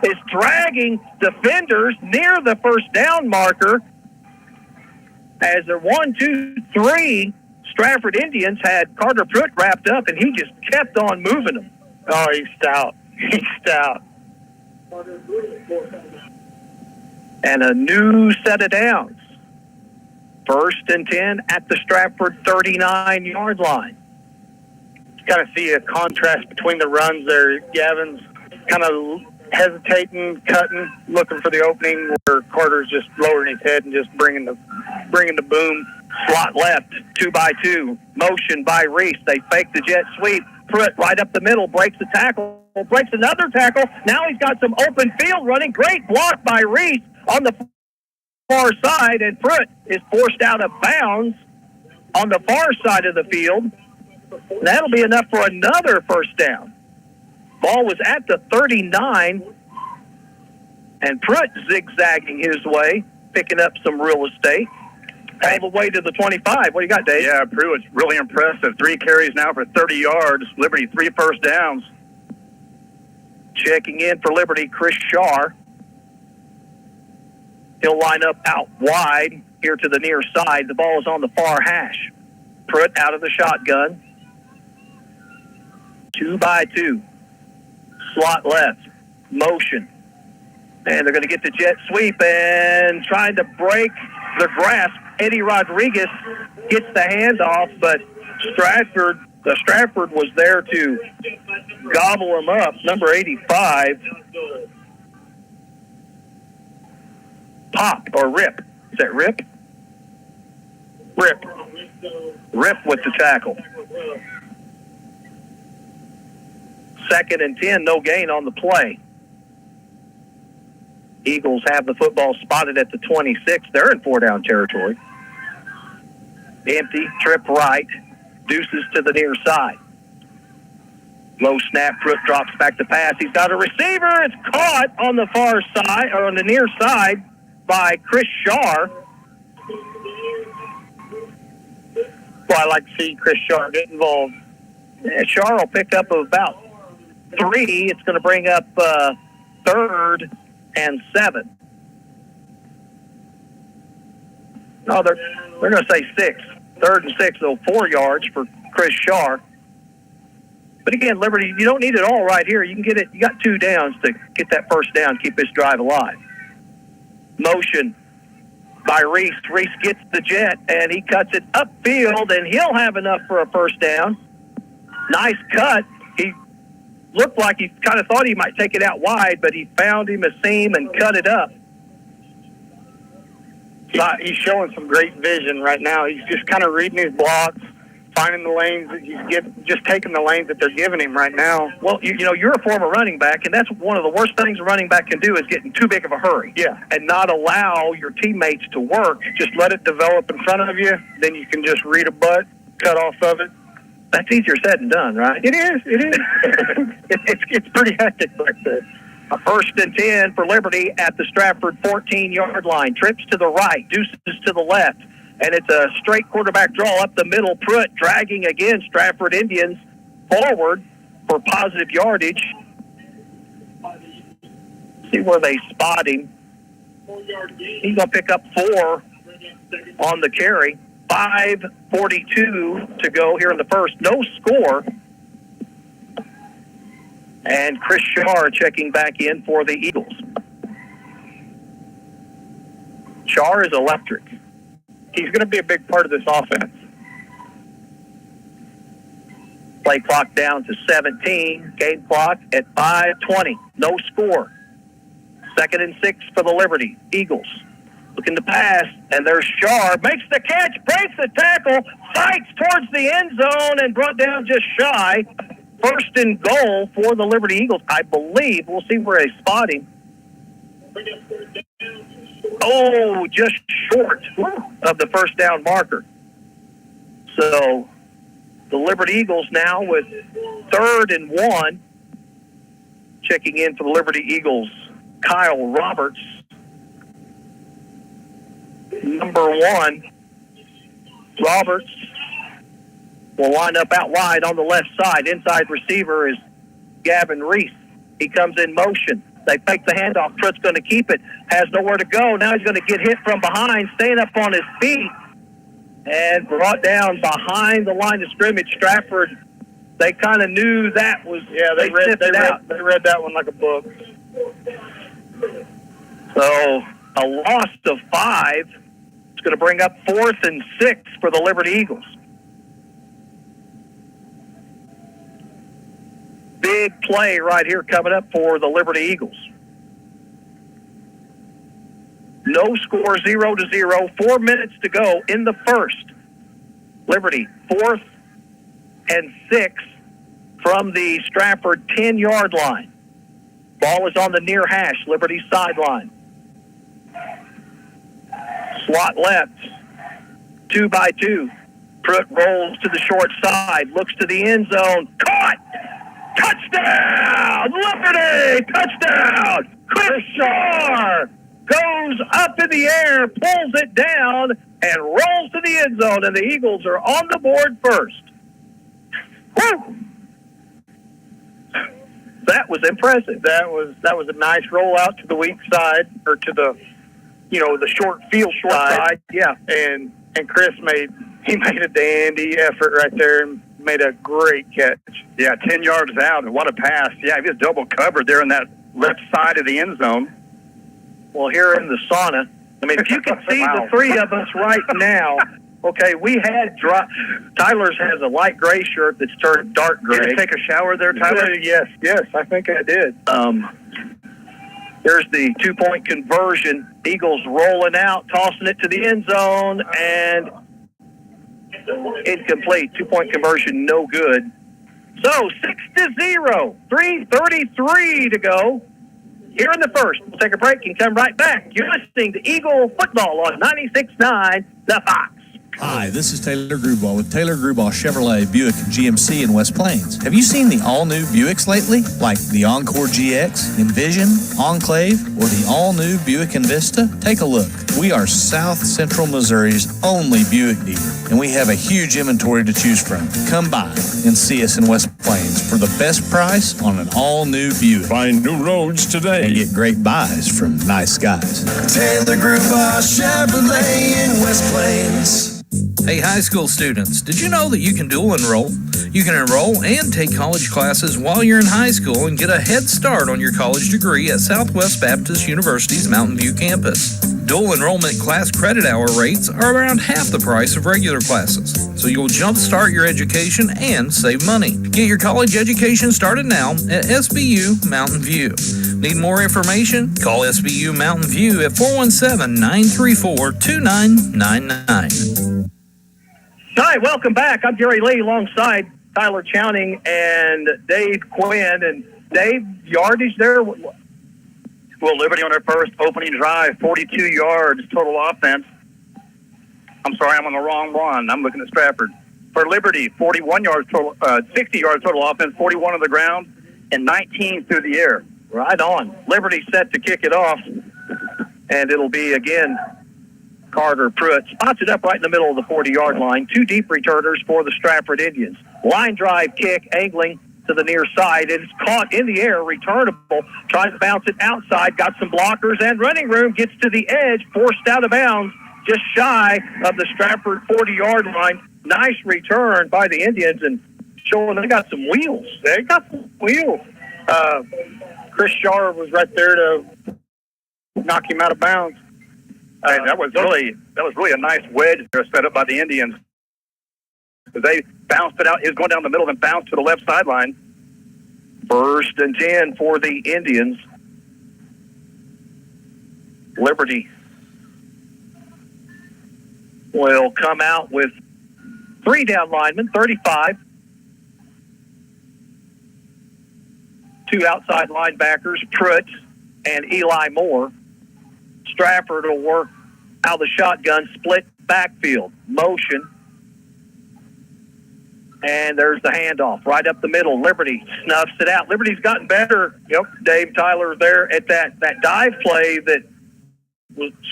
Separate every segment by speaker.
Speaker 1: is dragging defenders near the first down marker as they're 1, 2, 3. Stratford Indians had Carter Pruitt wrapped up, and he just kept on moving them.
Speaker 2: Oh, he's stout. He's stout.
Speaker 1: And a new set of downs. 1st and 10 at the Stratford 39-yard line.
Speaker 2: Kind of see a contrast between the runs there. Gavin's kind of hesitating, cutting, looking for the opening, where Carter's just lowering his head and just bringing the boom.
Speaker 1: Slot left, 2-by-2. Motion by Reese. They fake the jet sweep. Pruitt right up the middle, breaks the tackle, breaks another tackle. Now he's got some open field running. Great block by Reese on the far side, and Pruitt is forced out of bounds on the far side of the field. That'll be enough for another first down. Ball was at the 39, and Pruitt zigzagging his way, picking up some real estate. All the way to the 25. What do you got, Dave?
Speaker 3: Yeah, Pruitt's really impressive. 3 carries now for 30 yards. Liberty, 3 first downs.
Speaker 1: Checking in for Liberty, Chris Shaw. He'll line up out wide here to the near side. The ball is on the far hash. Pruitt out of the shotgun. 2-by-2. Slot left. Motion. And they're going to get the jet sweep and trying to break the grasp. Eddie Rodriguez gets the handoff, but Stratford was there to gobble him up. Number 85. Pop or Rip. Is that Rip? Rip. Rip with the tackle. 2nd and 10, no gain on the play. Eagles have the football spotted at the 26. They're in 4-down territory. Empty, trip right, deuces to the near side. Low snap, Pruitt drops back to pass. He's got a receiver. It's caught on the far side, or on the near side, by Chris Shaw.
Speaker 2: Well, I like to see Chris Shaw get involved.
Speaker 1: Yeah, Shaw will pick up about 3. It's going to bring up 3rd and 7. No, they're going to say 6. 3rd and 6, so 4 yards for Chris Shaw. But again, Liberty, you don't need it all right here. You can get it. You got 2 downs to get that first down, keep this drive alive. Motion by Reese. Reese gets the jet, and he cuts it upfield, and he'll have enough for a first down. Nice cut. He looked like he kind of thought he might take it out wide, but he found him a seam and cut it up.
Speaker 2: He's showing some great vision right now. He's just kind of reading his blocks, finding the lanes. Just taking the lanes that they're giving him right now.
Speaker 1: Well, you know, you're a former running back, and that's one of the worst things a running back can do is get in too big of a hurry.
Speaker 2: Yeah.
Speaker 1: And not allow your teammates to work.
Speaker 2: Just let it develop in front of you. Then you can just read a butt, cut off of it.
Speaker 1: That's easier said than done, right?
Speaker 2: It is. It's pretty hectic back there.
Speaker 1: A 1st and 10 for Liberty at the Stratford 14-yard line. Trips to the right, deuces to the left. And it's a straight quarterback draw up the middle. Pruitt dragging again Stratford Indians forward for positive yardage. See where they spot him. He's going to pick up 4 on the carry. 5:42 to go here in the first. No score. And Chris Shaw checking back in for the Eagles. Shaw is electric.
Speaker 2: He's going to be a big part of this offense.
Speaker 1: Play clock down to 17. Game clock at 5:20. No score. 2nd and 6 for the Liberty Eagles. Looking to pass, and there's Shaw. Makes the catch, breaks the tackle, fights towards the end zone, and brought down just shy. 1st and goal for the Liberty Eagles, I believe. We'll see where they spot him. Oh, just short of the first down marker. So the Liberty Eagles now with 3rd and 1. Checking in for the Liberty Eagles, Kyle Roberts. Number 1, Roberts will line up out wide on the left side. Inside receiver is Gavin Reese. He comes in motion. They fake the handoff. Pruitt's going to keep it. Has nowhere to go. Now he's going to get hit from behind, staying up on his feet, and brought down behind the line of scrimmage. Stratford, they kind of knew that was.
Speaker 2: Yeah, they read that one like a book.
Speaker 1: So a loss of 5. It's going to bring up 4th and 6 for the Liberty Eagles. Big play right here coming up for the Liberty Eagles. No score, 0-0. 4 minutes to go in the first. Liberty, 4th and 6 from the Stratford 10-yard line. Ball is on the near hash, Liberty sideline. Slot left, 2 by 2. Pruitt rolls to the short side, looks to the end zone. Caught! Touchdown! Liberty! Touchdown! Chris Shaw goes up in the air, pulls it down, and rolls to the end zone, and the Eagles are on the board first. Woo! That was impressive.
Speaker 2: That was a nice rollout to the weak side, or to the, the short field side.
Speaker 1: Yeah.
Speaker 2: And Chris made a dandy effort right there and made a great catch.
Speaker 3: Yeah, 10 yards out, and what a pass. Yeah, he was double covered there in that left side of the end zone.
Speaker 1: Well, here in the sauna, I mean, if you can see
Speaker 3: Wow.
Speaker 1: the three of us right now, okay, we had Tyler's has a light gray shirt that's turned dark gray.
Speaker 3: Did you take a shower there, Tyler?
Speaker 2: Yes, I think I did.
Speaker 1: There's the 2-point conversion. Eagles rolling out, tossing it to the end zone, and incomplete. 2-point conversion, no good. So 6-0, 3:33 to go. Here in the first. We'll take a break and come right back. You're listening to Eagle Football on 96.9 The Fox.
Speaker 4: Hi, this is Taylor Grubauer with Taylor Grubauer Chevrolet Buick GMC in West Plains. Have you seen the all-new Buicks lately? Like the Encore GX, Envision, Enclave, or the all-new Buick Envista? Take a look. We are South Central Missouri's only Buick dealer, and we have a huge inventory to choose from. Come by and see us in West Plains for the best price on an all-new Buick.
Speaker 5: Find new roads today.
Speaker 4: And get great buys from nice guys.
Speaker 6: Taylor Grubauer Chevrolet in West Plains.
Speaker 7: Hey, high school students, did you know that you can dual enroll? You can enroll and take college classes while you're in high school and get a head start on your college degree at Southwest Baptist University's Mountain View campus. Dual enrollment class credit hour rates are around half the price of regular classes, so you'll jumpstart your education and save money. Get your college education started now at SBU Mountain View. Need more information? Call SBU Mountain View at 417-934-2999.
Speaker 1: Hi, welcome back. I'm Jerry Lee alongside Tyler Chowning and Dave Quinn. And Dave, yardage there?
Speaker 3: Well, Liberty on their first opening drive, 42 yards total offense. I'm sorry, I'm on the wrong one. I'm looking at Stratford. For Liberty, 41 yards total, 60 yards total offense, 41 on the ground, and 19 through the air.
Speaker 1: Right on. Liberty set to kick it off, and it'll be again Carter Pruitt. Spots it up right in the middle of the 40-yard line. 2 deep returners for the Stratford Indians. Line drive kick, angling to the near side. It's caught in the air, returnable. Tries to bounce it outside. Got some blockers and running room. Gets to the edge, forced out of bounds, just shy of the Stratford 40-yard line. Nice return by the Indians, and showing they got some wheels.
Speaker 2: They got some wheels. Chris Shaw was right there to knock him out of bounds.
Speaker 3: That was really a nice wedge there set up by the Indians. They bounced it out. It was going down the middle and bounced to the left sideline.
Speaker 1: 1st and 10 for the Indians. Liberty will come out with 3 down linemen, 35. 2 outside linebackers, Pruitt and Eli Moore. Stratford will work out of the shotgun, split backfield, motion. And there's the handoff right up the middle. Liberty snuffs it out. Liberty's gotten better. Yep, Dave Tyler there at that dive play that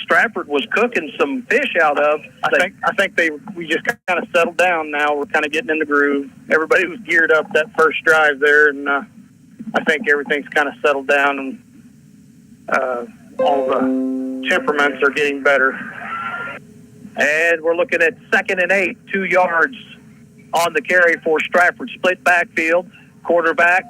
Speaker 1: Stratford was cooking some fish out of.
Speaker 2: I think we just kind of settled down now. We're kind of getting in the groove. Everybody was geared up that first drive there, and I think everything's kind of settled down, and all the temperaments are getting better.
Speaker 1: And we're looking at 2nd and 8, 2 yards on the carry for Stratford. Split backfield, quarterback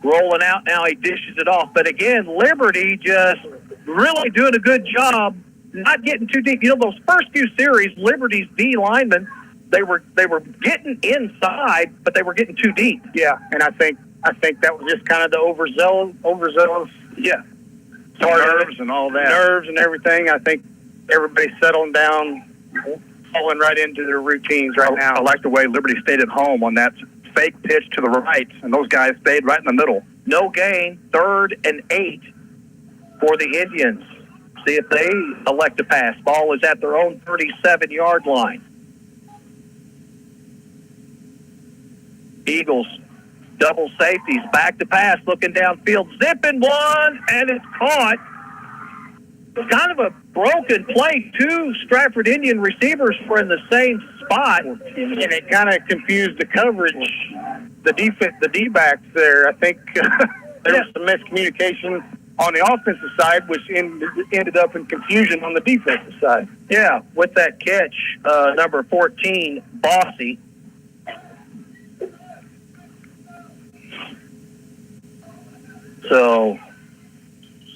Speaker 1: rolling out. Now he dishes it off. But again, Liberty just really doing a good job not getting too deep. You know, those first few series, Liberty's D linemen, they were getting inside, but they were getting too deep.
Speaker 2: Yeah, and I think that was just kind of the overzealous.
Speaker 3: Yeah. Nerves and all that.
Speaker 2: Nerves and everything. I think everybody's settling down, falling right into their routines right now.
Speaker 3: I like the way Liberty stayed at home on that fake pitch to the right, and those guys stayed right in the middle.
Speaker 1: No gain, 3rd and 8 for the Indians. See if they elect to pass. Ball is at their own 37-yard line. Eagles, double safeties, back to pass, looking downfield, zipping one, and it's caught. It's kind of a broken play. 2 Stratford Indian receivers were in the same spot,
Speaker 2: And it kind of confused the coverage, the D-backs there. I think there was some miscommunication on the offensive side, which ended up in confusion on the defensive side.
Speaker 1: Yeah, with that catch, number 14, Bossy. So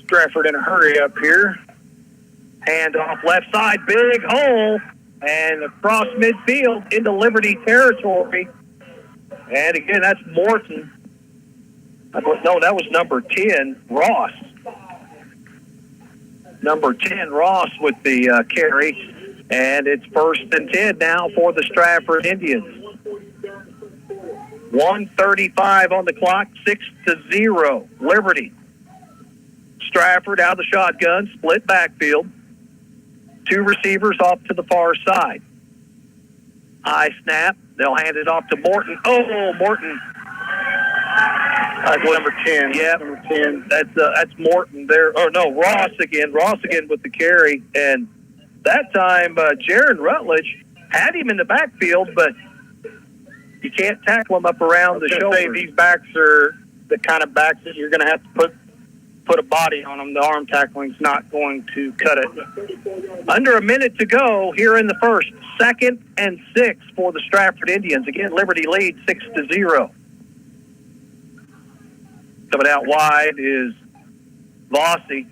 Speaker 2: Stratford in a hurry up here.
Speaker 1: hand off left side, big hole, and across midfield into Liberty territory. And again, that's Morton. No, that was number 10, Ross. Number 10, Ross with the carry. And it's 1st and 10 now for the Stratford Indians. 1:35 on the clock, 6-0. Liberty. Stratford out of the shotgun, split backfield. 2 receivers off to the far side. High snap. They'll hand it off to Morton. Oh, Morton.
Speaker 2: That's number 10.
Speaker 1: Yeah,
Speaker 2: number 10.
Speaker 1: That's Morton there. Oh, no, Ross again. Ross again with the carry. And that time, Jaron Rutledge had him in the backfield, but you can't tackle him up around the shoulder.
Speaker 2: Say these backs are the kind of backs that you're going to have to put a body on them. The arm tackling's not going to cut it.
Speaker 1: Under a minute to go here in the first. 2nd and 6 for the Stratford Indians. Again, Liberty leads 6-0. Coming out wide is Vossi,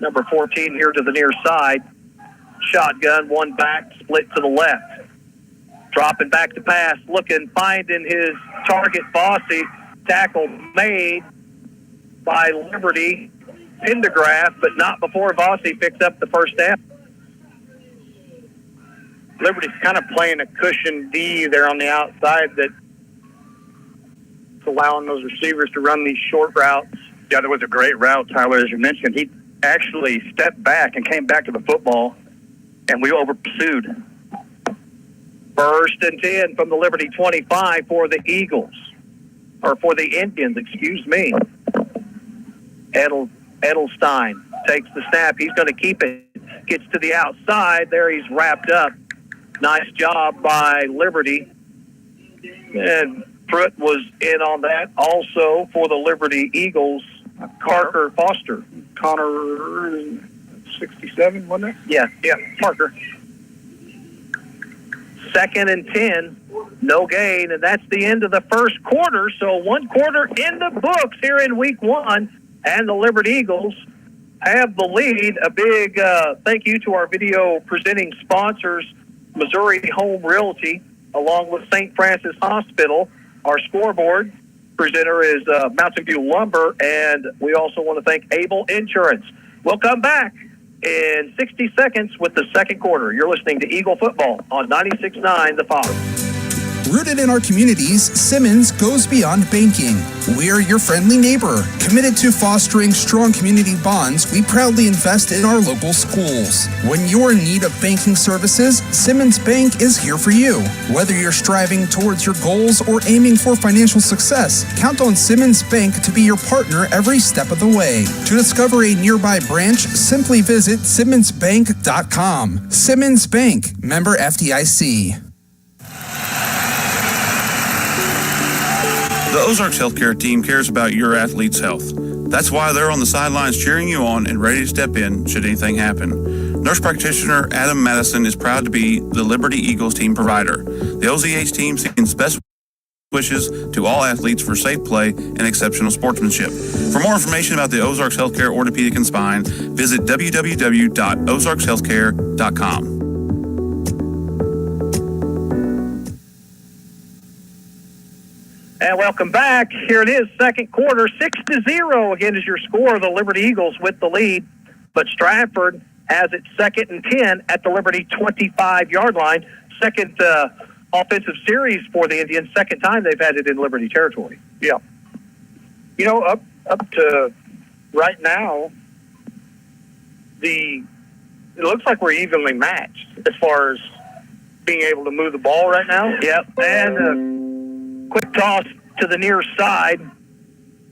Speaker 1: number 14 here to the near side. Shotgun, one back, split to the left. Dropping back to pass, looking, finding his target, Vossi. Tackle made by Liberty. Pendergraph, but not before Vossi picks up the first down.
Speaker 2: Liberty's kind of playing a cushion D there on the outside that's allowing those receivers to run these short routes.
Speaker 3: Yeah, there was a great route, Tyler, as you mentioned. He actually stepped back and came back to the football, and we over-pursued.
Speaker 1: 1st and 10 from the Liberty 25 for the Eagles. Or for the Indians, excuse me. Edelstein takes the snap. He's going to keep it. Gets to the outside. There he's wrapped up. Nice job by Liberty. And Pruitt was in on that. Also for the Liberty Eagles, Parker Foster.
Speaker 2: Connor 67, wasn't it?
Speaker 1: Yeah,
Speaker 2: Parker.
Speaker 1: 2nd and 10. No gain, and that's the end of the first quarter. So 1 quarter in the books here in week 1. And the Liberty Eagles have the lead. A big thank you to our video presenting sponsors, Missouri Home Realty, along with St. Francis Hospital. Our scoreboard presenter is Mountain View Lumber, and we also want to thank Able Insurance. We'll come back in 60 seconds with the second quarter. You're listening to Eagle Football on 96.9 The Fox.
Speaker 5: Rooted in our communities, Simmons goes beyond banking. We're your friendly neighbor. Committed to fostering strong community bonds, we proudly invest in our local schools. When you're in need of banking services, Simmons Bank is here for you. Whether you're striving towards your goals or aiming for financial success, count on Simmons Bank to be your partner every step of the way. To discover a nearby branch, simply visit simmonsbank.com. Simmons Bank, member FDIC.
Speaker 8: The Ozarks Healthcare team cares about your athlete's health. That's why they're on the sidelines cheering you on and ready to step in should anything happen. Nurse practitioner Adam Madison is proud to be the Liberty Eagles team provider. The OZH team sends best wishes to all athletes for safe play and exceptional sportsmanship. For more information about the Ozarks Healthcare Orthopedic and Spine, visit www.ozarkshealthcare.com.
Speaker 1: And welcome back. Here it is, second quarter, 6-0 again is your score. The Liberty Eagles with the lead, but Stratford has it 2nd and 10 at the Liberty 25-yard line. Second offensive series for the Indians, second time they've had it in Liberty territory.
Speaker 2: Yeah. You know, up to right now, it looks like we're evenly matched as far as being able to move the ball right now.
Speaker 1: Yep, and quick toss to the near side.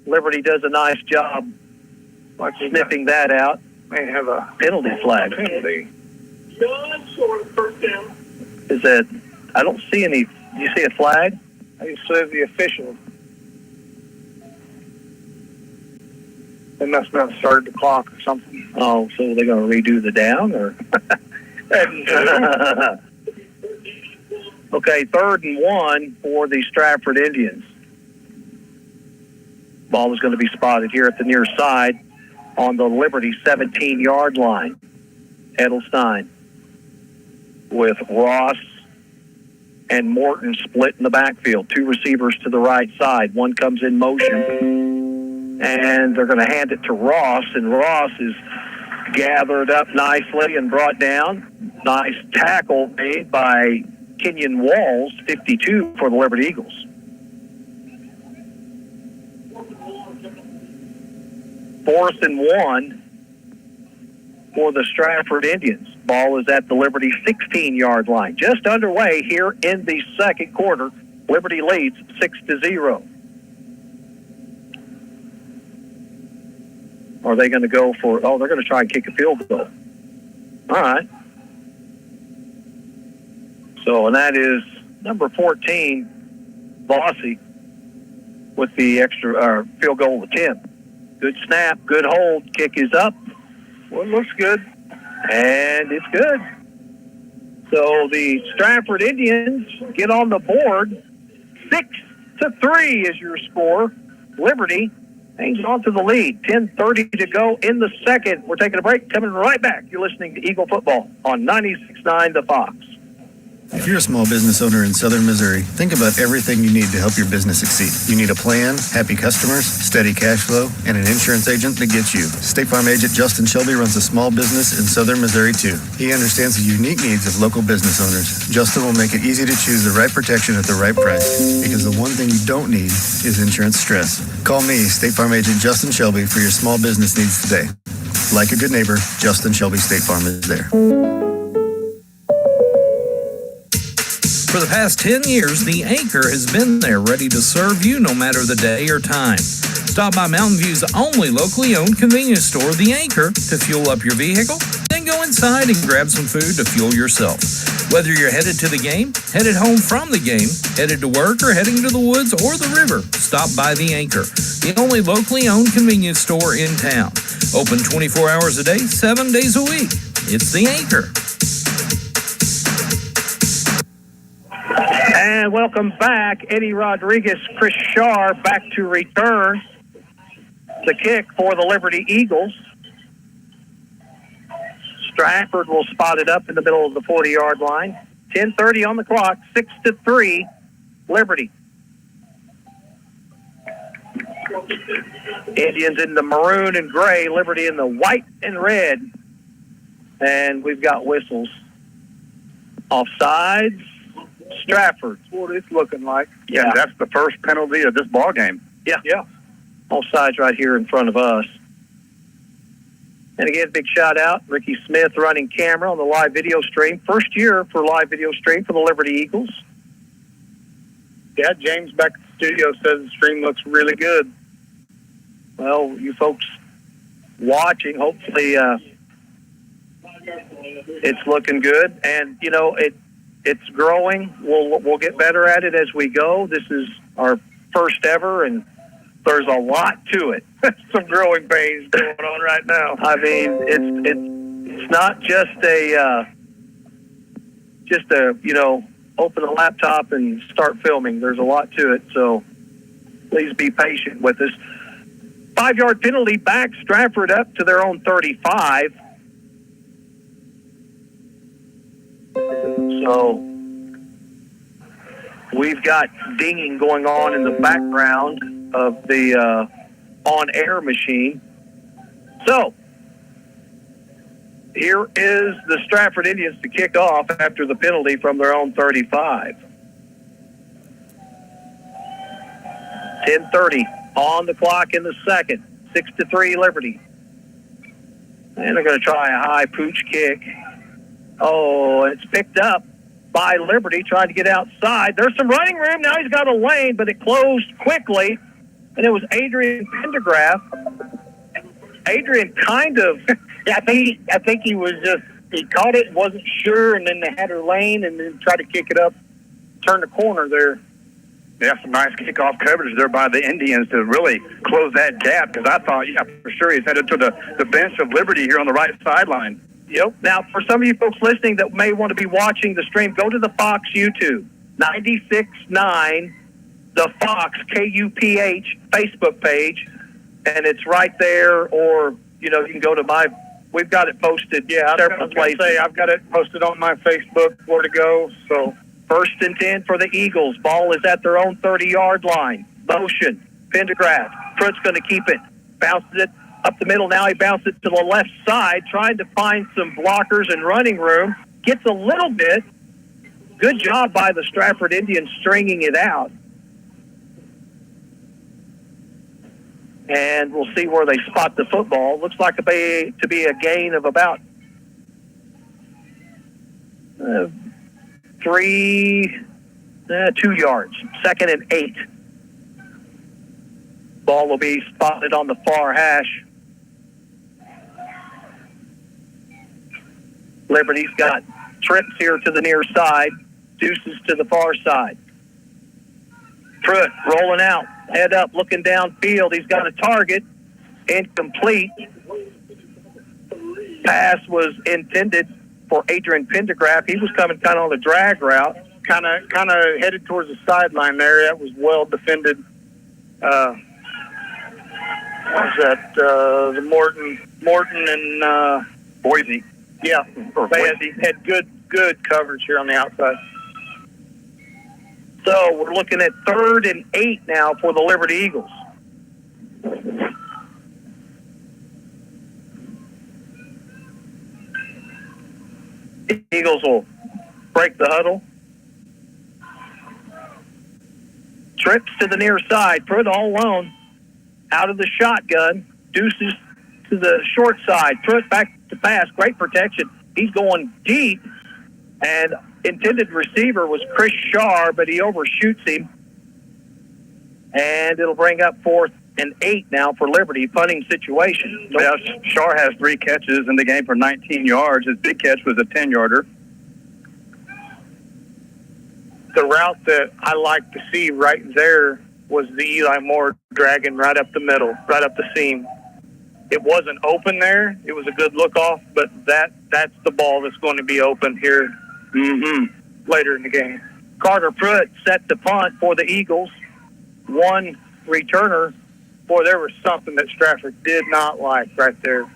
Speaker 1: Liberty does a nice job sniffing that out.
Speaker 2: May have a
Speaker 1: penalty flag.
Speaker 2: penalty.
Speaker 1: Is that? I don't see any. Do you see a flag?
Speaker 2: I said the official. They must not have started the clock or something.
Speaker 1: Oh, so they're going to redo the down, or? Okay, 3rd and 1 for the Stratford Indians. Ball is going to be spotted here at the near side on the Liberty 17-yard line. Edelstein with Ross and Morton split in the backfield. 2 receivers to the right side. One comes in motion, and they're going to hand it to Ross, and Ross is gathered up nicely and brought down. Nice tackle made by Kenyon Walls, 52 for the Liberty Eagles. Fourth and 1 for the Stratford Indians. Ball is at the Liberty 16-yard line. Just underway here in the second quarter. Liberty leads 6-0. Are they going to go for, they're going to try and kick a field goal. All right. So, and that is number 14, Bossy, with the extra field goal attempt. Good snap, good hold, kick is up.
Speaker 2: Well, it looks good.
Speaker 1: And it's good. So the Stratford Indians get on the board. 6-3 is your score. Liberty hangs on to the lead. 10:30 to go in the second. We're taking a break, coming right back. You're listening to Eagle Football on 96.9 The Fox.
Speaker 9: If you're a small business owner in southern Missouri, think about everything you need to help your business succeed. You need a plan, happy customers, steady cash flow, and an insurance agent that gets you. State Farm agent Justin Shelby runs a small business in southern Missouri, too. He understands the unique needs of local business owners. Justin will make it easy to choose the right protection at the right price, because the one thing you don't need is insurance stress. Call me, State Farm agent Justin Shelby, for your small business needs today. Like a good neighbor, Justin Shelby State Farm is there.
Speaker 7: For the past 10 years, the Anchor has been there ready to serve you no matter the day or time. Stop by Mountain View's only locally owned convenience store, The Anchor, to fuel up your vehicle, then go inside and grab some food to fuel yourself. Whether you're headed to the game, headed home from the game, headed to work, or heading to the woods or the river, stop by The Anchor, the only locally owned convenience store in town. Open 24 hours a day, 7 days a week. It's The Anchor.
Speaker 1: And welcome back. Eddie Rodriguez, Chris Shar back to return the kick for the Liberty Eagles. Stratford will spot it up in the middle of the 40-yard line. 10:30 on the clock, 6-3, Liberty. Indians in the maroon and gray, Liberty in the white and red. And we've got whistles. Offsides. Stratford.
Speaker 2: That's what it's looking like.
Speaker 3: Yeah, and that's the first penalty of this ball game.
Speaker 1: Yeah. Offsides right here in front of us. And again, big shout out, Ricky Smith running camera on the live video stream. First year for live video stream for the Liberty Eagles.
Speaker 2: Yeah, James back at the studio says the stream looks really good.
Speaker 1: Well, you folks watching, hopefully it's looking good. And, you know, it's growing. We'll get better at it as we go. This is our first ever, and There's a lot to it.
Speaker 2: Some growing pains going on right now.
Speaker 1: I mean, it's not just a open a laptop and start filming. There's a lot to it, so please be patient with us. 5-yard penalty back Stratford up to their own 35. So we've got dinging going on in the background of the on-air machine. So here is the Stratford Indians to kick off after the penalty from their own 35. 10:30 on the clock in the second. 6-3 Liberty. And they're going to try a high pooch kick. Oh, it's picked up by Liberty trying to get outside. There's some running room. Now he's got a lane, but it closed quickly. And it was Adrian Pendergraft. Adrian kind of...
Speaker 2: I think he was he caught it, wasn't sure, and then they had her lane and then tried to kick it up, turn the corner there.
Speaker 3: Yeah, some nice kickoff coverage there by the Indians to really close that gap, because I thought, for sure he's headed to the bench of Liberty here on the right sideline.
Speaker 1: Yep. Now, for some of you folks listening that may want to be watching the stream, go to the Fox YouTube, 96.9, the Fox, KUPH Facebook page, and it's right there, or, you can go to we've got it posted several places.
Speaker 2: I've got it posted on my Facebook where to go, so...
Speaker 1: 1st and 10 for the Eagles. Ball is at their own 30-yard line. Motion. Pendergraft. Pruitt's going to keep it. Bounces it up the middle. Now he bounces it to the left side, trying to find some blockers and running room. Gets a little bit. Good job by the Stratford Indians stringing it out. And we'll see where they spot the football. Looks like to be a gain of about 2 yards. 2nd and 8. Ball will be spotted on the far hash. Liberty's got trips here to the near side, deuces to the far side. Pruitt rolling out, head up, looking downfield. He's got a target, incomplete. Pass was intended for Adrian Pendergraft. He was coming kind of on the drag route.
Speaker 2: Kind of headed towards the sideline there. That was well defended. What was that? The Morton and
Speaker 3: Boise.
Speaker 2: Yeah,
Speaker 3: Boise.
Speaker 2: had good coverage here on the outside.
Speaker 1: So we're looking at 3rd and 8 now for the Liberty Eagles. Eagles will break the huddle. Trips to the near side. Pruitt all alone. Out of the shotgun. Deuces to the short side. Pruitt back to pass. Great protection. He's going deep. And intended receiver was Chris Shar, but he overshoots him. And it'll bring up 4th and 8 now for Liberty. Punting situation.
Speaker 3: Yeah, Shar has 3 catches in the game for 19 yards. His big catch was a 10-yarder.
Speaker 2: The route that I like to see right there was the Eli Moore dragging right up the middle, right up the seam. It wasn't open there. It was a good look off, but that's the ball that's going to be open here later in the game.
Speaker 1: Carter Pruitt set the punt for the Eagles. One returner.
Speaker 2: Boy, there was something that Stratford did not like right there.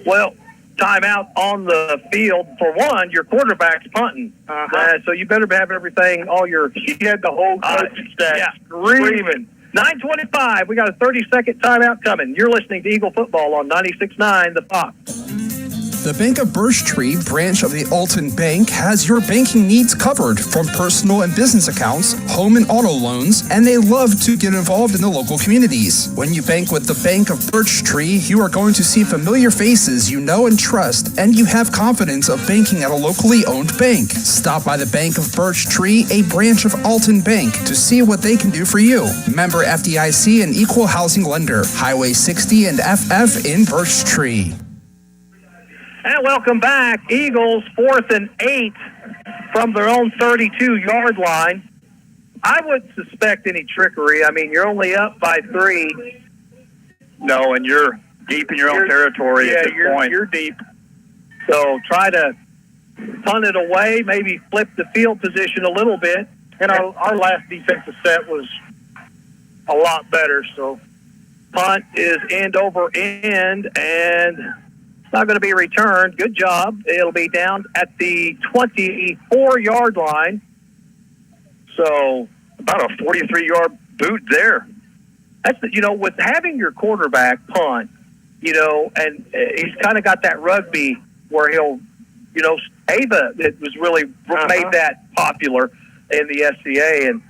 Speaker 1: Well, timeout on the field. For one, your quarterback's punting. So you better have everything,
Speaker 2: He had the whole coaching staff
Speaker 1: screaming. 9:25. We got a 30-second timeout coming. You're listening to Eagle Football on 96.9 The Fox.
Speaker 5: The Bank of Birch Tree branch of the Alton Bank has your banking needs covered, from personal and business accounts, home and auto loans, and they love to get involved in the local communities. When you bank with the Bank of Birch Tree, you are going to see familiar faces you know and trust, and you have confidence of banking at a locally owned bank. Stop by the Bank of Birch Tree, a branch of Alton Bank, to see what they can do for you. Member FDIC and equal housing lender. Highway 60 and FF in Birch Tree.
Speaker 1: And welcome back. Eagles 4th and 8 from their own 32-yard line. I wouldn't suspect any trickery. I mean, you're only up by 3.
Speaker 3: No, and you're deep in your own territory at this point.
Speaker 1: You're deep. So try to punt it away, maybe flip the field position a little bit.
Speaker 2: And our last defensive set was a lot better. So
Speaker 1: punt is end over end, and it's not going to be returned. Good job. It'll be down at the 24-yard line. So
Speaker 3: about a 43-yard boot there.
Speaker 1: That's with having your quarterback punt, and he's kind of got that rugby where he'll, Ava, it was really made that popular in the SCA, and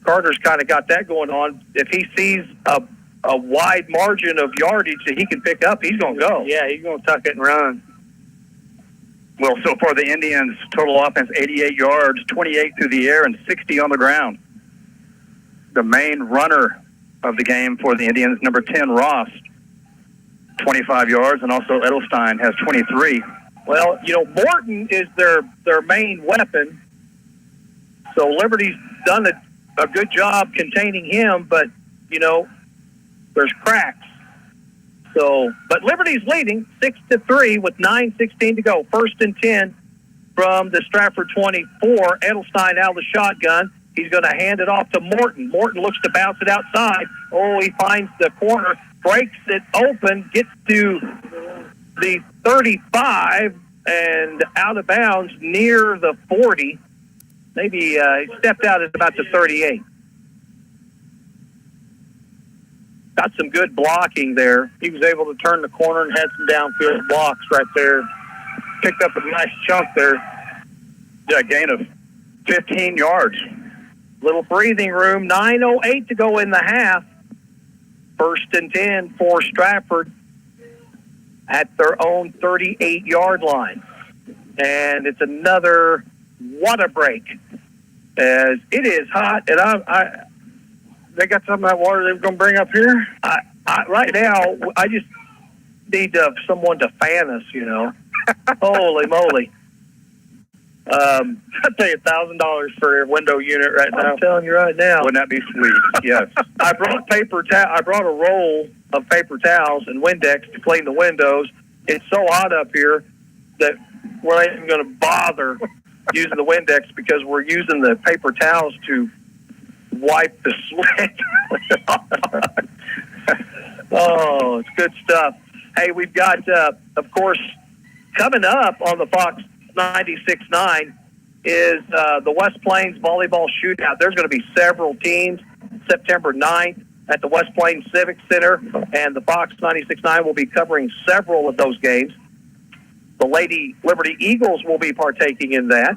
Speaker 1: Carter's kind of got that going on. If he sees a wide margin of yardage that he can pick up, he's going to go.
Speaker 2: Yeah, he's going to tuck it and run.
Speaker 3: Well, so far the Indians' total offense, 88 yards, 28 through the air, and 60 on the ground. The main runner of the game for the Indians, number 10, Ross, 25 yards, and also Edelstein has 23.
Speaker 1: Well, Morton is their main weapon, so Liberty's done a good job containing him, but, there's cracks. So, but Liberty's leading 6-3 with 9:16 to go. 1st and 10 from the Stratford 24. Edelstein out of the shotgun. He's going to hand it off to Morton. Morton looks to bounce it outside. Oh, he finds the corner, breaks it open, gets to the 35 and out of bounds near the 40. Maybe he stepped out at about the 38. Got some good blocking there.
Speaker 2: He was able to turn the corner and had some downfield blocks right there. Picked up a nice chunk there.
Speaker 3: Yeah, a gain of 15 yards.
Speaker 1: Little breathing room. 9:08 to go in the half. 1st and 10 for Stratford at their own 38-yard line. And it's another water break as it is hot. And
Speaker 2: they got some of that water they were going to bring up here?
Speaker 1: Right now, I just need someone to fan us, Holy moly.
Speaker 2: I'd pay $1,000 for a window unit right now.
Speaker 1: I'm telling you right now.
Speaker 3: Wouldn't that be sweet? Yes.
Speaker 1: I brought a roll of paper towels and Windex to clean the windows. It's so hot up here that we're not even going to bother using the Windex because we're using the paper towels to wipe the sweat. Oh, it's good stuff. Hey, we've got, of course, coming up on the Fox 96.9 is the West Plains Volleyball Shootout. There's going to be several teams September 9th at the West Plains Civic Center, and the Fox 96.9 will be covering several of those games. The Lady Liberty Eagles will be partaking in that.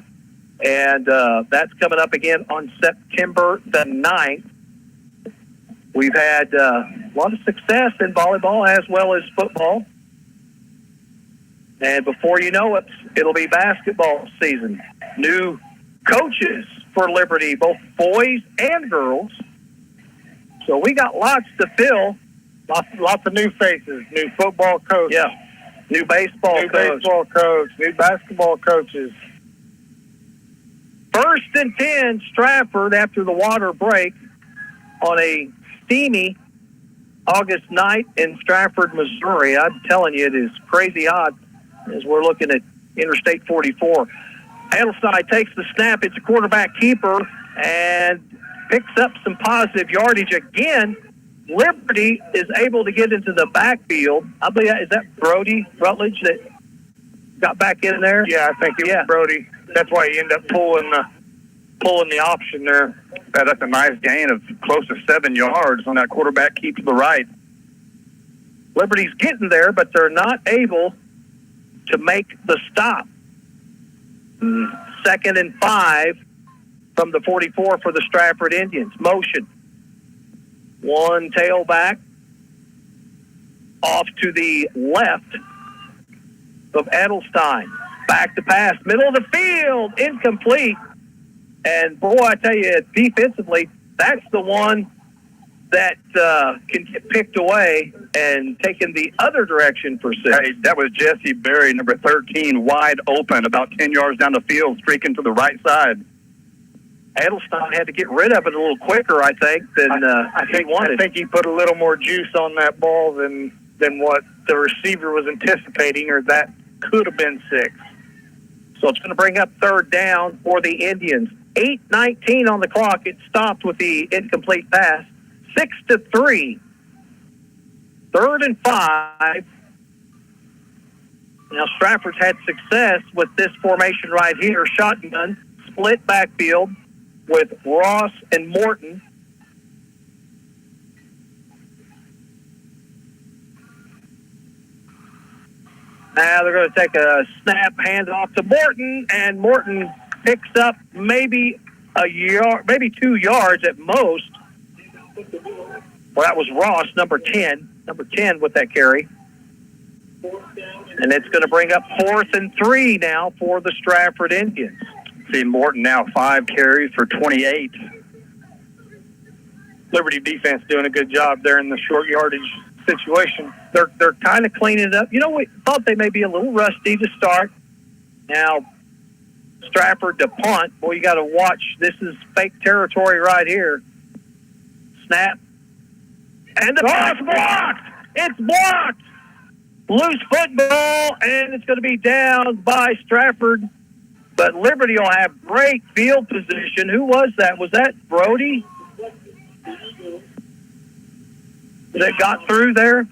Speaker 1: And that's coming up again on September the 9th. We've had a lot of success in volleyball as well as football. And before you know it, it'll be basketball season. New coaches for Liberty, both boys and girls. So we got lots to fill.
Speaker 2: Lots of new faces, new football coach.
Speaker 1: Yeah, new baseball
Speaker 2: coach, new basketball coaches.
Speaker 1: 1st and 10, Stratford after the water break on a steamy August night in Stratford, Missouri. I'm telling you, it is crazy hot as we're looking at Interstate 44. Edelstein takes the snap. It's a quarterback keeper and picks up some positive yardage again. Liberty is able to get into the backfield. I believe, is that Brody Rutledge that got back in there?
Speaker 2: Yeah, I think it was Brody. That's why he ended up pulling the option there.
Speaker 3: Yeah, that's a nice gain of close to 7 yards on that quarterback keep to the right.
Speaker 1: Liberty's getting there, but they're not able to make the stop. 2nd and 5 from the 44 for the Stratford Indians. Motion. One tailback off to the left of Edelstein. Back to pass, middle of the field, incomplete. And boy, I tell you, defensively, that's the one that can get picked away and taken the other direction for 6.
Speaker 3: Hey, that was Jesse Berry, number 13, wide open, about 10 yards down the field, streaking to the right side.
Speaker 1: Edelstein had to get rid of it a little quicker, I think, than he wanted.
Speaker 2: I think he put a little more juice on that ball than what the receiver was anticipating, or that could have been 6.
Speaker 1: So it's going to bring up third down for the Indians. 8:19 on the clock. It stopped with the incomplete pass. 6-3. 3rd and 5. Now Stratford's had success with this formation right here. Shotgun, split backfield with Ross and Morton. Now they're going to take a snap, hand off to Morton, and Morton picks up maybe a yard, maybe 2 yards at most. Well, that was Ross, number 10 with that carry. And it's going to bring up 4th and 3 now for the Stratford Indians.
Speaker 3: See Morton now 5 carries for 28.
Speaker 2: Liberty defense doing a good job there in the short yardage situation.
Speaker 1: They're kind of cleaning it up. You know, we thought they may be a little rusty to start. Now, Stratford to punt. Boy, you got to watch. This is fake territory right here. Snap. And the pass blocked. It's blocked. Loose football, and it's going to be down by Stratford. But Liberty will have great field position. Who was that? Was that Brody that got through there?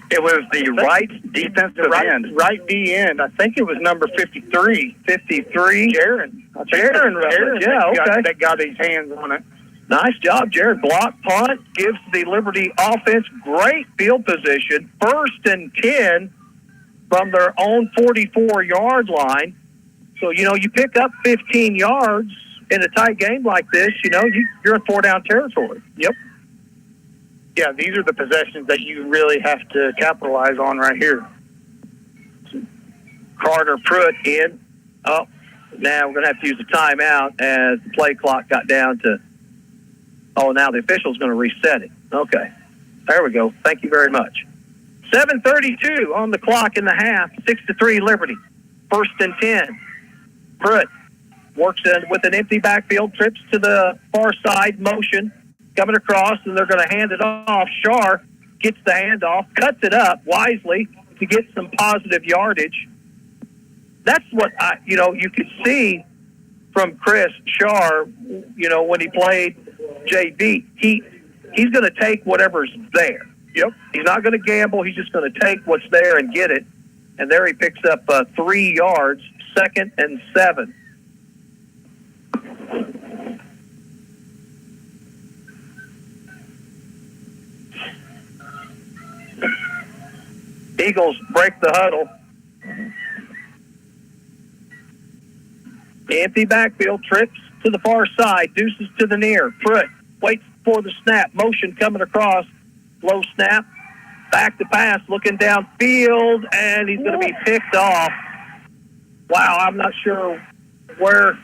Speaker 3: It was the right defensive end.
Speaker 2: Right D end. I think it was number 53.
Speaker 1: 53?
Speaker 2: Jaron.
Speaker 1: Yeah, okay.
Speaker 2: That got his hands on it.
Speaker 1: Nice job, Jared. Block punt gives the Liberty offense great field position. 1st and 10 from their own 44-yard line. So, you know, you pick up 15 yards in a tight game like this, you know, you're in 4-down territory.
Speaker 2: Yep. Yeah, these are the possessions that you really have to capitalize on right here.
Speaker 1: Carter Pruitt in. Oh, now we're going to have to use a timeout as the play clock got down to... Oh, now the official's going to reset it. Okay. There we go. Thank you very much. 7:32 on the clock in the half. 6-3 Liberty. 1st and 10. Pruitt works in with an empty backfield, trips to the far side, motion, coming across, and they're going to hand it off. Shar gets the handoff, cuts it up wisely to get some positive yardage. That's what you could see from Chris Shar, when he played JV. He's going to take whatever's there. Yep. He's not going to gamble. He's just going to take what's there and get it. And there he picks up 3 yards, 2nd and 7. Eagles break the huddle. Empty backfield, trips to the far side, deuces to the near. Pruitt waits for the snap, motion coming across, low snap, back to pass, looking downfield, and he's going to be picked off. Wow, I'm not sure where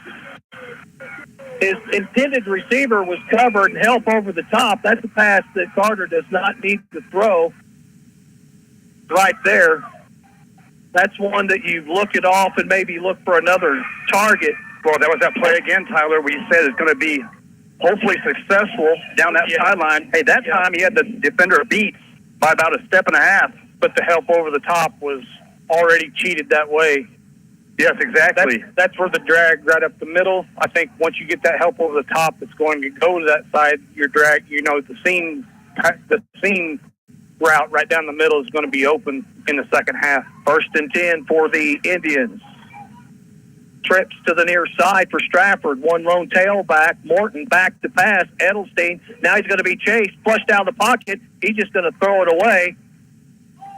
Speaker 1: his intended receiver was covered and help over the top. That's a pass that Carter does not need to throw right there. That's one that you look it off and maybe look for another target.
Speaker 3: Well, that was that play again, Tyler, where you said it's going to be hopefully successful down that sideline. Hey, that time he had the defender beat by about a step and a half.
Speaker 2: But the help over the top was already cheated that way.
Speaker 3: Yes, exactly.
Speaker 2: That's where the drag right up the middle. I think once you get that help over the top, it's going to go to that side. Your drag, the seam route right down the middle is going to be open in the second half.
Speaker 1: 1st and 10 for the Indians. Trips to the near side for Stratford. One lone tailback. Morton back to pass. Edelstein. Now he's going to be chased. Flushed out of the pocket. He's just going to throw it away.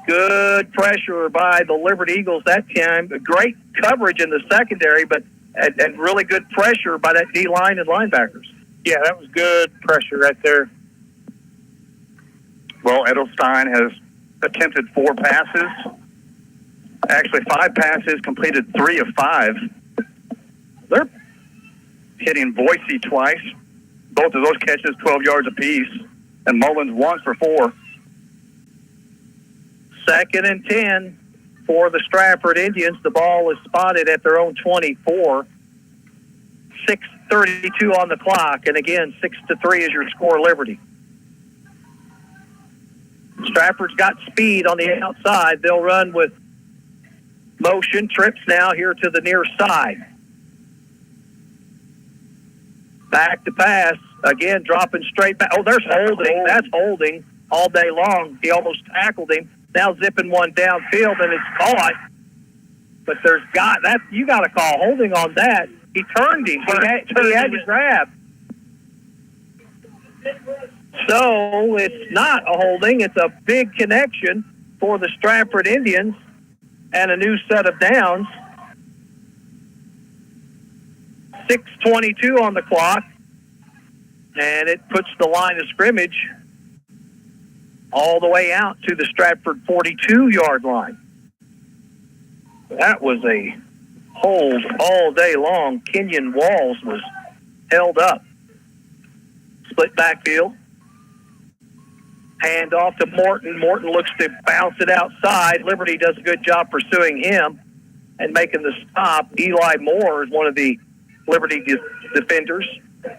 Speaker 1: Good pressure by the Liberty Eagles that time. Great coverage in the secondary, but and really good pressure by that D-line and linebackers.
Speaker 2: Yeah, that was good pressure right there.
Speaker 3: Well, Edelstein has attempted 4 passes. Actually, 5 passes, completed 3 of 5. They're hitting Boise twice. Both of those catches, 12 yards apiece. And Mullins 1 for 4.
Speaker 1: 2nd and 10 for the Stratford Indians. The ball is spotted at their own 24. 6:32 on the clock, and again, 6-3 is your score, Liberty. Stratford's got speed on the outside. They'll run with motion. Trips now here to the near side. Back to pass. Again, dropping straight back. Oh, there's holding. That's holding all day long. He almost tackled him. Now zipping one downfield, and it's caught. But you got to call holding on that. He turned him. He had to grab. So it's not a holding. It's a big connection for the Stratford Indians and a new set of downs. 6:22 on the clock, and it puts the line of scrimmage all the way out to the Stratford 42-yard line. That was a hold all day long. Kenyon Walls was held up. Split backfield. Hand off to Morton. Morton looks to bounce it outside. Liberty does a good job pursuing him and making the stop. Eli Moore is one of the Liberty defenders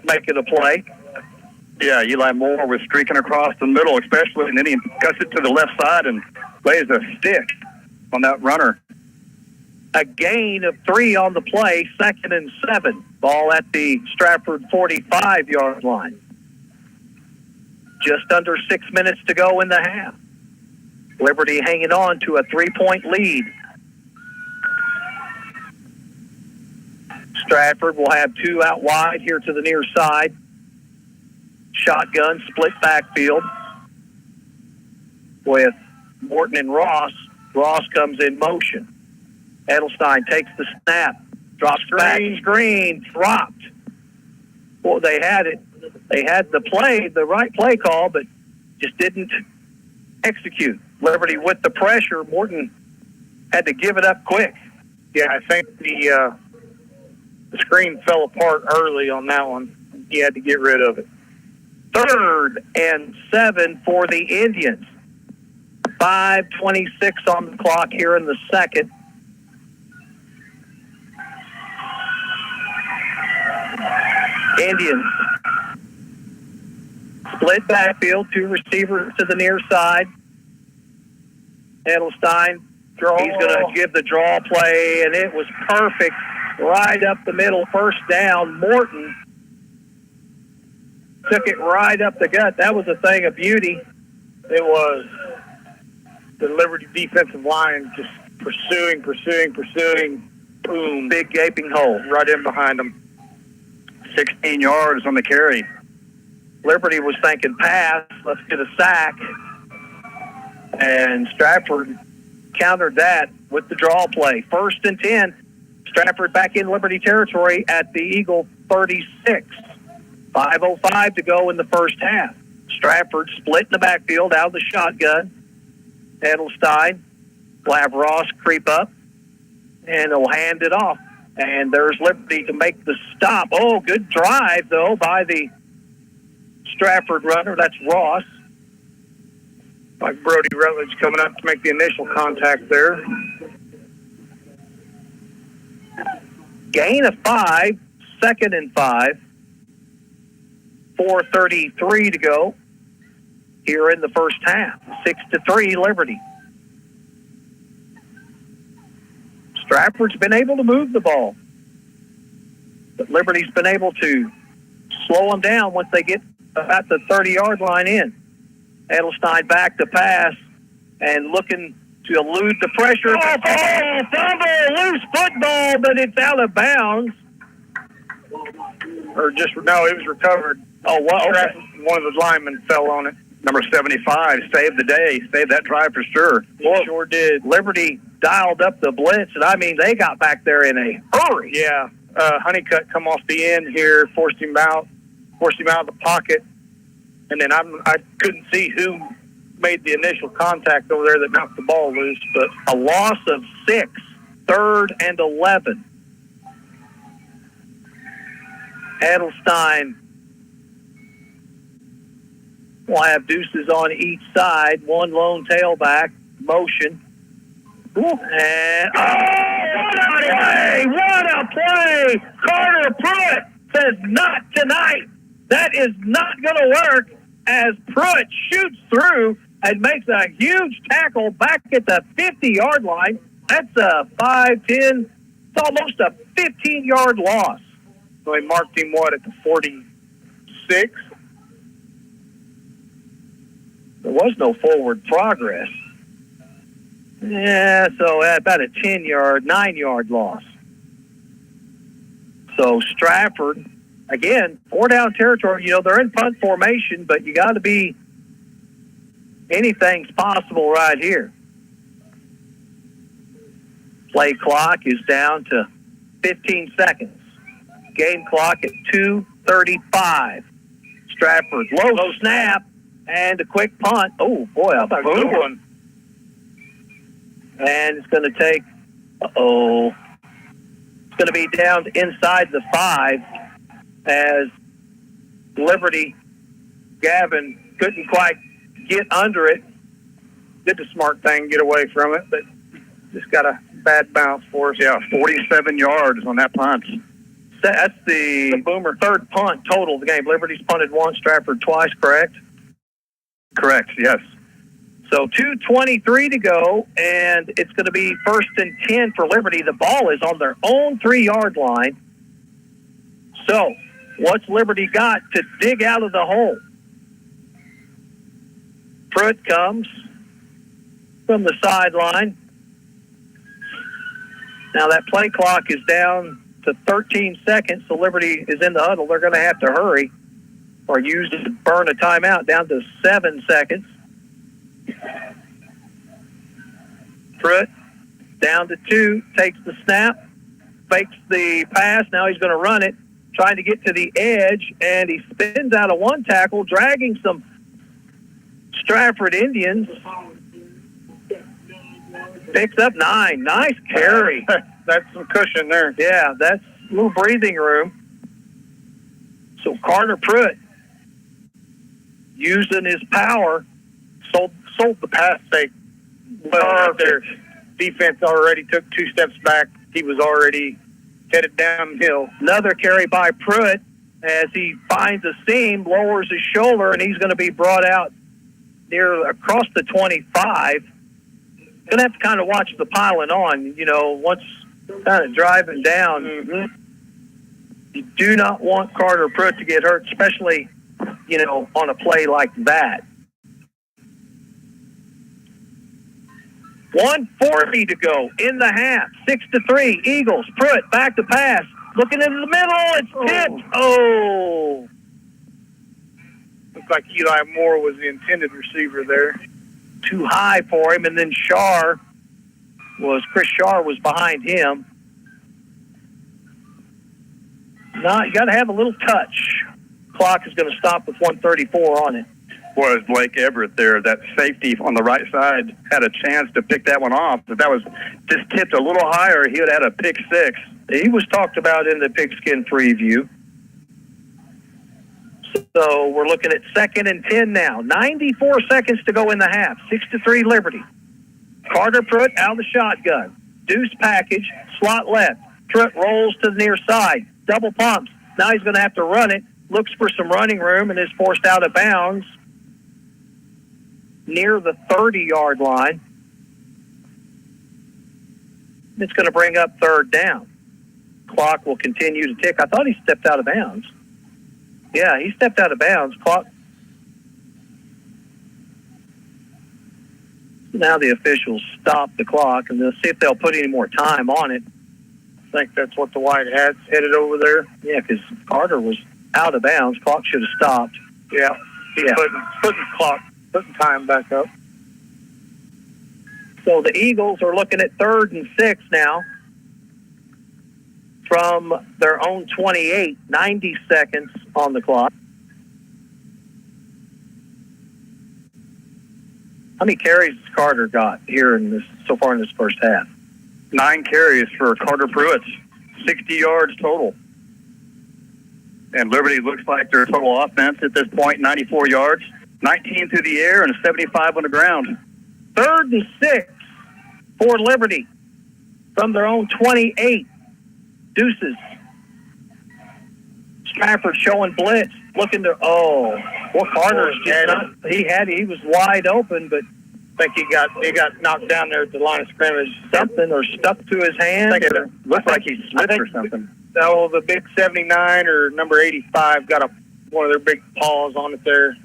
Speaker 1: making a play.
Speaker 3: Yeah, Eli Moore was streaking across the middle, especially, and then he cuts it to the left side and lays a stick on that runner.
Speaker 1: A gain of 3 on the play, 2nd and 7. Ball at the Stratford 45-yard line. Just under 6 minutes to go in the half. Liberty hanging on to a 3-point lead. Stratford will have 2 out wide here to the near side. Shotgun, split backfield with Morton and Ross. Ross comes in motion. Edelstein takes the snap, drops back, screen, dropped. Well, they had it. They had the right play call, but just didn't execute. Liberty with the pressure. Morton had to give it up quick.
Speaker 2: Yeah, I think the screen fell apart early on that one. He had to get rid of it.
Speaker 1: 3rd and 7 for the Indians. 5:26 on the clock here in the second. Indians split backfield, 2 receivers to the near side. Edelstein, he's going to give the draw play, and it was perfect right up the middle, first down. Morton took it right up the gut. That was a thing of beauty.
Speaker 2: It was. The Liberty defensive line just pursuing. Boom.
Speaker 1: Big gaping hole
Speaker 2: right in behind them.
Speaker 3: 16 yards on the carry.
Speaker 1: Liberty was thinking pass, let's get a sack. And Stratford countered that with the draw play. 1st and 10. Stratford back in Liberty territory at the Eagle 36. 5:05 to go in the first half. Stratford split in the backfield out of the shotgun. Edelstein will have Ross creep up, and he'll hand it off. And there's Liberty to make the stop. Oh, good drive, though, by the Stratford runner. That's Ross.
Speaker 2: Like Brody Rutledge coming up to make the initial contact there.
Speaker 1: Gain of 5, 2nd and 5. 4:33 to go here in the first half. 6-3 Liberty. Stratford's been able to move the ball, but Liberty's been able to slow them down once they get about the 30-yard line in. Edelstein back to pass and looking to elude the pressure. Oh, fumble, loose football, but it's out of bounds.
Speaker 2: No, it was recovered.
Speaker 1: Oh, wow. Okay.
Speaker 2: One of the linemen fell on it.
Speaker 3: Number 75 saved the day, saved that drive for sure.
Speaker 1: Well, sure did. Liberty dialed up the blitz, and I mean, they got back there in a hurry.
Speaker 2: Yeah. Honeycutt come off the end here, forced him out of the pocket. And then I couldn't see who made the initial contact over there that knocked the ball loose, but
Speaker 1: a loss of 6, 3rd and 11. Edelstein will have deuces on each side. One lone tailback, motion. And, what a play! What a play! Carter Pruitt says, not tonight. That is not going to work as Pruitt shoots through and makes a huge tackle back at the 50-yard line. That's a 5, 10, it's almost a 15-yard loss.
Speaker 2: So he marked him, at the 46?
Speaker 1: There was no forward progress. Yeah, so about a 9-yard loss. So Stratford, again, 4-down territory. They're in punt formation, but you got to be, anything's possible right here. Play clock is down to 15 seconds. Game clock at 2:35. Stratford, low snap, and a quick punt. Oh, boy, a good one. And it's going to take, it's going to be down inside the 5 as Liberty, Gavin couldn't quite get under it.
Speaker 2: Did the smart thing, get away from it, but just got a bad bounce for us.
Speaker 3: Yeah, 47 yards on that punt.
Speaker 1: That's the Boomer third punt total of the game. Liberty's punted once, Stratford twice, correct?
Speaker 3: Correct, yes.
Speaker 1: So 2:23 to go, and it's going to be 1st and 10 for Liberty. The ball is on their own 3-yard line. So what's Liberty got to dig out of the hole? Pruitt comes from the sideline. Now that play clock is down to 13 seconds, so Liberty is in the huddle. They're going to have to hurry or burn a timeout down to 7 seconds. Pruitt down to 2, takes the snap, fakes the pass. Now he's going to run it, trying to get to the edge, and he spins out of one tackle, dragging some Stratford Indians. Picks up 9. Nice carry.
Speaker 2: That's some cushion there.
Speaker 1: Yeah, that's a little breathing room. So Carter Pruitt, using his power, sold the pass fake. Well, their defense already took 2 steps back. He was already headed downhill. Another carry by Pruitt as he finds a seam, lowers his shoulder, and he's going to be brought out across the 25. Going to have to kind of watch the piling on, once kind of driving down. Mm-hmm. You do not want Carter Pruitt to get hurt, especially, on a play like that. 1:40 to go in the half. 6-3, Eagles. Pruitt back to pass. Looking into the middle. It's tipped. Oh.
Speaker 2: Looks like Eli Moore was the intended receiver there.
Speaker 1: Too high for him, and then Chris Shar was behind him. No, you got to have a little touch. Clock is going to stop with 1:34 on it.
Speaker 3: Was Blake Everett there, that safety on the right side, had a chance to pick that one off. If that was just tipped a little higher, he would have had a pick 6.
Speaker 1: He was talked about in the pigskin preview. So we're looking at 2nd and 10 now. 94 seconds to go in the half. 6-3 Liberty. Carter Pruitt out of the shotgun. Deuce package, slot left. Pruitt rolls to the near side. Double pumps. Now he's going to have to run it. Looks for some running room and is forced out of bounds near the 30-yard line. It's going to bring up 3rd down. Clock will continue to tick. I thought he stepped out of bounds. Yeah, he stepped out of bounds. Clock. Now the officials stop the clock, and they'll see if they'll put any more time on it.
Speaker 2: I think that's what the white hat's headed over there.
Speaker 1: Yeah, because Carter was out of bounds. Clock should have stopped.
Speaker 2: Yeah, he's putting time back up.
Speaker 1: So the Eagles are looking at 3rd and 6 now from their own 28, 90 seconds on the clock. How many carries has Carter got here so far in this first half?
Speaker 3: 9 carries for Carter Pruitt, 60 yards total. And Liberty looks like their total offense at this point, 94 yards, 19 through the air and 75 on the ground.
Speaker 1: 3rd and 6 for Liberty from their own 28. Deuces. Stratford showing blitz, looking to, Carter's just not, he was wide open, but
Speaker 2: I think he got knocked down there at the line of scrimmage.
Speaker 1: something or stuck to his hand.
Speaker 3: Looked like he slipped or something.
Speaker 2: No, the big 79 or number 85 got one of their big paws on it there.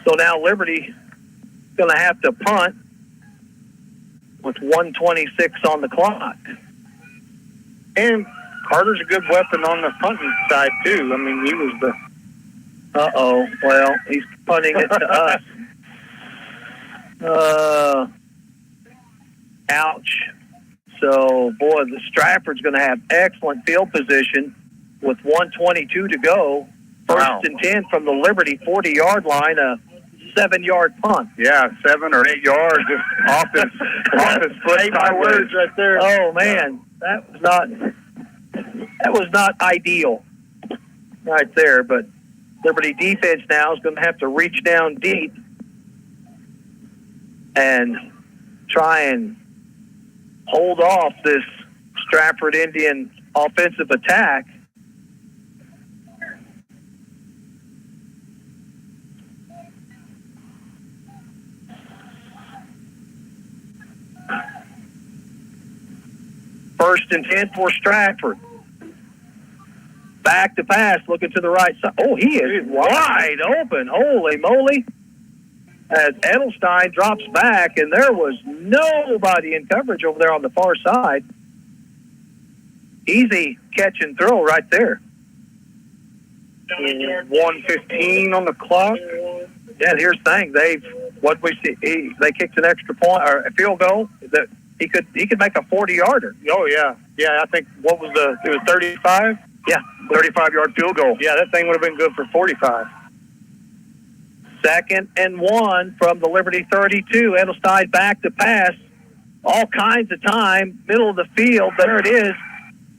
Speaker 1: So now Liberty going to have to punt with 1:26 on the clock.
Speaker 2: And Carter's a good weapon on the punting side, too. I mean, he was the...
Speaker 1: Well, he's punting it to us. Ouch. So, boy, the Stratford's going to have excellent field position with 1:22 to go. First and 10 from the Liberty 40-yard line, a 7-yard punt.
Speaker 3: Yeah, 7 or 8 yards just off his foot.
Speaker 2: Ate my words right there.
Speaker 1: Oh, man, that was not ideal right there, but Liberty defense now is going to have to reach down deep and try and hold off this Stratford Indian offensive attack. First and 10 for Stratford. Back to pass, looking to the right side. Oh, he is wide open. Holy moly. As Edelstein drops back, and there was nobody in coverage over there on the far side. Easy catch and throw right there.
Speaker 2: 1:15 on the clock.
Speaker 1: Yeah, here's the thing. They kicked an extra point or a field goal that he could make a 40-yarder.
Speaker 2: Oh, yeah. Yeah, I think, it was 35?
Speaker 1: Yeah,
Speaker 3: 35-yard field goal.
Speaker 2: Yeah, that thing would have been good for 45.
Speaker 1: 2nd and 1 from the Liberty 32. Edelstein back to pass. All kinds of time. Middle of the field. There it is.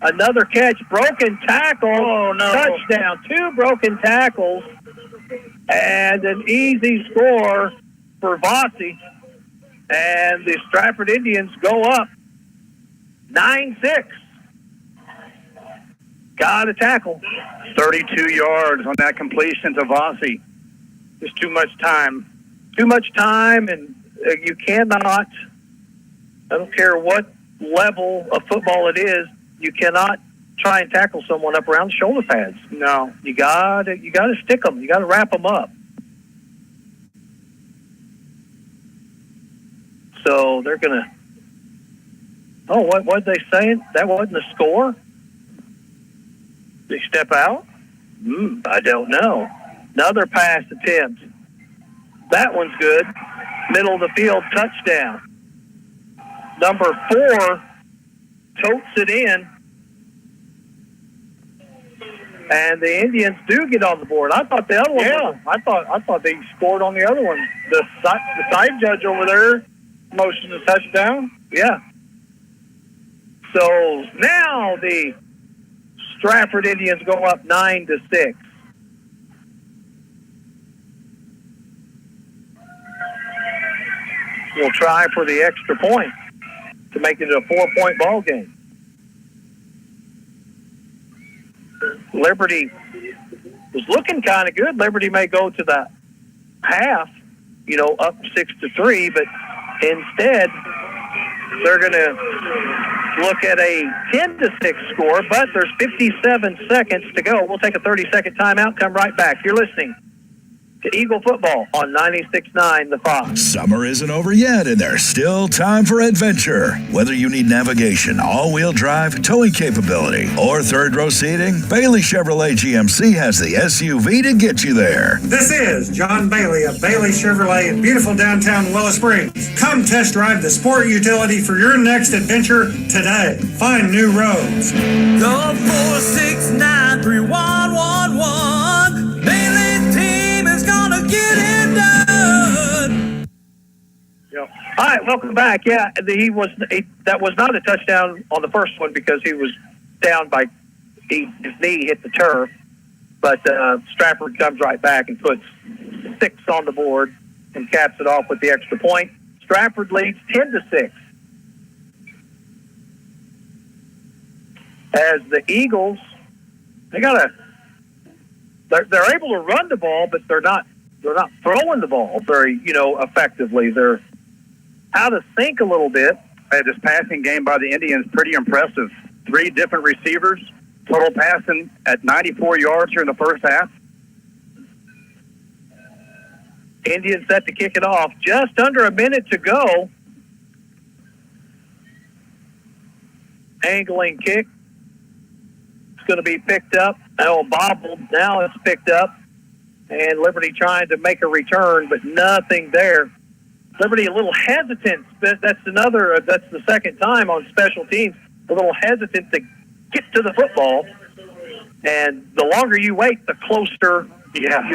Speaker 1: Another catch. Broken tackle.
Speaker 2: Oh, no.
Speaker 1: Touchdown. 2 broken tackles. And an easy score for Vossi. And the Stratford Indians go up 9-6. Got a tackle.
Speaker 3: 32 yards on that completion to Vossi.
Speaker 2: Just too much time.
Speaker 1: Too much time, and you cannot, I don't care what level of football it is, you cannot try and tackle someone up around the shoulder pads.
Speaker 2: No.
Speaker 1: You gotta stick them. You gotta wrap them up. So they're gonna. Oh, what they saying? That wasn't a score. They step out. I don't know. Another pass attempt. That one's good. Middle of the field touchdown. Number 4 totes it in. And the Indians do get on the board. I thought the other one.
Speaker 2: Yeah, I thought they scored on the other one. The side judge over there motioned a touchdown.
Speaker 1: Yeah. So now the Stratford Indians go up 9-6. We'll try for the extra point to make it a 4-point ball game. Liberty was looking kind of good. Liberty may go to the half, up 6-3, but instead they're going to look at a 10-6 score, but there's 57 seconds to go. We'll take a 30-second timeout, come right back. You're listening to Eagle Football on 96.9 The Fox.
Speaker 6: Summer isn't over yet, and there's still time for adventure. Whether you need navigation, all-wheel drive, towing capability, or third-row seating, Bailey Chevrolet GMC has the SUV to get you there.
Speaker 10: This is John Bailey of Bailey Chevrolet in beautiful downtown Willow Springs. Come test drive the sport utility for your next adventure today. Find new roads.
Speaker 6: Go 469-3111. Bailey team is gonna get it done.
Speaker 1: All right, welcome back. Yeah, that was not a touchdown on the first one because he was down by his knee hit the turf. But Stratford comes right back and puts 6 on the board and caps it off with the extra point. Stratford leads 10-6. As the Eagles, they got a they're able to run the ball, but they're not throwing the ball very, effectively. They're out of sync a little bit.
Speaker 3: Hey, this passing game by the Indians pretty impressive. 3 different receivers, total passing at 94 yards here in the first half.
Speaker 1: Indians set to kick it off. Just under a minute to go. Angling kick. It's going to be picked up. Bobbled. Now it's picked up. And Liberty trying to make a return, but nothing there. Liberty a little hesitant. That's the second time on special teams. A little hesitant to get to the football. And the longer you wait, the closer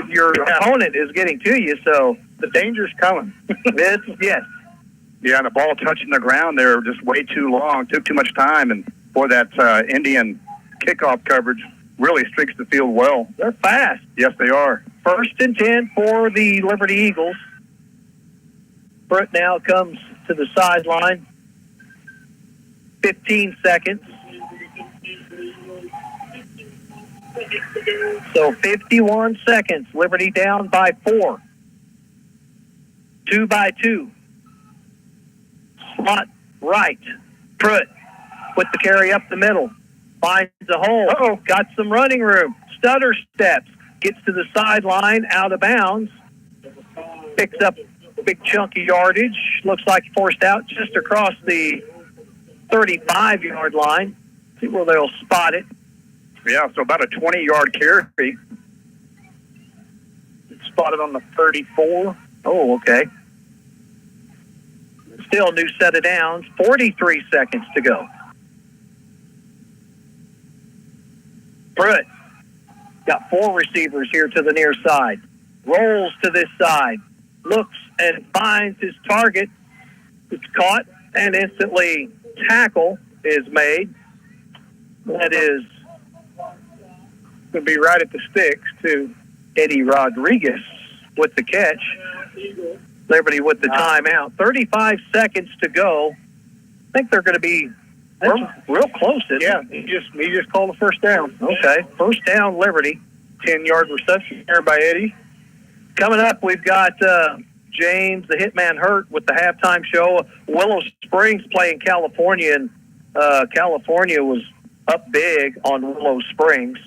Speaker 1: your opponent is getting to you. So
Speaker 2: the danger's coming.
Speaker 1: Yes.
Speaker 3: Yeah, and the ball touching the ground there just way too long, took too much time, and for that Indian kickoff coverage really streaks the field well.
Speaker 1: They're fast.
Speaker 3: Yes, they are.
Speaker 1: 1st and 10 for the Liberty Eagles. Britt now comes to the sideline. 15 seconds. So 51 seconds. Liberty down by 4. 2 by 2. Slot right. Pruitt with the carry up the middle. Finds a hole. Got some running room. Stutter steps. Gets to the sideline, out of bounds. Picks up a big chunk of yardage. Looks like forced out just across the 35-yard line. See where they'll spot it.
Speaker 3: Yeah, so about a 20-yard carry.
Speaker 1: It's spotted on the 34. Oh, okay. Still new set of downs. 43 seconds to go. Pruitt got 4 receivers here to the near side. Rolls to this side. Looks and finds his target. It's caught and instantly tackle is made. That is going to be right at the sticks to Eddie Rodriguez with the catch. Liberty with the timeout. 35 seconds to go. I think they're going to be real close. He just called a first down. Okay, first down, Liberty. 10-yard reception there by Eddie. Coming up, we've got James, the Hitman Hurt, with the halftime show. Willow Springs playing California, and California was up big on Willow Springs.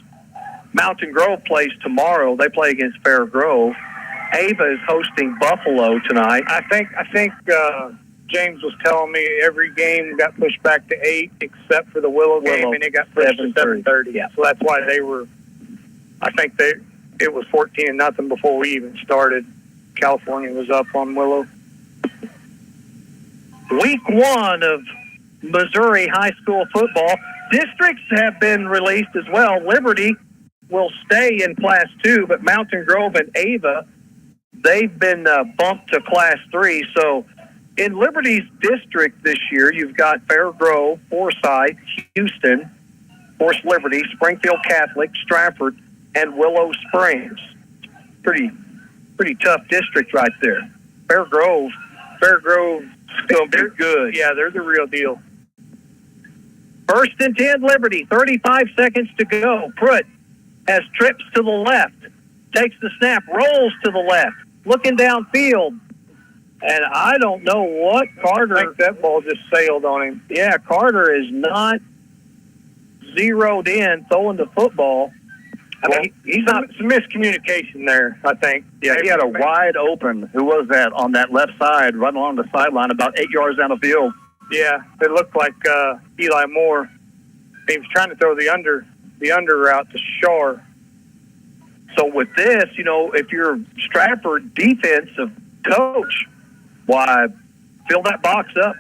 Speaker 1: Mountain Grove plays tomorrow. They play against Fair Grove. Ava is hosting Buffalo tonight.
Speaker 2: I think James was telling me every game got pushed back to 8 except for the Willow game, and it got pushed to 7:30.
Speaker 1: Yeah.
Speaker 2: So that's why they were. I think it was 14-0 before we even started. California was up on Willow.
Speaker 1: Week 1 of Missouri high school football. Districts have been released as well. Liberty will stay in Class 2, but Mountain Grove and Ava, they've been bumped to Class 3. So in Liberty's district this year, you've got Fair Grove, Forsyth, Houston, Forest Liberty, Springfield Catholic, Stratford, and Willow Springs. Pretty tough district right there. Fair Grove's going to be good.
Speaker 2: Yeah, they're the real deal.
Speaker 1: 1st and 10, Liberty. 35 seconds to go. Pruitt has trips to the left. Takes the snap, rolls to the left. Looking downfield. And I don't know what Carter...
Speaker 2: I think that ball just sailed on him.
Speaker 1: Yeah, Carter is not zeroed in throwing the football. I mean, he's not...
Speaker 2: Some miscommunication there, I think.
Speaker 3: Yeah, he had a wide open. Who was that on that left side, running along the sideline, about 8 yards down the field?
Speaker 2: Yeah, it looked like Eli Moore. He was trying to throw the under route to Shar.
Speaker 1: So with this, if you're Stratford defensive coach, why, fill that box up.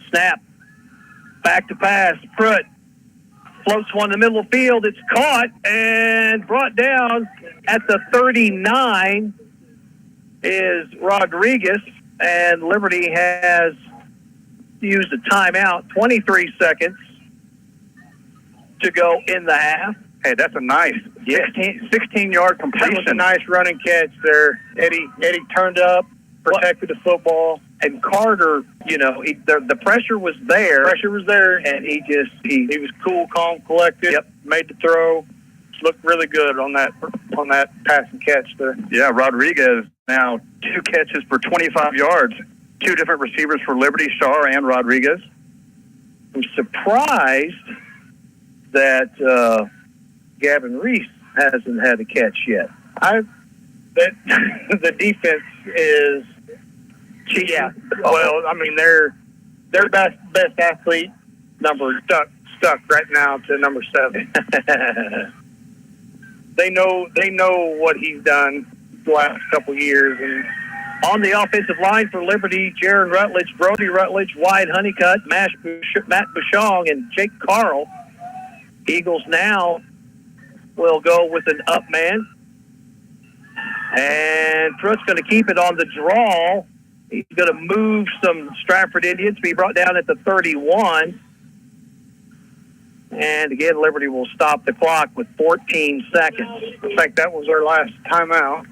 Speaker 1: Snap. Back to pass. Pruitt floats one in the middle of the field. It's caught and brought down at the 39 is Rodriguez, and Liberty has used a timeout. 23 seconds to go in the half.
Speaker 3: Hey, that's a nice 16-yard completion.
Speaker 2: That was a nice running catch there. Eddie turned up, protected the football.
Speaker 1: And Carter, the pressure was there.
Speaker 2: Pressure was there.
Speaker 1: And he
Speaker 2: was cool, calm, collected.
Speaker 1: Yep.
Speaker 2: Made the throw. looked really good on that pass and catch there.
Speaker 3: Yeah, Rodriguez now 2 catches for 25 yards. 2 different receivers for Liberty, Shar and Rodriguez. I'm surprised that Gavin Reese hasn't had a catch yet.
Speaker 2: The defense is cheating.
Speaker 3: Yeah.
Speaker 2: Well, I mean, their best athlete number stuck right now to number 7. They know what he's done the last couple years. And
Speaker 1: on the offensive line for Liberty, Jaron Rutledge, Brody Rutledge, Wyatt Honeycutt, Matt Bouchong, and Jake Carl. Eagles now will go with an up man. And Pruitt's going to keep it on the draw. He's going to move some Stratford Indians to be brought down at the 31. And again, Liberty will stop the clock with 14 seconds.
Speaker 2: I think that was our last timeout.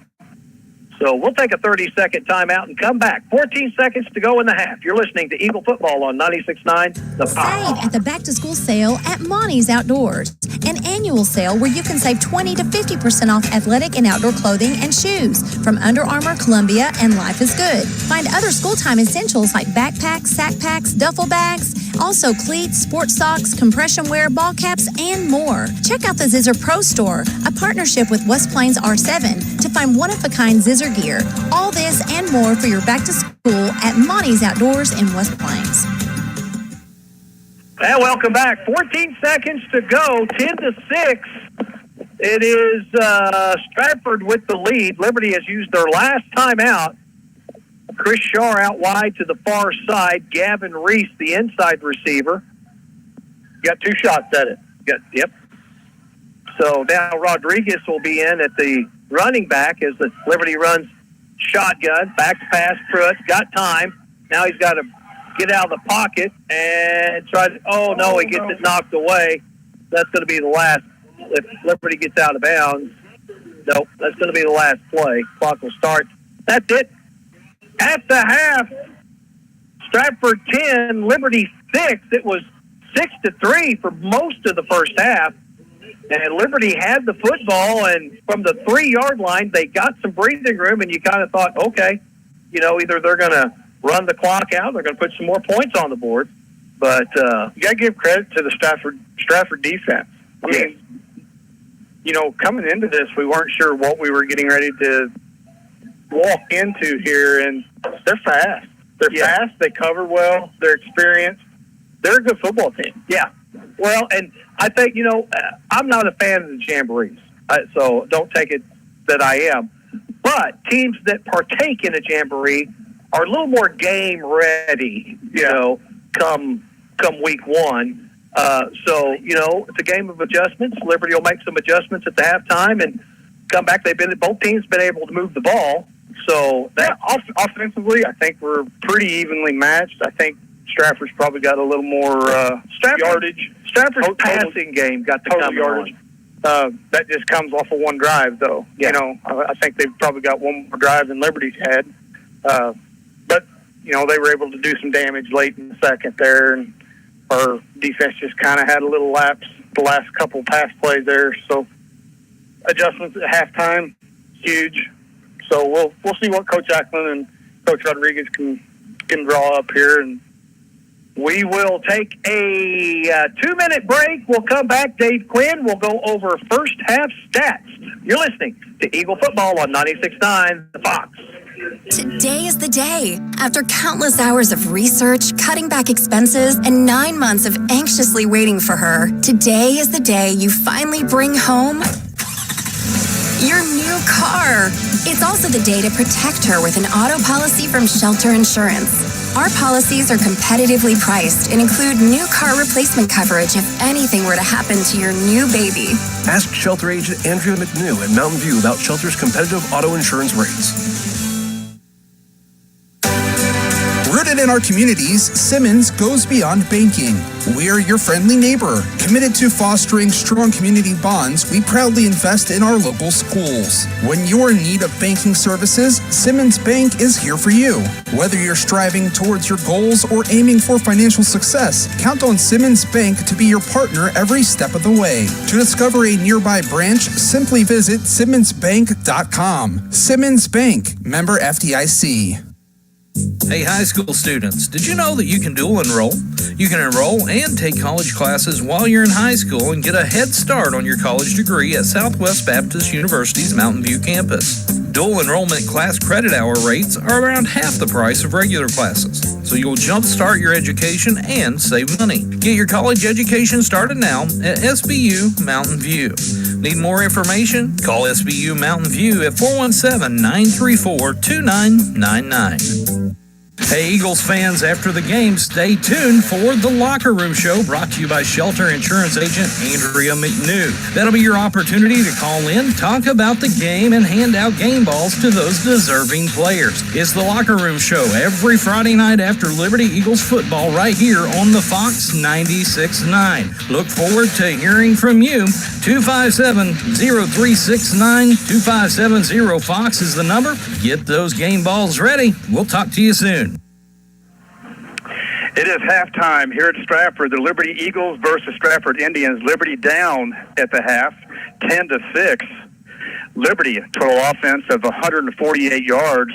Speaker 1: So we'll take a 30-second timeout and come back. 14 seconds to go in the half. You're listening to Eagle Football on 96.9 The Power.
Speaker 11: Save at the back-to-school sale at Monty's Outdoors. An annual sale where you can save 20 to 50% off athletic and outdoor clothing and shoes from Under Armour, Columbia, and Life is Good. Find other school-time essentials like backpacks, sack packs, duffel bags, also cleats, sports socks, compression wear, ball caps, and more. Check out the Zizzer Pro Store, a partnership with West Plains R7 to find one-of-a-kind Zizzer gear. All this and more for your back-to-school at Monty's Outdoors in West Plains.
Speaker 1: And welcome back. 14 seconds to go, 10-6. It is Stratford with the lead. Liberty has used their last timeout. Chris Shar out wide to the far side. Gavin Reese, the inside receiver. Got 2 shots at it. Yep. So now Rodriguez will be in at the running back as the Liberty runs shotgun. Back to pass, Pruitt. Got time. Now he's got to get out of the pocket and try to, he gets it knocked away. That's going to be the last. If Liberty gets out of bounds, nope, that's going to be the last play. Clock will start. That's it. At the half, Stratford 10, Liberty 6. It was 6-3 for most of the first half. And Liberty had the football, and from the 3-yard line, they got some breathing room, and you kind of thought, okay, either they're going to run the clock out, they're going to put some more points on the board. But
Speaker 2: you got to give credit to the Stratford defense. I mean, coming into this, we weren't sure what we were getting ready to walk into here, and they're fast. They're fast. They cover well. They're experienced. They're a good football team.
Speaker 1: Yeah. Well, and I think, I'm not a fan of the jamborees, so don't take it that I am. But teams that partake in a jamboree are a little more game ready, come week 1. So, it's a game of adjustments. Liberty will make some adjustments at the halftime and come back. Both teams been able to move the ball. So that
Speaker 2: offensively, I think we're pretty evenly matched. I think Stratford's probably got a little more yardage.
Speaker 1: Stratford's passing game got total yardage.
Speaker 2: That just comes off of one drive, though.
Speaker 1: Yeah.
Speaker 2: I think they've probably got one more drive than Liberty's had. But, they were able to do some damage late in the second there, and our defense just kind of had a little lapse the last couple pass plays there. So adjustments at halftime, huge. So we'll see what Coach Ackland and Coach Rodriguez can draw up here, and
Speaker 1: we will take a 2-minute break. We'll come back. Dave Quinn will go over first half stats. You're listening to Eagle Football on 96.9 The Fox.
Speaker 11: Today is the day. After countless hours of research, cutting back expenses, and 9 months of anxiously waiting for her, today is the day you finally bring home your new car. It's also the day to protect her with an auto policy from Shelter Insurance. Our policies are competitively priced and include new car replacement coverage if anything were to happen to your new baby.
Speaker 12: Ask Shelter agent Andrea McNew at Mountain View about Shelter's competitive auto insurance rates.
Speaker 5: Rooted Rooted in our communities, Simmons goes beyond banking. We're your friendly neighbor. Committed to fostering strong community bonds, we proudly invest in our local schools. When you're in need of banking services, Simmons Bank is here for you. Whether you're striving towards your goals or aiming for financial success, count on Simmons Bank to be your partner every step of the way. To discover a nearby branch, simply visit simmonsbank.com. Simmons Bank, member FDIC.
Speaker 7: Hey, high school students, did you know that you can dual enroll? You can enroll and take college classes while you're in high school and get a head start on your college degree at Southwest Baptist University's Mountain View campus. Dual enrollment class credit hour rates are around half the price of regular classes, so you'll jumpstart your education and save money. Get your college education started now at SBU Mountain View. Need more information? Call SBU Mountain View at 417-934-2999. Hey, Eagles fans, after the game, stay tuned for The Locker Room Show, brought to you by Shelter Insurance Agent Andrea McNew. That'll be your opportunity to call in, talk about the game, and hand out game balls to those deserving players. It's The Locker Room Show every Friday night after Liberty Eagles football right here on the Fox 96.9. Look forward to hearing from you. 257-0369, 2570-FOX is the number. Get those game balls ready. We'll talk to you soon.
Speaker 3: It is halftime here at Stratford. The Liberty Eagles versus Stratford Indians. Liberty down at the half, 10-6. Liberty, total offense of 148 yards,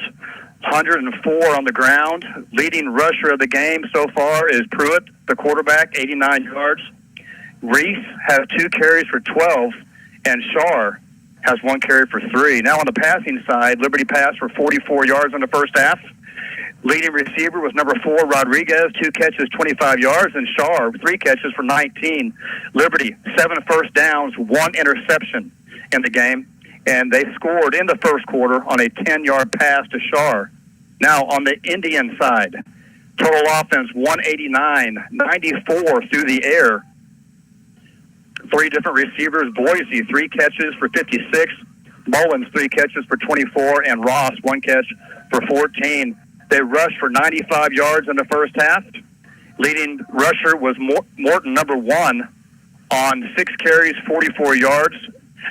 Speaker 3: 104 on the ground. Leading rusher of the game so far is Pruitt, the quarterback, 89 yards. Reese has 2 carries for 12, and Shar has 1 carry for 3. Now on the passing side, Liberty passed for 44 yards in the first half. Leading receiver was number 4, Rodriguez, 2 catches, 25 yards, and Shar, 3 catches for 19. Liberty, 7 first downs, 1 interception in the game, and they scored in the first quarter on a 10-yard pass to Shar. Now on the Indian side, total offense 189, 94 through the air. 3 different receivers, Boise, 3 catches for 56, Mullins, 3 catches for 24, and Ross, 1 catch for 14. They rushed for 95 yards in the first half. Leading rusher was Morton, number 1, on 6 carries, 44 yards.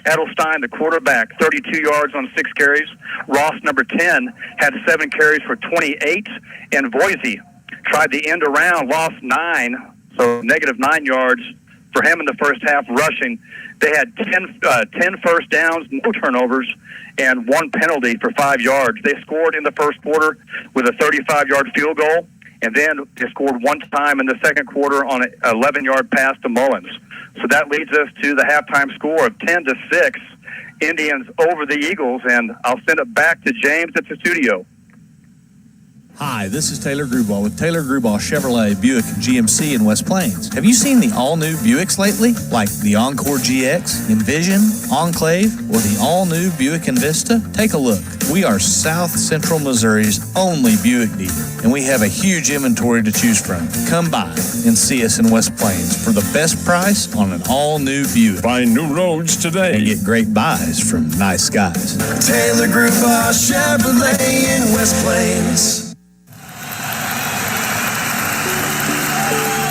Speaker 3: Edelstein, the quarterback, 32 yards on 6 carries. Ross, number 10, had 7 carries for 28. And Boise tried the end around, lost 9, so negative 9 yards for him in the first half rushing. They had 10 first downs, no turnovers, and 1 penalty for 5 yards. They scored in the first quarter with a 35-yard field goal, and then they scored 1 time in the second quarter on an 11-yard pass to Mullins. So that leads us to the halftime score of 10-6, Indians over the Eagles, and I'll send it back to James at the studio.
Speaker 4: Hi, this is Taylor Grubauer with Taylor Grubauer Chevrolet, Buick, and GMC in West Plains. Have you seen the all-new Buicks lately? Like the Encore GX, Envision, Enclave, or the all-new Buick Envista? Take a look. We are South Central Missouri's only Buick dealer, and we have a huge inventory to choose from. Come by and see us in West Plains for the best price on an all-new Buick.
Speaker 13: Find new roads today.
Speaker 4: And get great buys from nice guys.
Speaker 12: Taylor Grubauer Chevrolet in West Plains.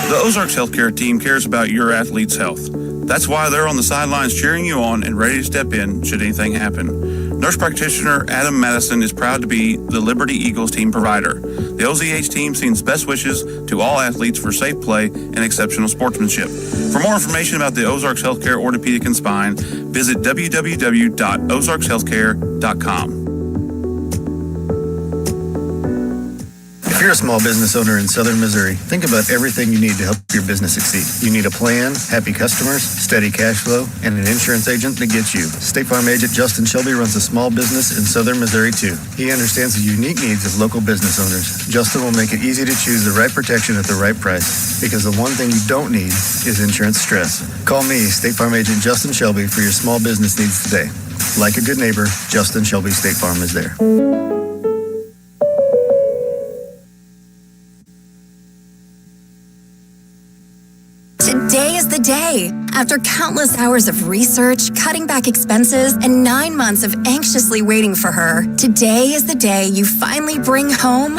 Speaker 8: The Ozarks Healthcare team cares about your athlete's health. That's why they're on the sidelines cheering you on and ready to step in should anything happen. Nurse practitioner Adam Madison is proud to be the Liberty Eagles team provider. The OZH team sends best wishes to all athletes for safe play and exceptional sportsmanship. For more information about the Ozarks Healthcare Orthopedic and Spine, visit www.ozarkshealthcare.com.
Speaker 9: If you're a small business owner in southern Missouri, think about everything you need to help your business succeed. You need a plan, happy customers, steady cash flow, and an insurance agent that gets you. State Farm agent Justin Shelby runs a small business in southern Missouri too. He understands the unique needs of local business owners. Justin will make it easy to choose the right protection at the right price, because the one thing you don't need is insurance stress. Call me, State Farm agent Justin Shelby, for your small business needs today. Like a good neighbor, Justin Shelby State Farm is there.
Speaker 11: Today is the day. After countless hours of research, cutting back expenses, and 9 months of anxiously waiting for her, today is the day you finally bring home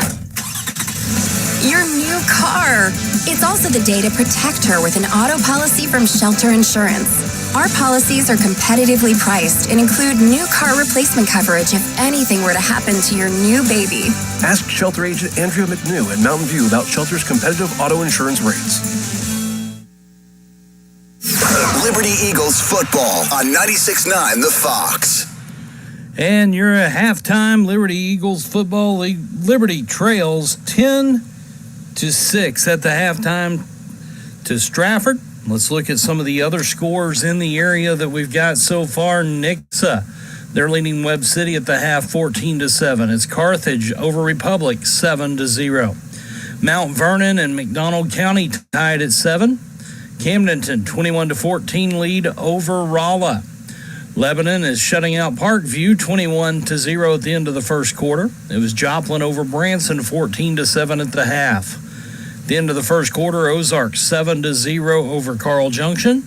Speaker 13: Your new car. It's also the day to protect her with an auto policy from Shelter Insurance. Our policies are competitively priced and include new car replacement coverage if anything were to happen to your new baby.
Speaker 12: Ask Shelter Agent Andrea McNew at Mountain View about Shelter's competitive auto insurance rates.
Speaker 14: Liberty Eagles football on 96.9 The Fox.
Speaker 7: And you're at halftime. Liberty Eagles football league. Liberty trails 10-6 at the halftime to Stratford. Let's look at some of the other scores in the area that we've got so far. Nixa, they're leading Webb City at the half 14-7. It's Carthage over Republic 7-0. Mount Vernon and McDonald County tied at 7. Camdenton 21-14 lead over Rolla. Lebanon is shutting out Parkview 21-0 at the end of the first quarter. It was Joplin over Branson 14-7 at the half. At the end of the first quarter, Ozark 7-0 over Carl Junction.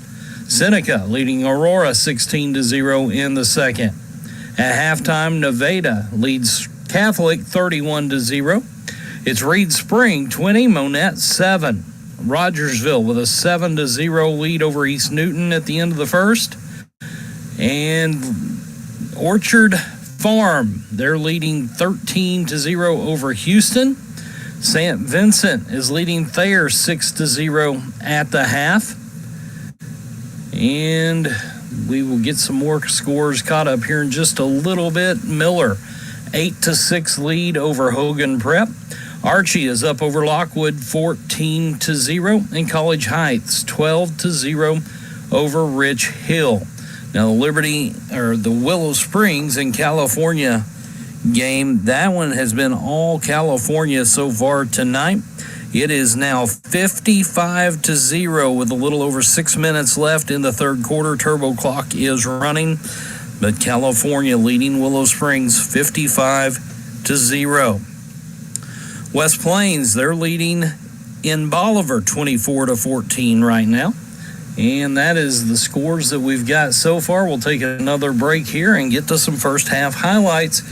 Speaker 7: Seneca leading Aurora 16-0 in the second. At halftime, Nevada leads Catholic 31-0. It's Reed Spring 20, Monette 7. Rogersville with a 7-0 lead over East Newton at the end of the first. And Orchard Farm, they're leading 13-0 over Houston. St. Vincent is leading Thayer 6-0 at the half. And we will get some more scores caught up here in just a little bit. Miller, 8-6 lead over Hogan Prep. Archie is up over Lockwood 14-0. And College Heights 12-0 over Rich Hill. Now the Willow Springs in California game, that one has been all California so far tonight. It is now 55-0 with a little over 6 minutes left in the third quarter. Turbo clock is running, but California leading Willow Springs 55-0. West Plains, they're leading in Bolivar 24-14 right now. And that is the scores that we've got so far. We'll take another break here and get to some first half highlights.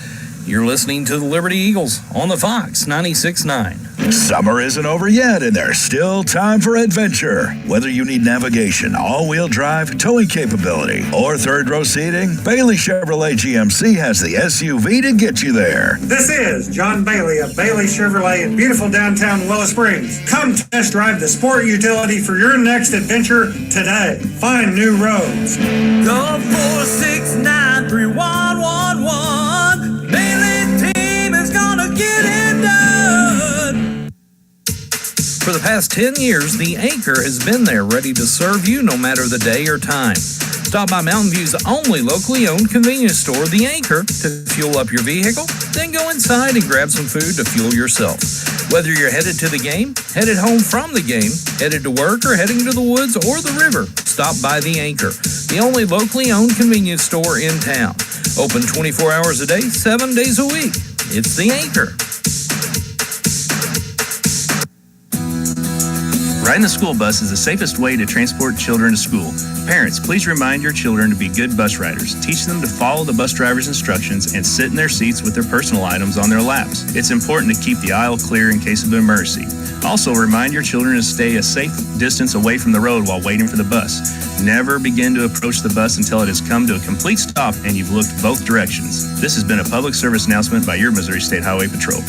Speaker 7: You're listening to the Liberty Eagles on the Fox 96.9.
Speaker 6: Summer isn't over yet, and there's still time for adventure. Whether you need navigation, all-wheel drive, towing capability, or third-row seating, Bailey Chevrolet GMC has the SUV to get you there.
Speaker 10: This is John Bailey of Bailey Chevrolet in beautiful downtown Willow Springs. Come test drive the sport utility for your next adventure today. Find new roads.
Speaker 15: Go 469-3111. Bailey team is gonna get it done.
Speaker 7: For the past 10 years, the Anchor has been there ready to serve you no matter the day or time. Stop by Mountain View's only locally owned convenience store, The Anchor, to fuel up your vehicle, then go inside and grab some food to fuel yourself. Whether you're headed to the game, headed home from the game, headed to work, or heading to the woods or the river, stop by The Anchor, the only locally owned convenience store in town. Open 24 hours a day, 7 days a week. It's The Anchor.
Speaker 16: Riding the school bus is the safest way to transport children to school. Parents, please remind your children to be good bus riders. Teach them to follow the bus driver's instructions and sit in their seats with their personal items on their laps. It's important to keep the aisle clear in case of an emergency. Also, remind your children to stay a safe distance away from the road while waiting for the bus. Never begin to approach the bus until it has come to a complete stop and you've looked both directions. This has been a public service announcement by your Missouri State Highway Patrol.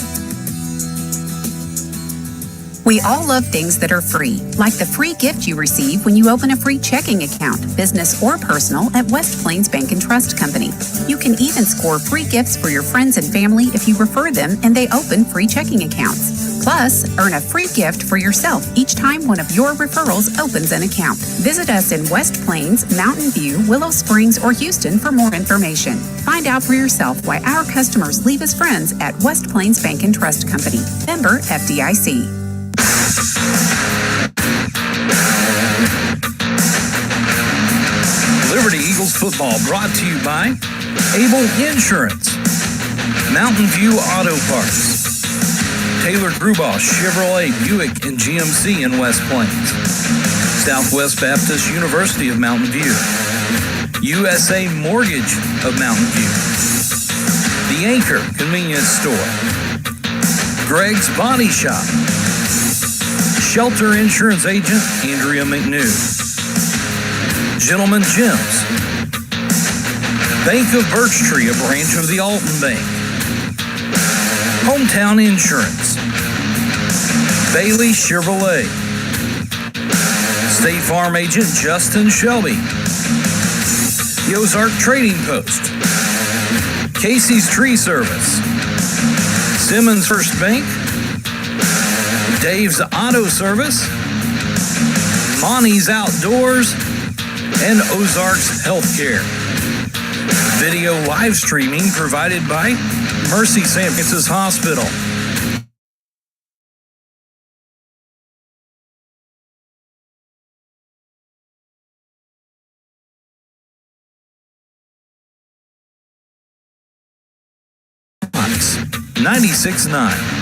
Speaker 17: We all love things that are free, like the free gift you receive when you open a free checking account, business or personal, at West Plains Bank and Trust Company. You can even score free gifts for your friends and family if you refer them and they open free checking accounts. Plus, earn a free gift for yourself each time one of your referrals opens an account. Visit us in West Plains, Mountain View, Willow Springs, or Houston for more information. Find out for yourself why our customers leave as friends at West Plains Bank and Trust Company. Member FDIC.
Speaker 7: Liberty Eagles football brought to you by Able Insurance, Mountain View Auto Parts, Taylor Grubaugh Chevrolet Buick and GMC in West Plains, Southwest Baptist University of Mountain View, USA Mortgage of Mountain View, The Anchor Convenience Store, Greg's Body Shop, Shelter Insurance Agent Andrea McNew. Gentleman Gems. Bank of Birch Tree, a branch of the Alton Bank. Hometown Insurance. Bailey Chevrolet. State Farm Agent Justin Shelby. The Ozark Trading Post. Casey's Tree Service. Simmons First Bank. Dave's Auto Service. Monty's Outdoors. And Ozark's Healthcare. Video live streaming provided by Mercy St. Francis Hospital. Fox 96.9.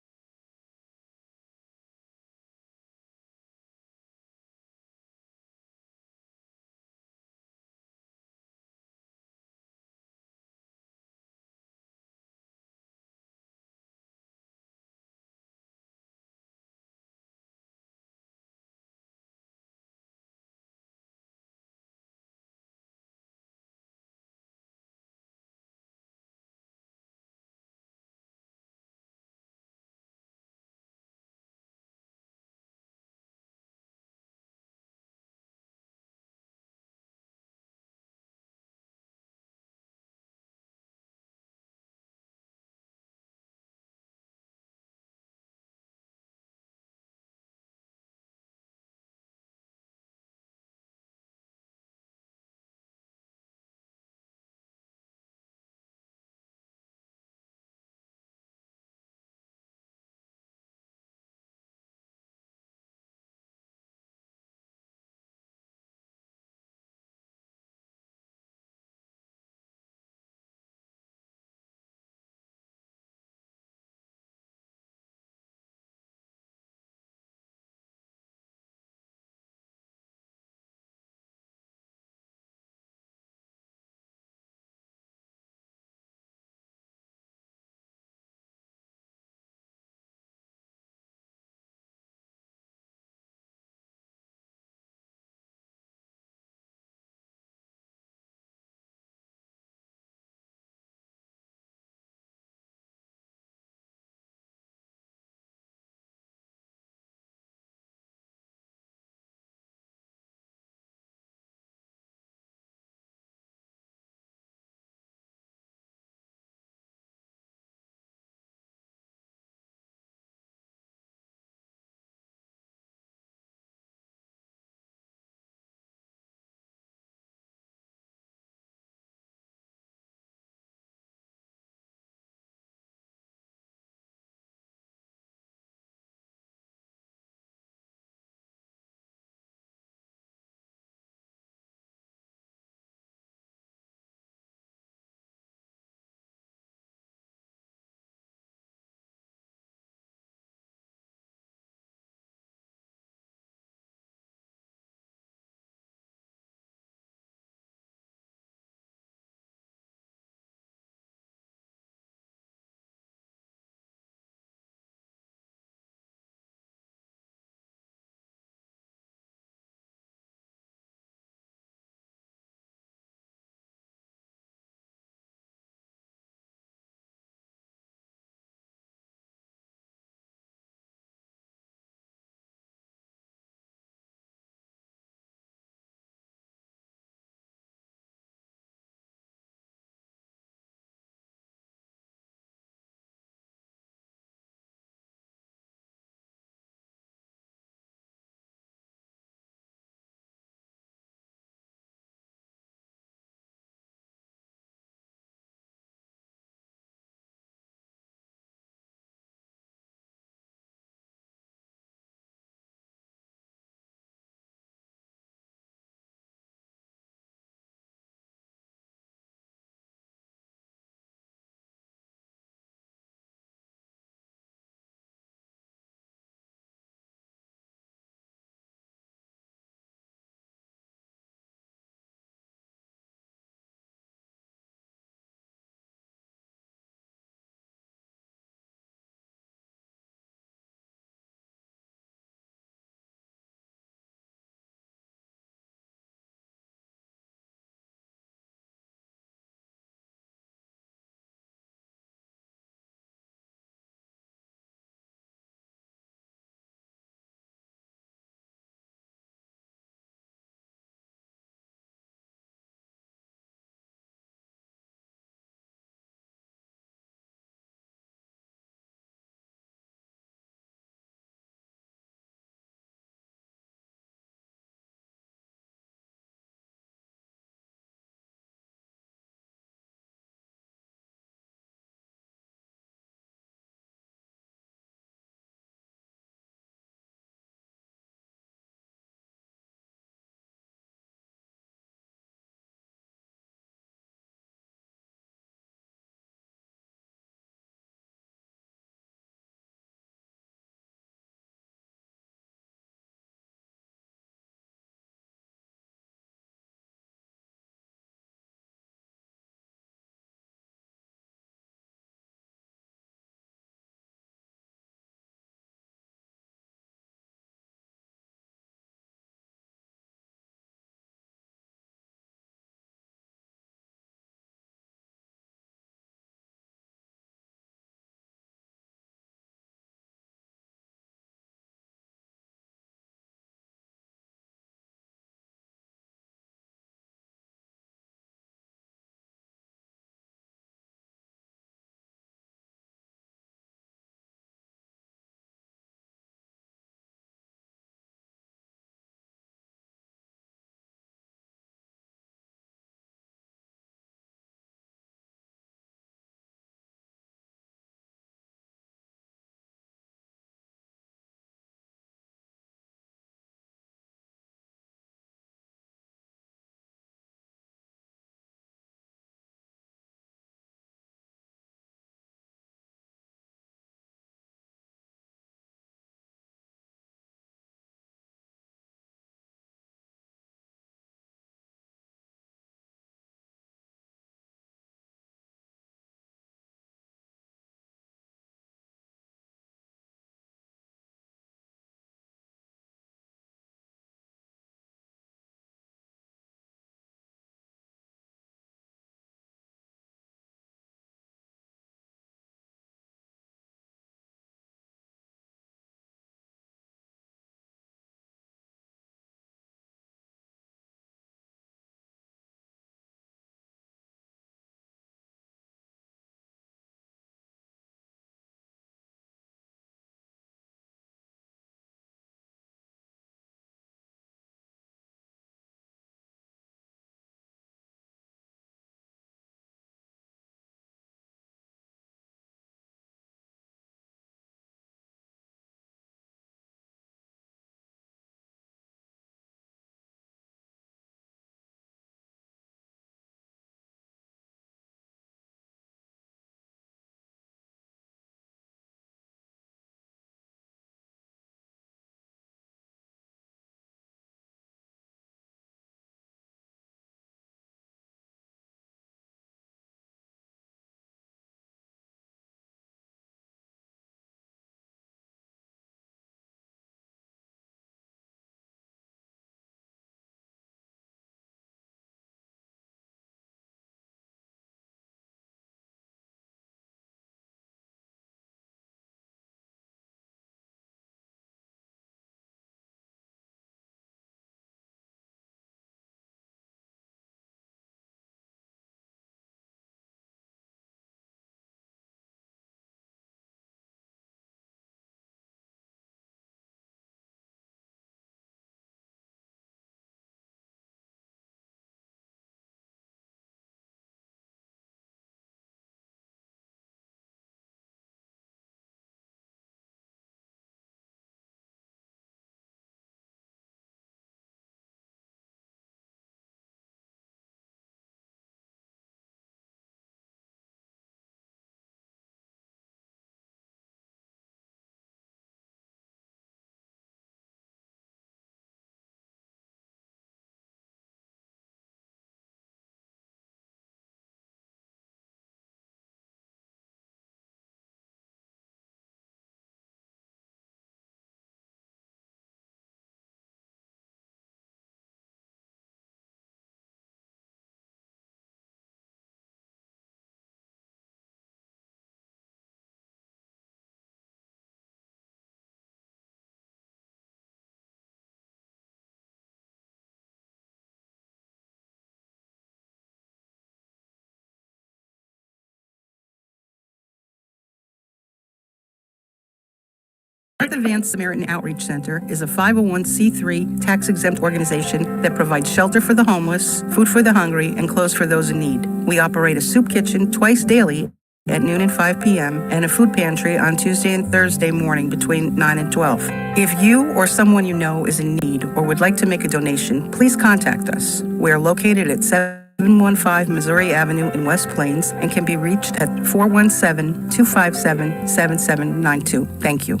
Speaker 18: Advanced Samaritan Outreach Center is a 501c3 tax-exempt organization that provides shelter for the homeless, food for the hungry, and clothes for those in need. We operate a soup kitchen twice daily at noon and 5 p.m. and a food pantry on Tuesday and Thursday morning between 9 and 12. If you or someone you know is in need or would like to make a donation, please contact us. We are located at 715 Missouri Avenue in West Plains and can be reached at 417-257-7792. Thank you.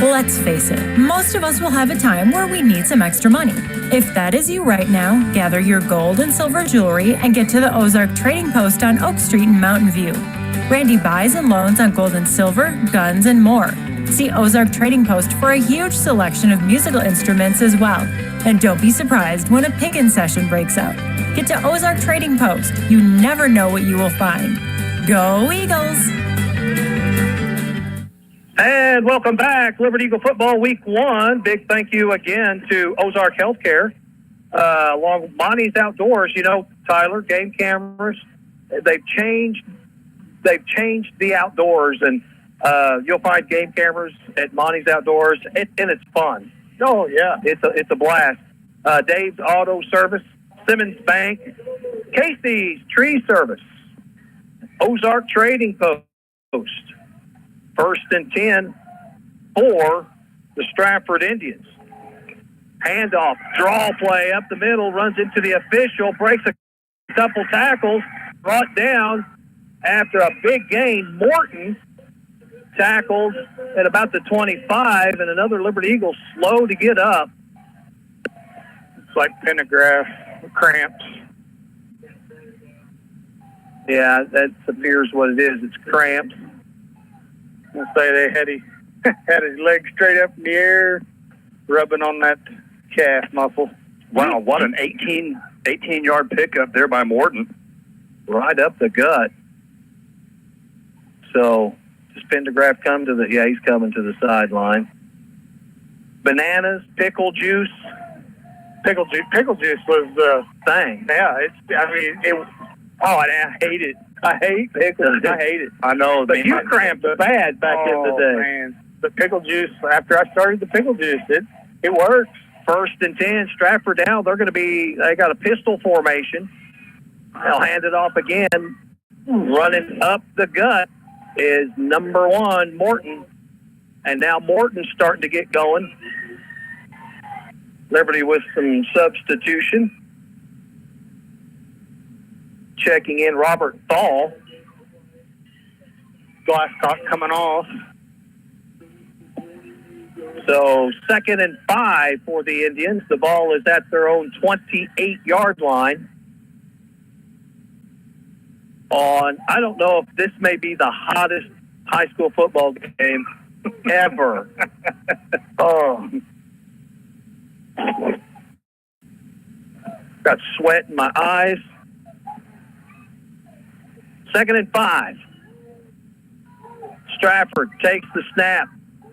Speaker 19: Let's face it, most of us will have a time where we need some extra money. If that is you right now, gather your gold and silver jewelry and get to the Ozark Trading Post on Oak Street in Mountain View. Randy buys and loans on gold and silver, guns, and more. See Ozark Trading Post for a huge selection of musical instruments as well. And don't be surprised when a pickin' session breaks out. Get to Ozark Trading Post. You never know what you will find. Go Eagles!
Speaker 1: And welcome back, Liberty Eagle Football Week 1. Big thank you again to Ozark Healthcare, along with Monty's Outdoors. You know, Tyler, game cameras, they've changed the outdoors, and you'll find game cameras at Monty's Outdoors, and it's fun. Oh, yeah. It's a blast. Dave's Auto Service, Simmons Bank, Casey's Tree Service, Ozark Trading Post, 1st and 10 for the Stratford Indians. Handoff, draw play up the middle, runs into the official, breaks a couple tackles, brought down after a big gain. Morton tackled at about the 25, and another Liberty Eagle slow to get up.
Speaker 2: It's like Pendergraph cramps.
Speaker 1: Yeah, that appears what it is. It's cramps.
Speaker 2: I'll say they had his leg straight up in the air, rubbing on that calf muscle.
Speaker 3: Wow, what an 18-yard pickup there by Morton.
Speaker 1: Right up the gut. So, does Pendergraph come to he's coming to the sideline. Bananas, pickle juice.
Speaker 2: Pickle juice was the
Speaker 1: thing.
Speaker 2: Yeah, I hate it. I hate pickles. I hate it.
Speaker 1: I know.
Speaker 2: But
Speaker 1: you cramped bad back in the day.
Speaker 2: Man. The pickle juice, after I started the pickle juice, it works.
Speaker 1: 1st and 10, Stratford now, they got a pistol formation. They'll hand it off again. Running up the gut is number 1, Morton. And now Morton's starting to get going. Liberty with some substitution. Checking in Robert Thal.
Speaker 2: Glasscock coming off.
Speaker 1: So 2nd and 5 for the Indians. The ball is at their own 28-yard line. I don't know if this may be the hottest high school football game ever. Oh. Got sweat in my eyes. 2nd and 5. Stratford takes the snap.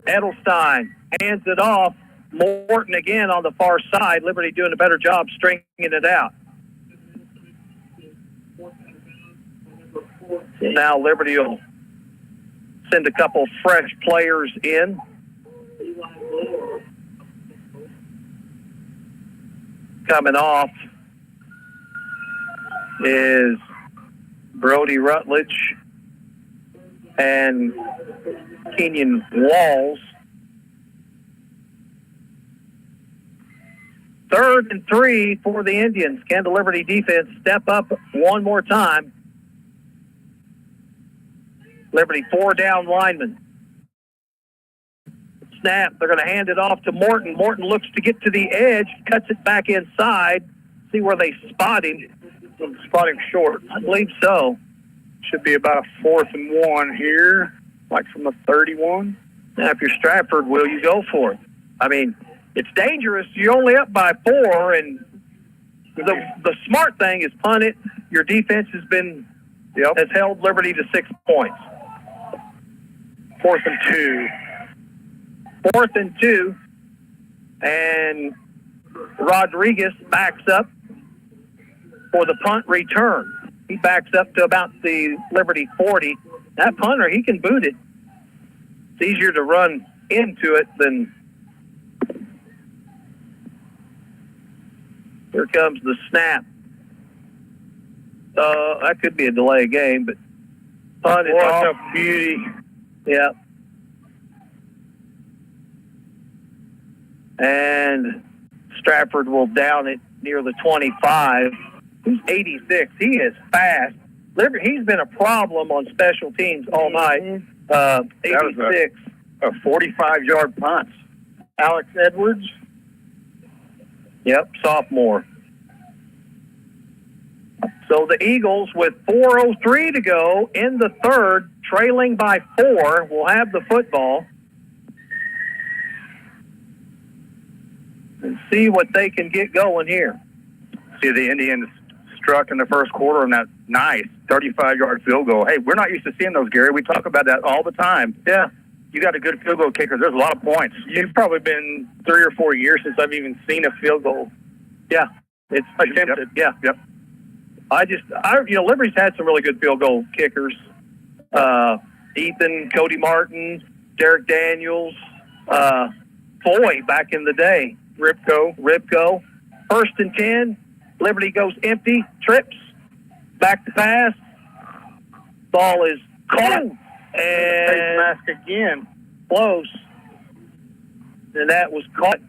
Speaker 1: Edelstein hands it off. Morton again on the far side. Liberty doing a better job stringing it out. Now Liberty will send a couple fresh players in. Coming off is Brody Rutledge and Kenyon Walls. 3rd and 3 for the Indians. Can the Liberty defense step up one more time? Liberty 4 down linemen. Snap. They're going to hand it off to Morton. Morton looks to get to the edge, cuts it back inside. See where they spot him.
Speaker 2: Spot him short.
Speaker 1: I believe so.
Speaker 2: Should be about a 4th and 1 here, like from the 31.
Speaker 1: Now, if you're Stratford, will you go for it? I mean, it's dangerous. You're only up by 4, and the smart thing is punt it. Your defense has held Liberty to 6 points.
Speaker 2: 4th and 2.
Speaker 1: 4th and 2, and Rodriguez backs up for the punt return. He backs up to about the Liberty 40. that punter, he can boot it. It's easier to run into it than... Here comes the snap. That could be a delay game, but punt is off.
Speaker 2: What a beauty.
Speaker 1: Yeah. And Stratford will down it near the 25. He's 86. He is fast. He's been a problem on special teams all night. 86.
Speaker 3: That was a 45-yard punt.
Speaker 2: Alex Edwards.
Speaker 1: Yep, sophomore. So the Eagles, with 4:03 to go in the third, trailing by 4, will have the football. And see what they can get going here.
Speaker 3: See, the Indians struck in the first quarter on that nice 35-yard field goal. Hey, we're not used to seeing those, Gary. We talk about that all the time.
Speaker 1: Yeah.
Speaker 3: You got a good field goal kicker. There's a lot of points.
Speaker 2: It's probably been 3 or 4 years since I've even seen a field goal.
Speaker 1: Yeah, it's attempted.
Speaker 3: Yep.
Speaker 1: Yeah. Liberty's had some really good field goal kickers. Ethan, Cody Martin, Derek Daniels, Foy back in the day. Ripko. 1st and 10. Liberty goes empty, trips, back to pass. Ball is caught. And
Speaker 2: face mask again.
Speaker 1: Close. And that was caught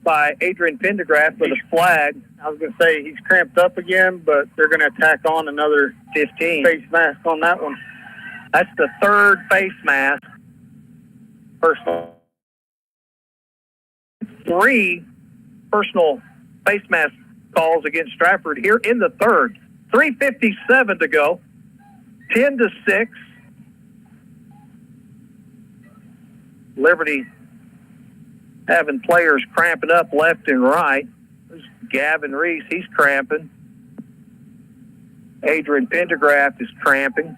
Speaker 1: by Adrian Pendergraft with a flag.
Speaker 2: I was going to say he's cramped up again, but they're going to tack on another
Speaker 1: 15
Speaker 2: face mask on that one.
Speaker 1: That's the 3rd face mask. Personal. 3 personal face mask calls against Stratford here in the third. 3:57 to go. 10-6. Liberty having players cramping up left and right. There's Gavin Reese, he's cramping. Adrian Pendergraft is cramping.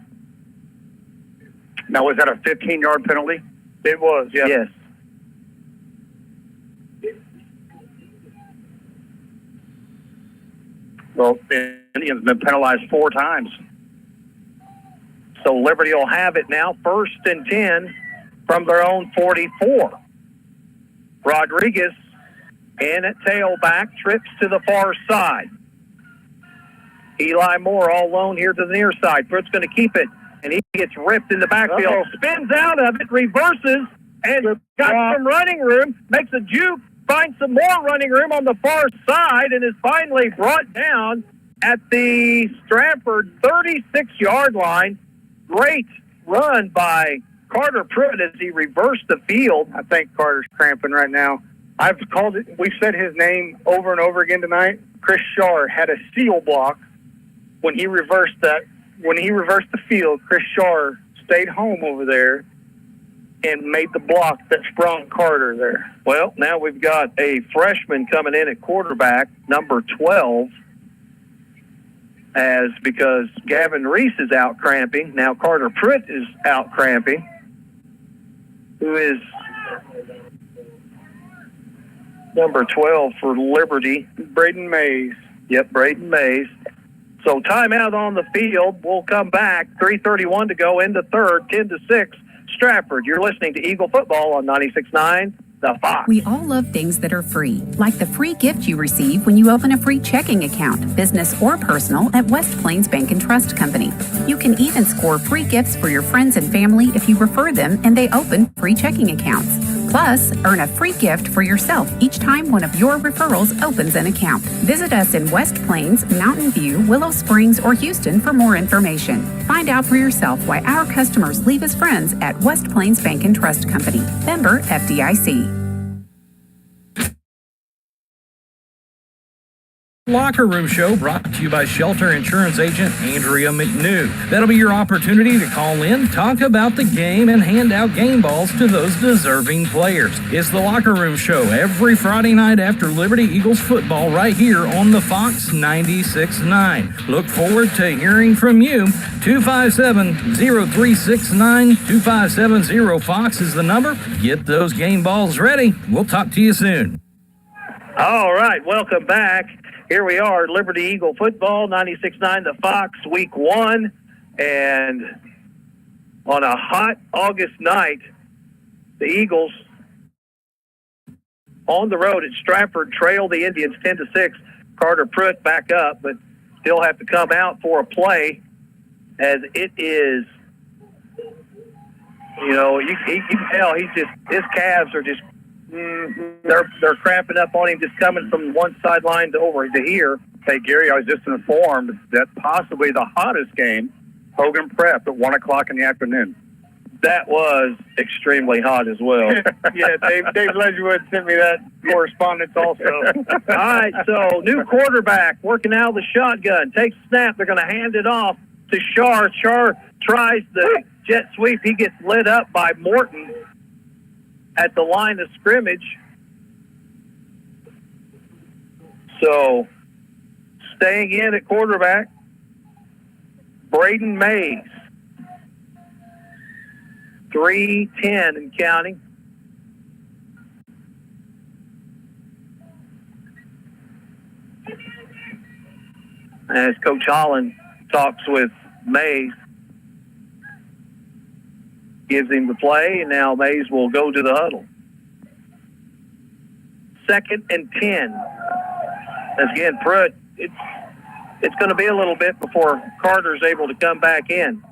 Speaker 3: Now, was that a 15-yard penalty?
Speaker 2: It was, yeah.
Speaker 1: Yes.
Speaker 3: Well, the Indians have been penalized 4 times.
Speaker 1: So Liberty will have it now, 1st and 10 from their own 44. Rodriguez in at tailback, trips to the far side. Eli Moore all alone here to the near side. Fritz going to keep it, and he gets ripped in the backfield. Spins out of it, reverses, and got some running room, makes a juke, finds some more running room on the far side, and is finally brought down at the Stratford 36-yard line. Great run by Carter Pruitt as he reversed the field.
Speaker 2: I think Carter's cramping right now. We've said his name over and over again tonight. Chris Shaw had a seal block when he reversed the field. Chris Shaw stayed home over there and made the block that sprung Carter there.
Speaker 1: Well, now we've got a freshman coming in at quarterback, number 12, because Gavin Reese is out cramping. Now Carter Pruitt is out cramping, who is number 12 for Liberty.
Speaker 2: Braden Mays.
Speaker 1: Yep, Braden Mays. So timeout on the field. We'll come back. 3:31 to go in the third, 10-6. Stratford, you're listening to Eagle Football on 96.9 The Fox.
Speaker 17: We all love things that are free, like the free gift you receive when you open a free checking account, business or personal, at West Plains Bank and Trust Company. You can even score free gifts for your friends and family if you refer them and they open free checking accounts. Plus, earn a free gift for yourself each time one of your referrals opens an account. Visit us in West Plains, Mountain View, Willow Springs, or Houston for more information. Find out for yourself why our customers leave as friends at West Plains Bank and Trust Company. Member FDIC.
Speaker 7: Locker Room Show brought to you by Shelter Insurance Agent Andrea McNew. That'll be your opportunity to call in, talk about the game, and hand out game balls to those deserving players. It's the Locker Room Show every Friday night after Liberty Eagles football right here on the Fox 96.9. Look forward to hearing from you. 257-0369, 2570-FOX is the number. Get those game balls ready. We'll talk to you soon.
Speaker 1: All right, welcome back. Here we are, Liberty Eagle Football, 96.9 The Fox, Week 1. And On a hot August night, the Eagles on the road at Stratford trail the Indians 10-6. Carter Pruitt back up, but still have to come out for a play as it is, you can tell his calves are just, they're cramping up on him, just coming from one sideline to over to here.
Speaker 2: Hey, Gary, I was just informed that possibly the hottest game, Hogan Prep at 1 o'clock in the afternoon.
Speaker 1: That was extremely hot as well.
Speaker 2: Yeah, Dave Ledgerwood sent me that correspondence also.
Speaker 1: All right, so new quarterback working out of the shotgun. Takes a snap. They're going to hand it off to Shar. Shar tries the jet sweep. He gets lit up by Morton at the line of scrimmage. So staying in at quarterback, Braden Mays. 3-10 and counting. As Coach Holland talks with Mays, gives him the play, and now Mays will go to the huddle. 2nd and 10. As again, Pruitt, it's going to be a little bit before Carter's able to come back in.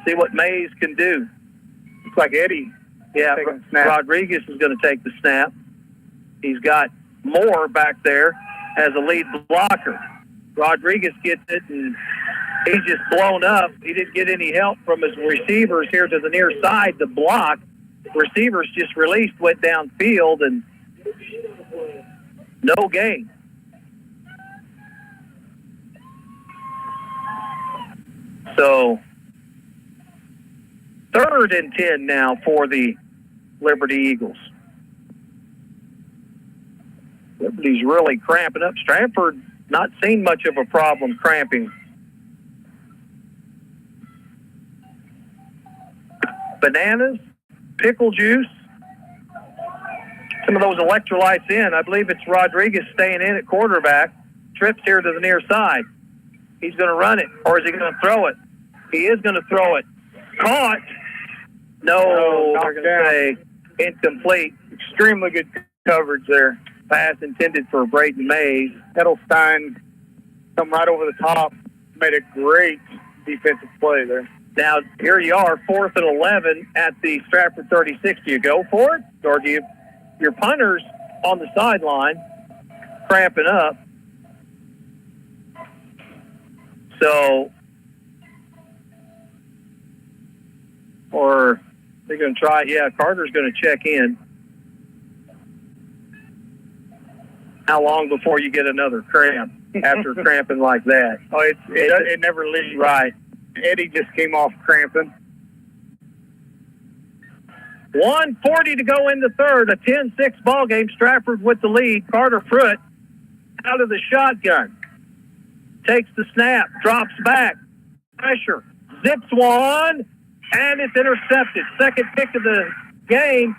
Speaker 1: See what Mays can do.
Speaker 2: Looks like Eddie.
Speaker 1: Yeah, Rodriguez is going to take the snap. He's got Moore back there as a lead blocker. Rodriguez gets it, and he's just blown up. He didn't get any help from his receivers here to the near side to block. Receivers just released, went downfield, and no gain. So 3rd and 10 now for the Liberty Eagles. Liberty's really cramping up. Stratford not seen much of a problem cramping. Bananas, pickle juice, some of those electrolytes in. I believe it's Rodriguez staying in at quarterback. Trips here to the near side. He's going to run it, or is he going to throw it? He is going to throw it. Caught. No, they're going to say incomplete.
Speaker 2: Extremely good coverage there.
Speaker 1: Pass intended for Braden Mays.
Speaker 2: Edelstein come right over the top. Made a great defensive play there.
Speaker 1: Now, here you are, 4th and 11 at the Stratford 36. Do you go for it? Or do you, your punter's on the sideline, cramping up. So, or they're going to try, Carter's going to check in. How long before you get another cramp after cramping like that?
Speaker 2: Oh, it never leaves.
Speaker 1: Right.
Speaker 2: Eddie just came off cramping.
Speaker 1: 1:40 to go in the third. A 10-6 ball game. Stratford with the lead. Carter Pruitt out of the shotgun. Takes the snap. Drops back. Pressure. Zips one. And it's intercepted. Second pick of the game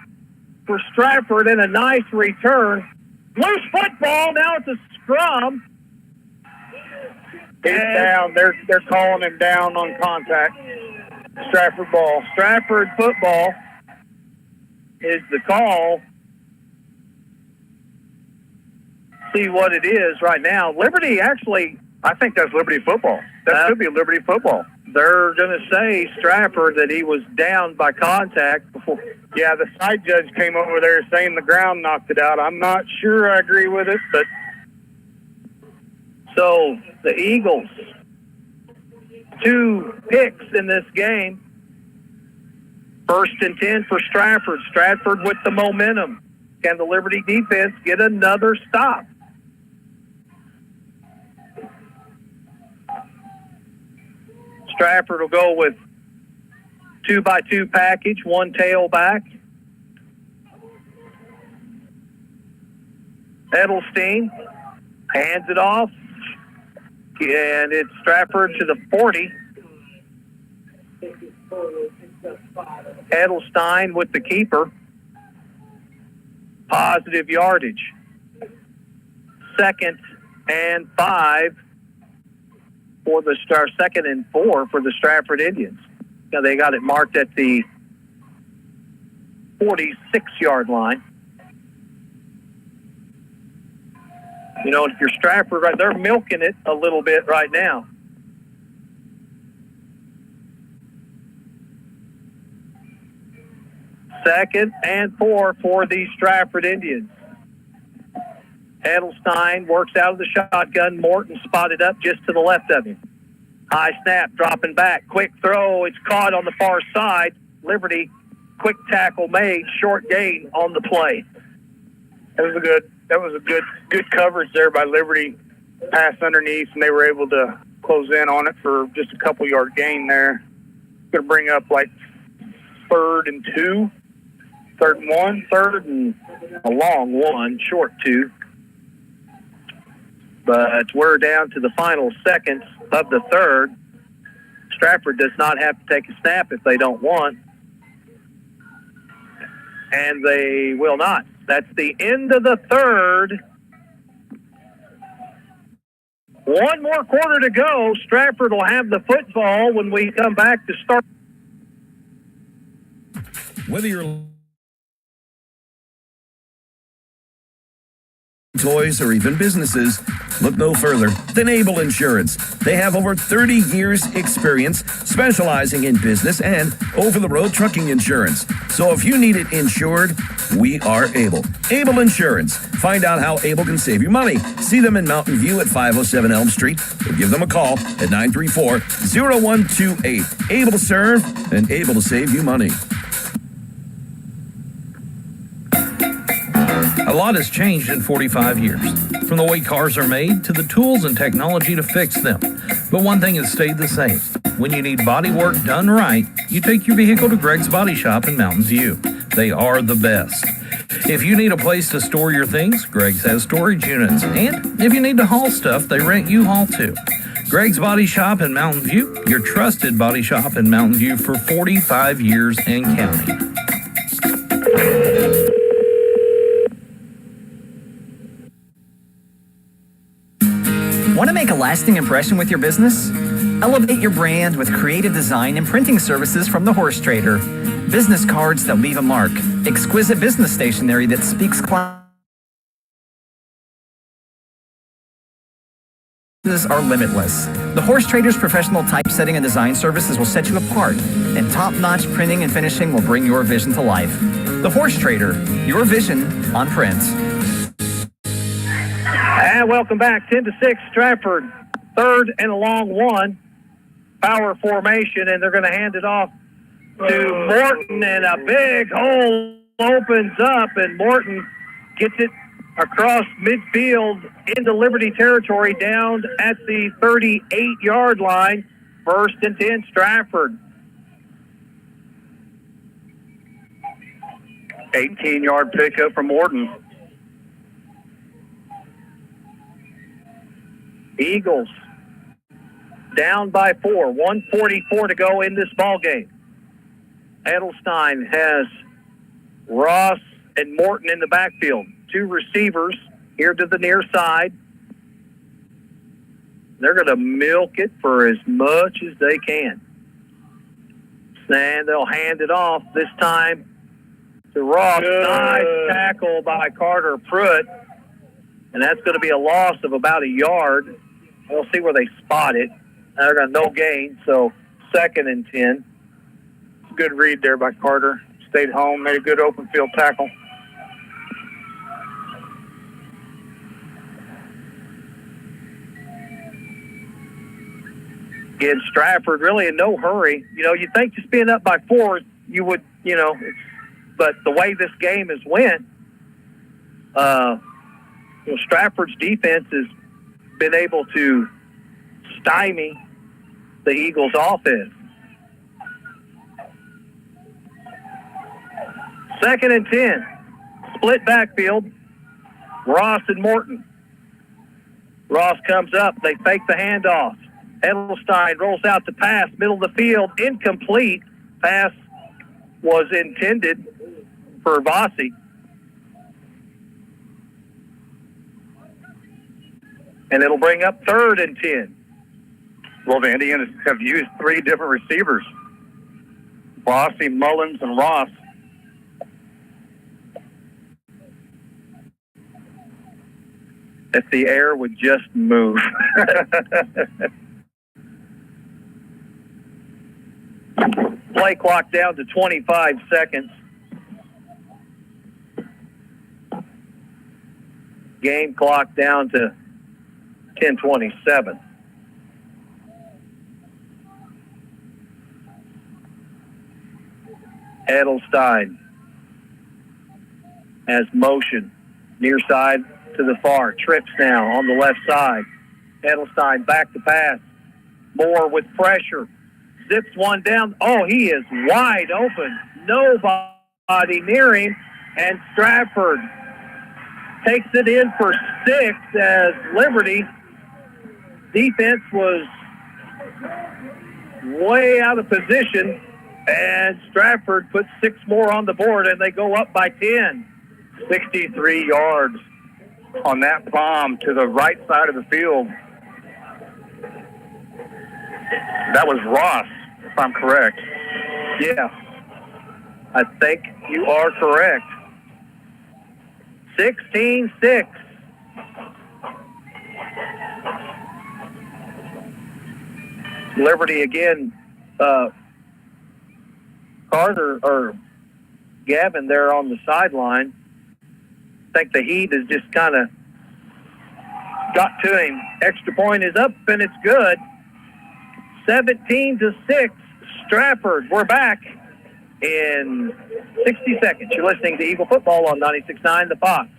Speaker 1: for Stratford and a nice return. Loose football. Now it's a scrum.
Speaker 2: He's down. They're calling him down on contact. Stratford ball.
Speaker 1: Stratford football is the call. See what it is right now. Liberty actually,
Speaker 2: I think that's Liberty football. That could be Liberty football.
Speaker 1: They're going to say Stratford that he was down by contact before.
Speaker 2: Yeah, the side judge came over there saying the ground knocked it out. I'm not sure I agree with it, but.
Speaker 1: So the Eagles, 2 picks in this game. 1st and 10 for Stratford. Stratford with the momentum. Can the Liberty defense get another stop? Stratford will go with 2x2 package, 1 tailback. Edelstein hands it off, and it's Stratford to the 40. Edelstein with the keeper. Positive yardage. 2nd and 5 for the 2nd and 4 for the Stratford Indians. Now they got it marked at the 46-yard line. You know, if you're Stratford, right, they're milking it a little bit right now. Second and 4 for the Stratford Indians. Edelstein works out of the shotgun. Morton spotted up just to the left of him. High snap, dropping back. Quick throw. It's caught on the far side. Liberty, quick tackle made. Short gain on the play.
Speaker 2: That was a good coverage there by Liberty. Pass underneath, and they were able to close in on it for just a couple yard gain there. Going to bring up like 3rd and 2, 3rd and 1, 3rd and a long 1, short 2.
Speaker 1: But we're down to the final seconds of the 3rd. Stratford does not have to take a snap if they don't want. And they will not. That's the end of the 3rd. One more quarter to go. Stratford will have the football when we come back to start.
Speaker 20: Whether you're toys or even businesses, look no further than Able Insurance. They have over 30 years experience specializing in business and over-the-road trucking insurance. So if you need it insured, we are Able. Able Insurance. Find out how Able can save you money. See them in Mountain View at 507 Elm Street or give them a call at 934-0128. Able to serve and able to save you money.
Speaker 7: A lot has changed in 45 years, from the way cars are made to the tools and technology to fix them. But one thing has stayed the same. When you need body work done right, you take your vehicle to Greg's Body Shop in Mountain View. They are the best. If you need a place to store your things, Greg's has storage units. And if you need to haul stuff, they rent U-Haul too. Greg's Body Shop in Mountain View, your trusted body shop in Mountain View for 45 years and counting.
Speaker 21: Want to make a lasting impression with your business? Elevate your brand with creative design and printing services from the Horse Trader. Business cards that leave a mark. Exquisite business stationery that speaks are limitless. The Horse Trader's professional typesetting and design services will set you apart, and top-notch printing and finishing will bring your vision to life. The Horse Trader, your vision on print.
Speaker 1: And welcome back, 10-6, Stratford, 3rd and a long 1, power formation, and they're going to hand it off to Morton, and a big hole opens up, and Morton gets it across midfield into Liberty territory down at the 38-yard line. 1st and 10, Stratford.
Speaker 3: 18-yard pickup from Morton.
Speaker 1: Eagles down by 4, 1:44 to go in this ball game. Edelstein has Ross and Morton in the backfield. 2 receivers here to the near side. They're going to milk it for as much as they can. And they'll hand it off this time to Ross. Nice tackle by Carter Pruitt. And that's going to be a loss of about a yard. We'll see where they spot it. They're going to no gain, so 2nd and 10.
Speaker 2: Good read there by Carter. Stayed home, made a good open field tackle.
Speaker 1: Again, Stratford really in no hurry. You know, you'd think just being up by 4, you would, you know, but the way this game has went, you know, Stratford's defense has been able to stymie the Eagles' offense. 2nd and 10. Split backfield. Ross and Morton. Ross comes up. They fake the handoff. Edelstein rolls out to pass. Middle of the field. Incomplete. Pass was intended for Vossi. And it'll bring up 3rd and 10.
Speaker 3: Well, the Indians have used 3 different receivers. Rossi, Mullins, and Ross.
Speaker 1: If the air would just move. Play clock down to 25 seconds. Game clock down to 10:27. Edelstein has motion near side to the far. Trips now on the left side. Edelstein back to pass. Moore with pressure. Zips one down. Oh, he is wide open. Nobody near him. And Stratford takes it in for 6 as Liberty defense was way out of position. And Stratford puts 6 more on the board, and they go up by 10.
Speaker 3: 63 yards on that bomb to the right side of the field. That was Ross, if I'm correct.
Speaker 1: Yeah, I think you are correct. 16-6. Liberty again. Carter or Gavin there on the sideline. I think the heat has just kind of got to him. Extra point is up, and it's good. 17-6, Stratford. We're back in 60 seconds. You're listening to Eagle Football on 96.9 The Fox.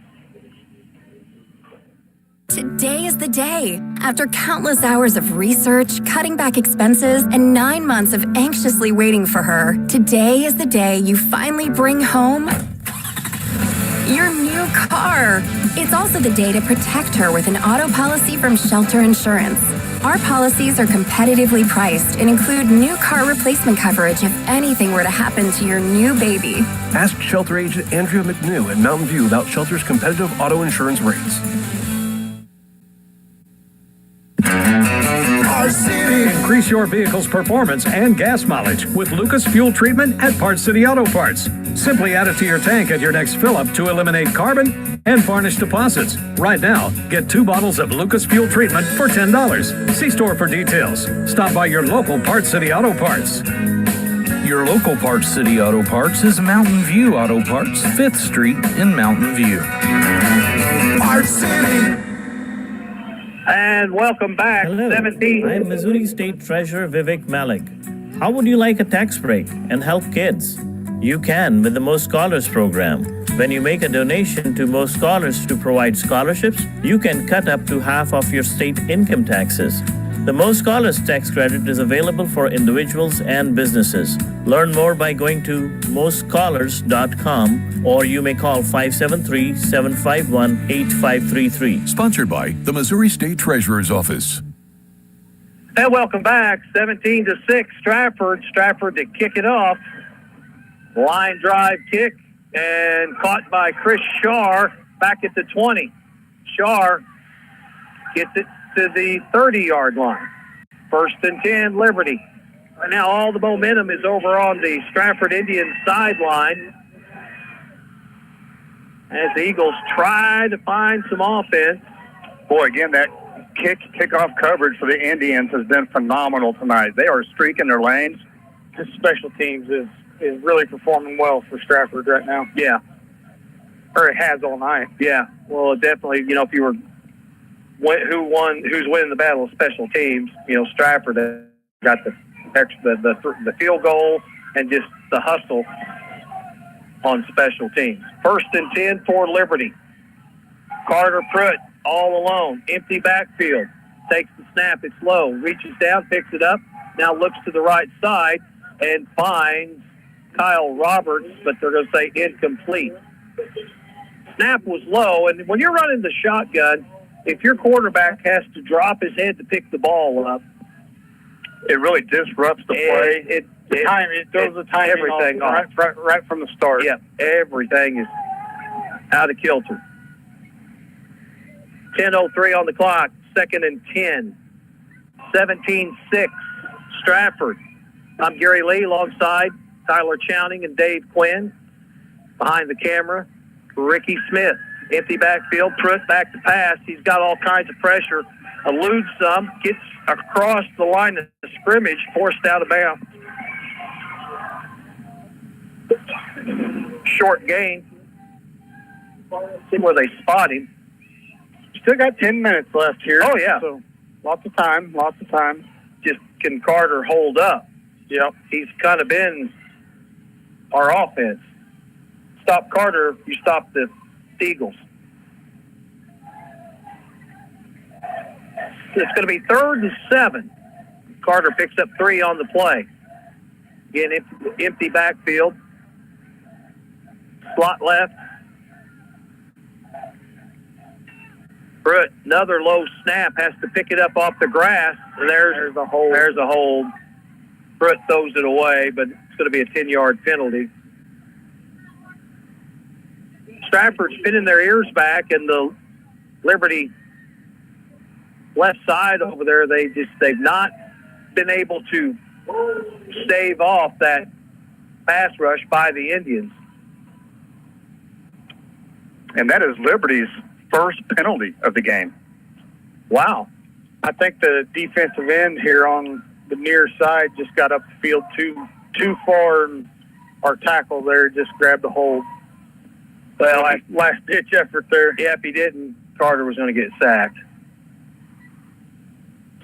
Speaker 13: Today is the day. After countless hours of research, cutting back expenses, and 9 months of anxiously waiting for her, today is the day you finally bring home your new car. It's also the day to protect her with an auto policy from Shelter Insurance. Our policies are competitively priced and include new car replacement coverage if anything were to happen to your new baby.
Speaker 12: Ask Shelter agent Andrea McNew in Mountain View about Shelter's competitive auto insurance rates.
Speaker 5: Increase your vehicle's performance and gas mileage with Lucas Fuel Treatment at Parts City Auto Parts. Simply add it to your tank at your next fill-up to eliminate carbon and varnish deposits. Right now, get 2 bottles of Lucas Fuel Treatment for $10. See store for details. Stop by your local Parts City Auto Parts.
Speaker 7: Your local Parts City Auto Parts is Mountain View Auto Parts, 5th Street in Mountain View.
Speaker 15: Parts City.
Speaker 1: And welcome back.
Speaker 22: Hello,
Speaker 1: 17.
Speaker 22: I'm Missouri State Treasurer Vivek Malik. How would you like a tax break and help kids? You can with the Most Scholars program. When you make a donation to Most Scholars to provide scholarships, you can cut up to half of your state income taxes. The Most Scholars tax credit is available for individuals and businesses. Learn more by going to mostscholars.com, or you may call 573-751-8533.
Speaker 23: Sponsored by the Missouri State Treasurer's Office.
Speaker 1: And welcome back. 17-6, Stratford. Stratford to kick it off. Line drive kick and caught by Chris Shar back at the 20. Shar gets it to the 30-yard line. 1st and 10, Liberty. Right now, all the momentum is over on the Stratford Indians sideline as the Eagles try to find some offense.
Speaker 3: Boy, again, that kickoff coverage for the Indians has been phenomenal tonight. They are streaking their lanes.
Speaker 2: This special teams is really performing well for Stratford right now.
Speaker 1: Yeah.
Speaker 2: Or it has all night.
Speaker 1: Yeah. Well, definitely, if you were who's winning the battle of special teams, Stratford got the field goal and just the hustle on special teams. 1st and 10 for Liberty. Carter Pruitt all alone, empty backfield, takes the snap, it's low, reaches down, picks it up, now looks to the right side and finds Kyle Roberts, but they're going to say incomplete. Snap was low, and when you're running the shotgun, if your quarterback has to drop his head to pick the ball up,
Speaker 3: it really disrupts the play.
Speaker 2: It throws the timing
Speaker 1: everything
Speaker 2: off right from the start.
Speaker 1: Yeah, everything is out of kilter. 10:03 on the clock, 2nd and 10. 17-6, Stratford. I'm Gary Lee alongside Tyler Chowning and Dave Quinn. Behind the camera, Ricky Smith. Empty backfield, Pruitt back to pass. He's got all kinds of pressure. Eludes some, gets across the line of scrimmage, forced out of bounds. Short gain. See where they spot him.
Speaker 2: Still got 10 minutes left here.
Speaker 1: Oh, yeah.
Speaker 2: So lots of time.
Speaker 1: Just can Carter hold up?
Speaker 2: Yep.
Speaker 1: He's kind of been our offense. Stop Carter, you stop the Eagles. It's going to be 3rd and 7. Carter picks up 3 on the play. Again, empty backfield. Slot left. Pruitt, another low snap, has to pick it up off the grass. And there's a hold. There's a hold. Pruitt throws it away, but it's going to be a 10-yard penalty. Stratford's pinning their ears back, and the Liberty left side over there, they've not been able to stave off that pass rush by the Indians.
Speaker 3: And that is Liberty's first penalty of the game.
Speaker 1: Wow.
Speaker 2: I think the defensive end here on the near side just got up the field too far, and our tackle there just grabbed the hold.
Speaker 1: Well,
Speaker 2: last ditch effort there.
Speaker 1: Yeah, if he didn't, Carter was going to get sacked.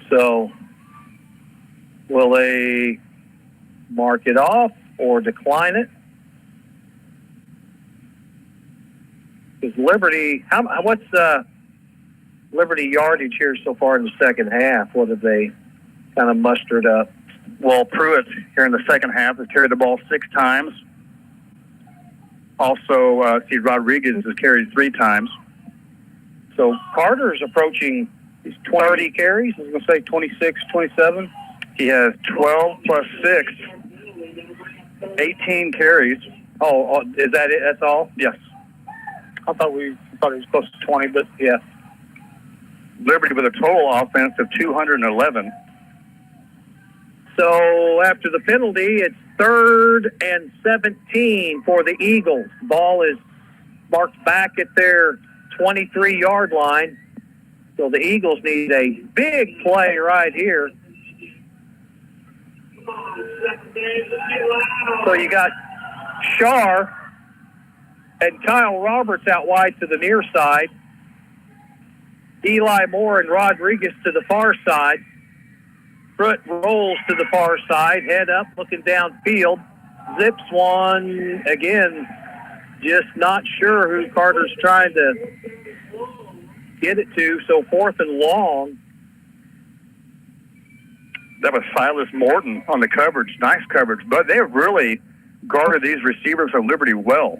Speaker 1: So, will they mark it off or decline it? Because Liberty, what's Liberty yardage here so far in the second half? What have they kind of mustered up?
Speaker 3: Well, Pruitt here in the second half has carried the ball 6 times. Also, Rodriguez has carried 3 times.
Speaker 1: So Carter's approaching 30 carries. I was going to say 26, 27.
Speaker 3: He has 12 plus 6, 18 carries.
Speaker 1: Oh, is that it? That's all?
Speaker 3: Yes.
Speaker 2: I thought he was close to 20, but yeah.
Speaker 3: Liberty with a total offense of 211.
Speaker 1: So after the penalty, it's 3rd and 17 for the Eagles. Ball is marked back at their 23-yard line. So the Eagles need a big play right here. So you got Shar and Kyle Roberts out wide to the near side. Eli Moore and Rodriguez to the far side. Pruitt rolls to the far side, head up, looking downfield. Zips one again. Just not sure who Carter's trying to get it to. So 4th and long.
Speaker 3: That was Silas Morton on the coverage. Nice coverage. But they have really guarded these receivers of Liberty well.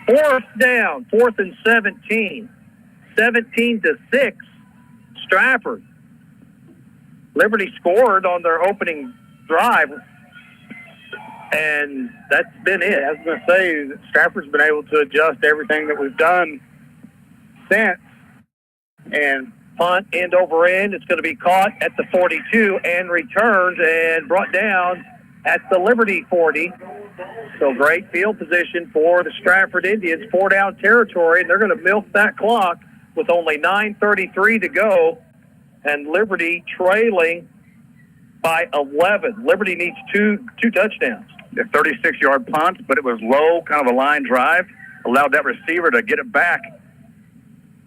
Speaker 1: Fourth down, 4th and 17. 17-6, Stratford. Liberty scored on their opening drive, and that's been it.
Speaker 2: I was going to say that Stratford's been able to adjust everything that we've done since.
Speaker 1: And punt end over end. It's going to be caught at the 42 and returned and brought down at the Liberty 40. So great field position for the Stratford Indians. 4-down territory, and they're going to milk that clock with only 9:33 to go, and Liberty trailing by 11. Liberty needs two touchdowns.
Speaker 3: A 36-yard punt, but it was low, kind of a line drive, allowed that receiver to get it back.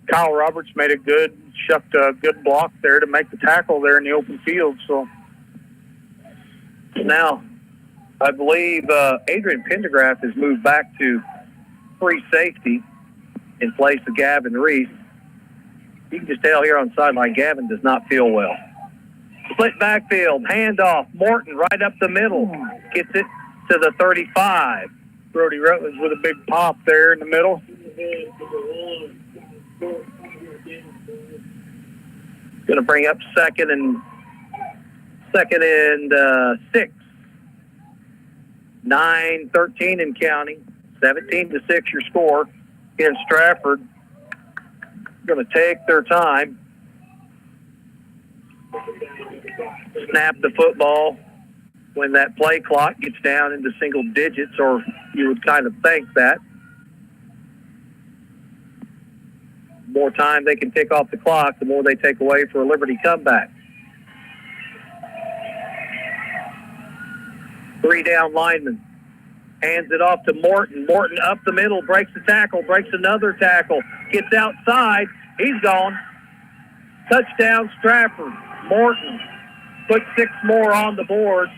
Speaker 2: Kyle Roberts made a good block there to make the tackle there in the open field. So
Speaker 1: now, I believe Adrian Pendergraft has moved back to free safety in place of Gavin Reese. You can just tell here on the sideline, Gavin does not feel well. Split backfield, handoff, Morton right up the middle, gets it to the 35.
Speaker 2: Brody Rutledge with a big pop there in the middle.
Speaker 1: Going to bring up second and 6. 9-13 and counting. 17-6 your score. In Stratford, going to take their time. snap the football when that play clock gets down into single digits, or you would kind of think that. The more time they can tick off the clock, the more they take away for a Liberty comeback. 3 down lineman. Hands it off to Morton. Morton up the middle, breaks the tackle, breaks another tackle, gets outside. He's gone. Touchdown, Stratford. Morton put 6 more on the board.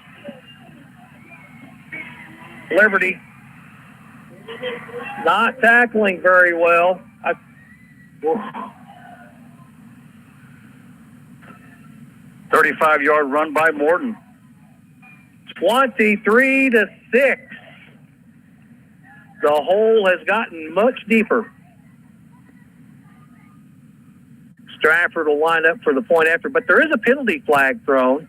Speaker 1: Liberty not tackling very well.
Speaker 3: 35-yard run by Morton.
Speaker 1: 23-6. The hole has gotten much deeper. Stratford will line up for the point after, but there is a penalty flag thrown.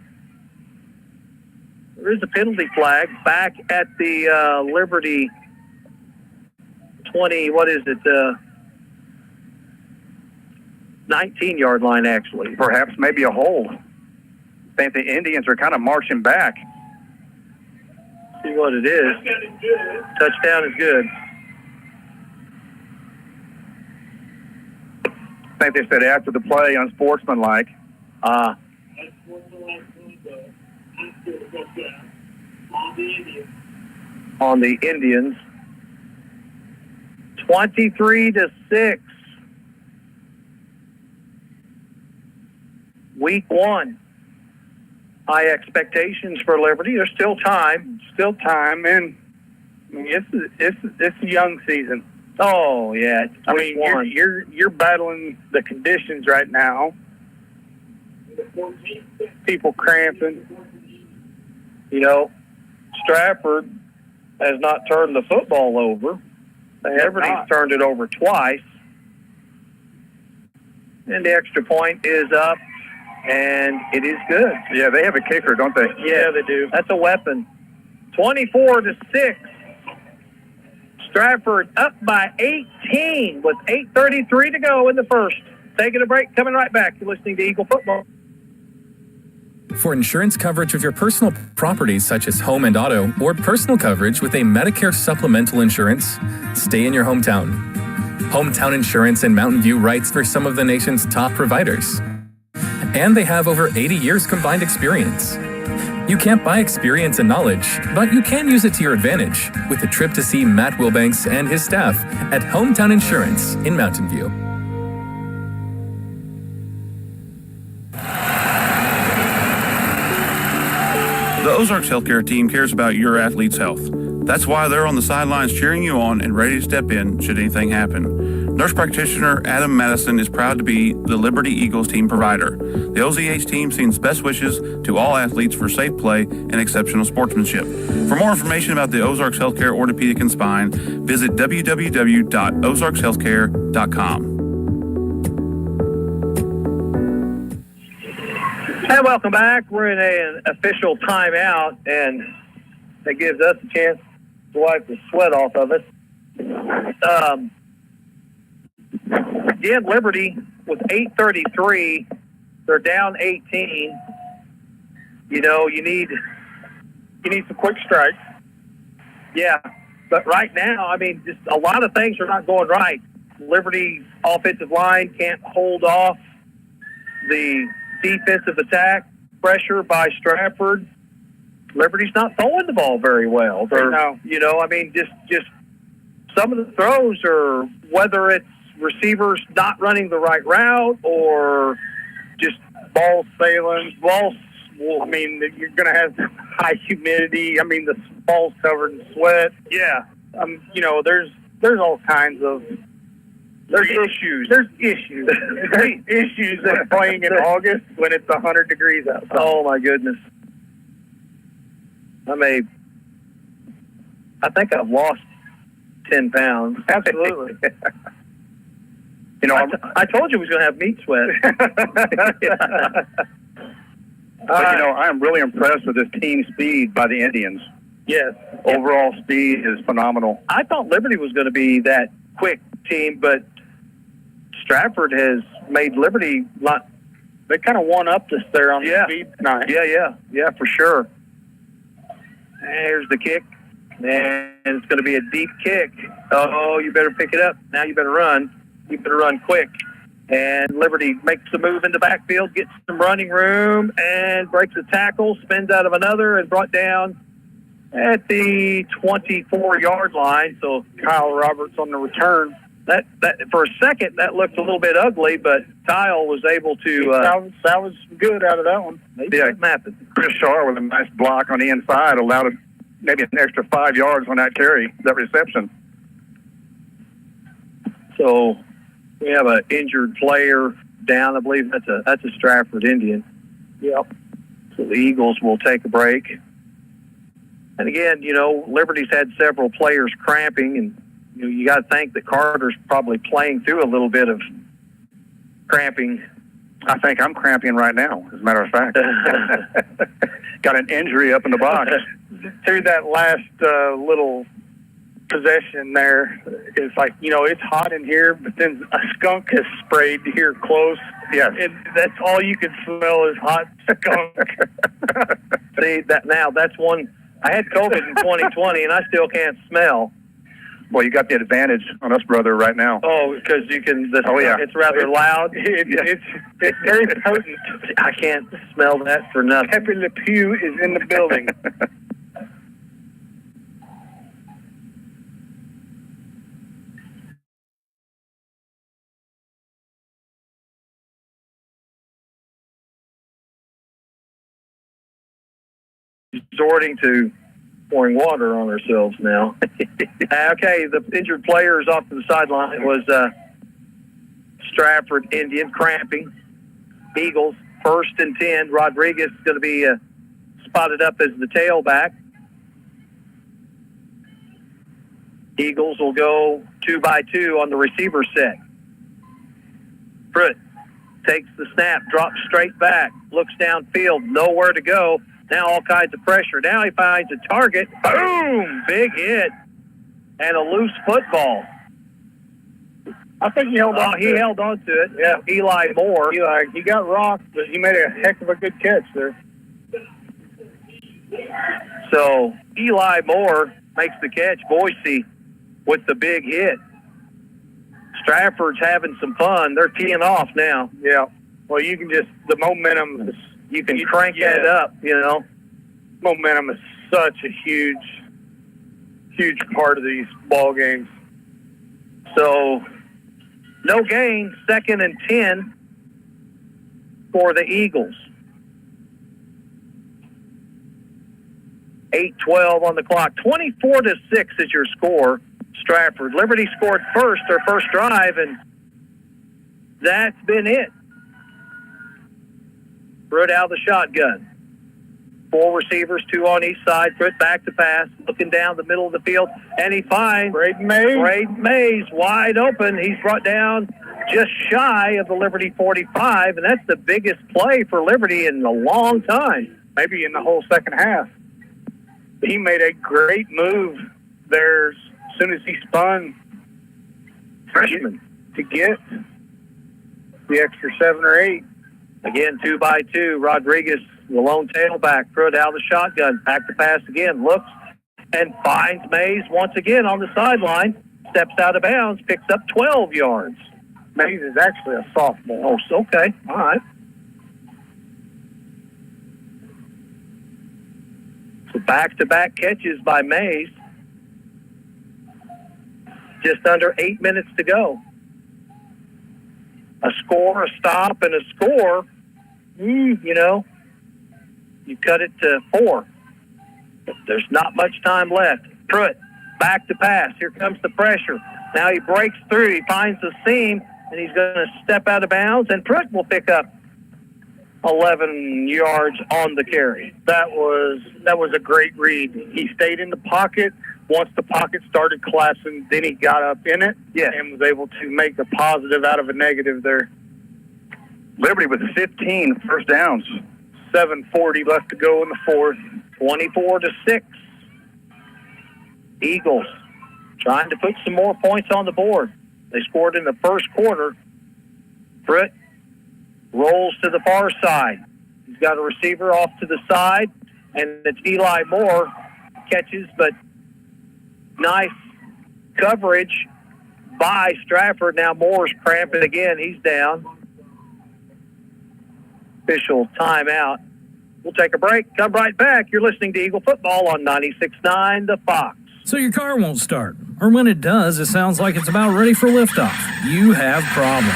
Speaker 1: There is a penalty flag back at the Liberty 20, 19-yard line, actually.
Speaker 3: Perhaps maybe a hold. I think the Indians are kind of marching back.
Speaker 1: See what it is. Touchdown is good.
Speaker 3: I think they said after the play, unsportsmanlike.
Speaker 1: On the Indians. 23-6. Week 1. High expectations for Liberty. There's still time.
Speaker 2: And I mean, it's a young season.
Speaker 1: Oh yeah,
Speaker 2: I mean, you're battling the conditions right now. People cramping.
Speaker 1: You know, Stratford has not turned the football over. Liberty's turned it over twice. And the extra point is up, and it is good.
Speaker 3: Yeah, they have a kicker, don't they?
Speaker 1: Yeah, they do. That's a weapon. 24-6. Stratford up by 18 with 8:33 to go in the first. Taking a break, coming right back. You're listening to Eagle Football.
Speaker 4: For insurance coverage of your personal properties such as home and auto, or personal coverage with a Medicare supplemental insurance, stay in your hometown. Hometown Insurance in Mountain View writes for some of the nation's top providers. And they have over 80 years combined experience. You can't buy experience and knowledge, but you can use it to your advantage with a trip to see Matt Wilbanks and his staff at Hometown Insurance in Mountain View.
Speaker 8: The Ozarks Healthcare team cares about your athlete's health. That's why they're on the sidelines cheering you on and ready to step in should anything happen. Nurse practitioner Adam Madison is proud to be the Liberty Eagles team provider. The OZH team sends best wishes to all athletes for safe play and exceptional sportsmanship. For more information about the Ozarks Healthcare Orthopedic and Spine, visit www.ozarkshealthcare.com.
Speaker 1: And welcome back. We're in an official timeout, and that gives us a chance to wipe the sweat off of us. Again, Liberty with 8:33, they're down 18. You know, you need some quick strikes. Yeah, but right now, I mean, just a lot of things are not going right. Liberty's offensive line can't hold off the defensive attack, pressure by Stratford. Liberty's not throwing the ball very well. You know, I mean, just some of the throws are, whether it's receivers not running the right route or just
Speaker 2: balls sailing. Balls, well, I mean, you're going to have high humidity. I mean, the ball's covered in sweat.
Speaker 1: Yeah.
Speaker 2: You know, there's all kinds of issues. There's issues. There's issues in playing in August when it's 100 degrees outside.
Speaker 1: Oh, my goodness. I think I've lost 10 pounds.
Speaker 2: Absolutely.
Speaker 1: You know, I told you we was going to have meat sweat.
Speaker 3: But, you know, I'm really impressed with this team speed by the Indians.
Speaker 1: Yes.
Speaker 3: Overall speed is phenomenal.
Speaker 1: I thought Liberty was going to be that quick team, but Stratford has made Liberty not
Speaker 2: They kind of one-upped us there on the speed tonight.
Speaker 1: Yeah, for sure. There's the kick, and it's going to be a deep kick. Oh, you better pick it up. Now you better run. You better run quick. And Liberty makes a move in the backfield, gets some running room, and breaks a tackle, spins out of another, and brought down at the 24-yard line. So
Speaker 2: Kyle Roberts on the return.
Speaker 1: That for a second, that looked a little bit ugly, but Kyle was able to...
Speaker 2: that was good out of that one.
Speaker 3: Chris Shaw with a nice block on the inside allowed maybe an extra 5 yards on that carry, that reception.
Speaker 1: So we have an injured player down. I believe that's a Stratford Indian.
Speaker 2: Yep.
Speaker 1: So the Eagles will take a break. And again, Liberty's had several players cramping, and you got to think that Carter's probably playing through a little bit of cramping.
Speaker 3: I think I'm cramping right now, as a matter of fact. Got an injury up in the box.
Speaker 2: Through that last little possession there, it's like, it's hot in here, but then a skunk has sprayed here close.
Speaker 3: Yeah.
Speaker 2: And that's all you can smell is hot skunk.
Speaker 1: See, that's one. I had COVID in 2020, and I still can't smell.
Speaker 3: Well, you got the advantage on us, brother, right now.
Speaker 1: Oh, because you can. It's rather loud.
Speaker 2: It's very potent.
Speaker 1: I can't smell that for nothing.
Speaker 2: Pepe Le Pew is in the building.
Speaker 1: Resorting to pouring water on ourselves now. Okay, the injured players off to the sideline was Stratford Indian cramping. Eagles, 1st and 10. Rodriguez is going to be spotted up as the tailback. Eagles will go 2-by-2 on the receiver set. Pruitt takes the snap, drops straight back, looks downfield, nowhere to go. Now all kinds of pressure. Now he finds a target. Boom! Big hit. And a loose football.
Speaker 2: I think he held on.
Speaker 1: He held on to it. Yeah, Eli Moore.
Speaker 2: He got rocked, but he made a heck of a good catch there.
Speaker 1: So Eli Moore makes the catch. Boise with the big hit. Stratford's having some fun. They're teeing off now.
Speaker 2: Yeah. Well, you can the momentum is...
Speaker 1: You can crank that up,
Speaker 2: Momentum is such a huge part of these ball games.
Speaker 1: So, no gain, 2nd and 10 for the Eagles. 8:12 on the clock. 24-6 is your score, Stratford. Liberty scored their first drive, and that's been it. Pruitt out of the shotgun. 4 receivers, 2 on each side. Pruitt back to pass, looking down the middle of the field, and he finds
Speaker 2: Braden Mays
Speaker 1: wide open. He's brought down just shy of the Liberty 45, and that's the biggest play for Liberty in a long time.
Speaker 2: Maybe in the whole second half. He made a great move there as soon as he spun.
Speaker 1: Freshman.
Speaker 2: To get the extra 7 or 8.
Speaker 1: Again, 2-by-2. Rodriguez, the lone tailback, Pruitt out of the shotgun. Back to pass again. Looks and finds Mays once again on the sideline. Steps out of bounds. Picks up 12 yards.
Speaker 2: Mays is actually a sophomore.
Speaker 1: Oh, okay. All right. So back-to-back catches by Mays. Just under 8 minutes to go. A score, a stop, and a score. You cut it to 4. But there's not much time left. Pruitt, back to pass. Here comes the pressure. Now he breaks through. He finds the seam, and he's going to step out of bounds, and Pruitt will pick up 11 yards on the carry.
Speaker 2: That was a great read. He stayed in the pocket. Once the pocket started collapsing, then he got up in it and was able to make a positive out of a negative there.
Speaker 3: Liberty with 15 first downs.
Speaker 2: 7:40 left to go in the fourth.
Speaker 1: 24-6. Eagles trying to put some more points on the board. They scored in the first quarter. Pruitt rolls to the far side. He's got a receiver off to the side, and it's Eli Moore. Catches, but nice coverage by Stratford. Now Moore's cramping again. He's down. Official timeout. We'll take a break. Come right back. You're listening to Eagle Football on 96.9 The Fox.
Speaker 22: So your car won't start, or when it does, it sounds like it's about ready for liftoff. You have problems.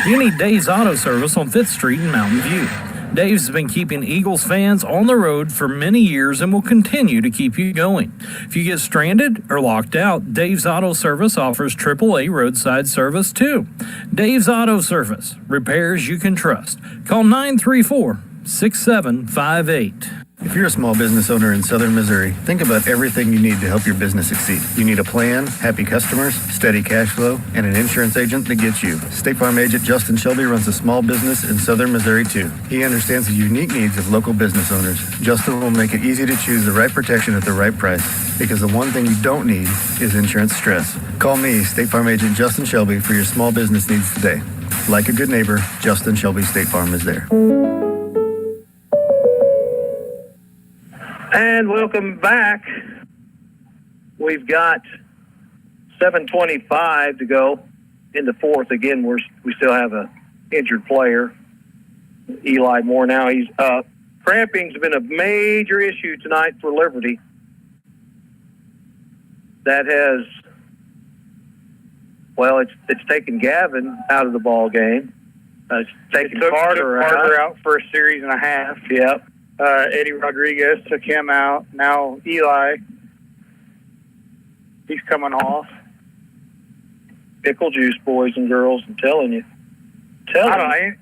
Speaker 22: You need Dave's Auto Service on 5th Street in Mountain View. Dave's been keeping Eagles fans on the road for many years and will continue to keep you going. If you get stranded or locked out, Dave's Auto Service offers AAA roadside service too. Dave's Auto Service, repairs you can trust. Call 934-6758.
Speaker 9: If you're a small business owner in southern Missouri, think about everything you need to help your business succeed. You need a plan, happy customers, steady cash flow, and an insurance agent that gets you. State Farm agent Justin Shelby runs a small business in southern Missouri too. He understands the unique needs of local business owners. Justin will make it easy to choose the right protection at the right price, because the one thing you don't need is insurance stress. Call me, State Farm agent Justin Shelby, for your small business needs today. Like a good neighbor, Justin Shelby State Farm is there.
Speaker 1: And welcome back. We've got 7:25 to go in the fourth. Again, we still have a injured player, Eli Moore. Now he's up. Cramping's been a major issue tonight for Liberty. That has, it's taken Gavin out of the ball game. It's taken Carter
Speaker 2: out for a series and a half.
Speaker 1: Yep.
Speaker 2: Eddie Rodriguez took him out. Now Eli, he's coming off.
Speaker 1: Pickle juice, boys and girls, I'm telling you.
Speaker 2: I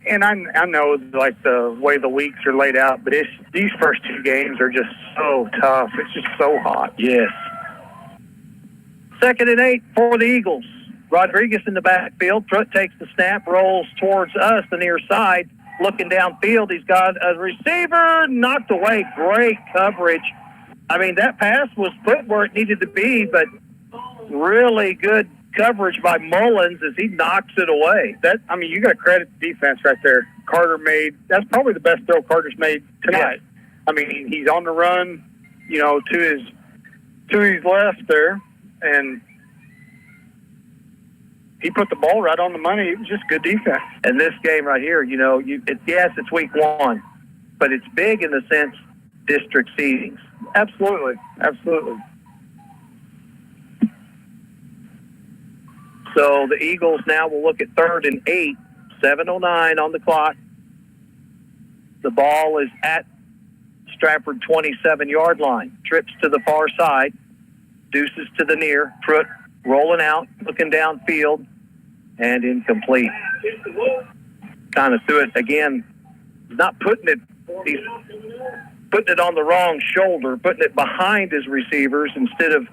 Speaker 2: know like the way the weeks are laid out, but these first two games are just so tough. It's just so hot.
Speaker 1: Yes. 2nd and 8 for the Eagles. Rodriguez in the backfield. Pruitt takes the snap, rolls towards us, the near side. Looking downfield, he's got a receiver knocked away. Great coverage. I mean, that pass was put where it needed to be, but really good coverage by Mullins as he knocks it away.
Speaker 2: You got to credit the defense right there. That's probably the best throw Carter's made tonight. Yeah. I mean, he's on the run, to his left there, and he put the ball right on the money. It was just good defense.
Speaker 1: And this game right here, it's week one, but it's big in the sense district seedings.
Speaker 2: Absolutely.
Speaker 1: So the Eagles now will look at 3rd and 8, 7:09 on the clock. The ball is at Stratford 27-yard line. Trips to the far side. Deuces to the near. Pruitt rolling out, looking downfield, and incomplete. Kind of threw it again. He's not putting it. He's putting it on the wrong shoulder, putting it behind his receivers instead of